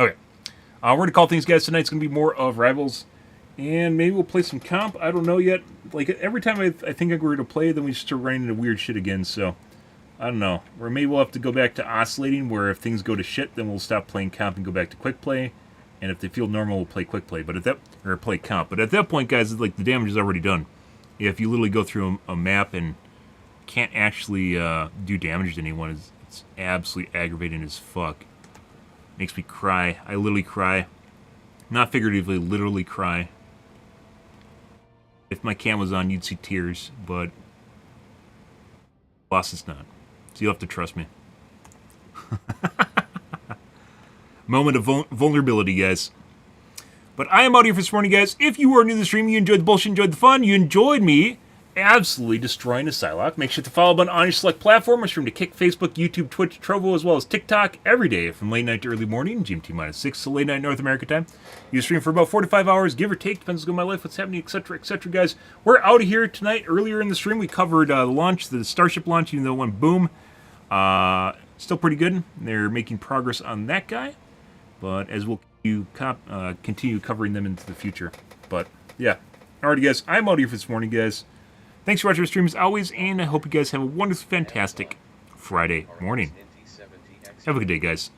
Okay, we're gonna call things, guys. Tonight's gonna be more of Rivals. And maybe we'll play some comp. I don't know yet. Like, every time I think we're going to play, then we just start running into weird shit again. So, I don't know. Or maybe we'll have to go back to oscillating, where if things go to shit, then we'll stop playing comp and go back to quick play. And if they feel normal, we'll play quick play. But or play comp. But at that point, guys, like, the damage is already done. If you literally go through a map and can't actually do damage to anyone, it's absolutely aggravating as fuck. Makes me cry. I literally cry. Not figuratively, literally cry. If my cam was on, you'd see tears, but boss, it's not. So you'll have to trust me. Moment of vulnerability, guys. But I am out here for this morning, guys. If you are new to the stream, you enjoyed the bullshit, enjoyed the fun, you enjoyed me absolutely destroying a Psylocke, make sure to follow button on your select platform. I stream to Kick, Facebook, YouTube, Twitch, Trovo, as well as TikTok every day from late night to early morning, GMT-6 to late night North America time. You stream for about 4 to 5 hours, give or take, depends on my life, what's happening, etc., etc., guys. We're out of here tonight. Earlier in the stream, we covered the launch, the Starship launch, even though it went boom. Still pretty good. They're making progress on that guy, but as we'll continue covering them into the future. But, yeah. Alrighty, guys, I'm out here for this morning, guys. Thanks for watching our stream as always, and I hope you guys have a wonderful, fantastic Friday morning. Have a good day, guys.